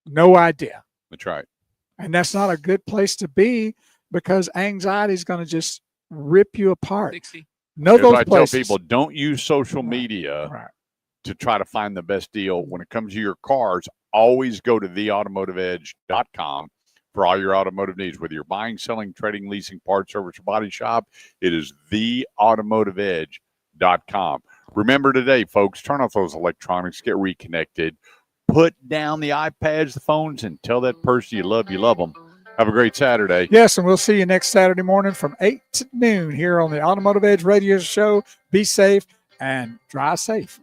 No idea. That's right. And that's not a good place to be, because anxiety is going to just rip you apart. 60. Know those I places. tell people, don't use social media to try to find the best deal. When it comes to your cars, always go to theautomotiveedge.com for all your automotive needs. Whether you're buying, selling, trading, leasing, parts, service, or body shop, it is theautomotiveedge.com. Remember today, folks, turn off those electronics, get reconnected, put down the iPads, the phones, and tell that person you love them. Have a great Saturday. Yes, and we'll see you next Saturday morning from 8 to noon here on the Automotive Edge Radio Show. Be safe and drive safe.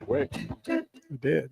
Quick. We did.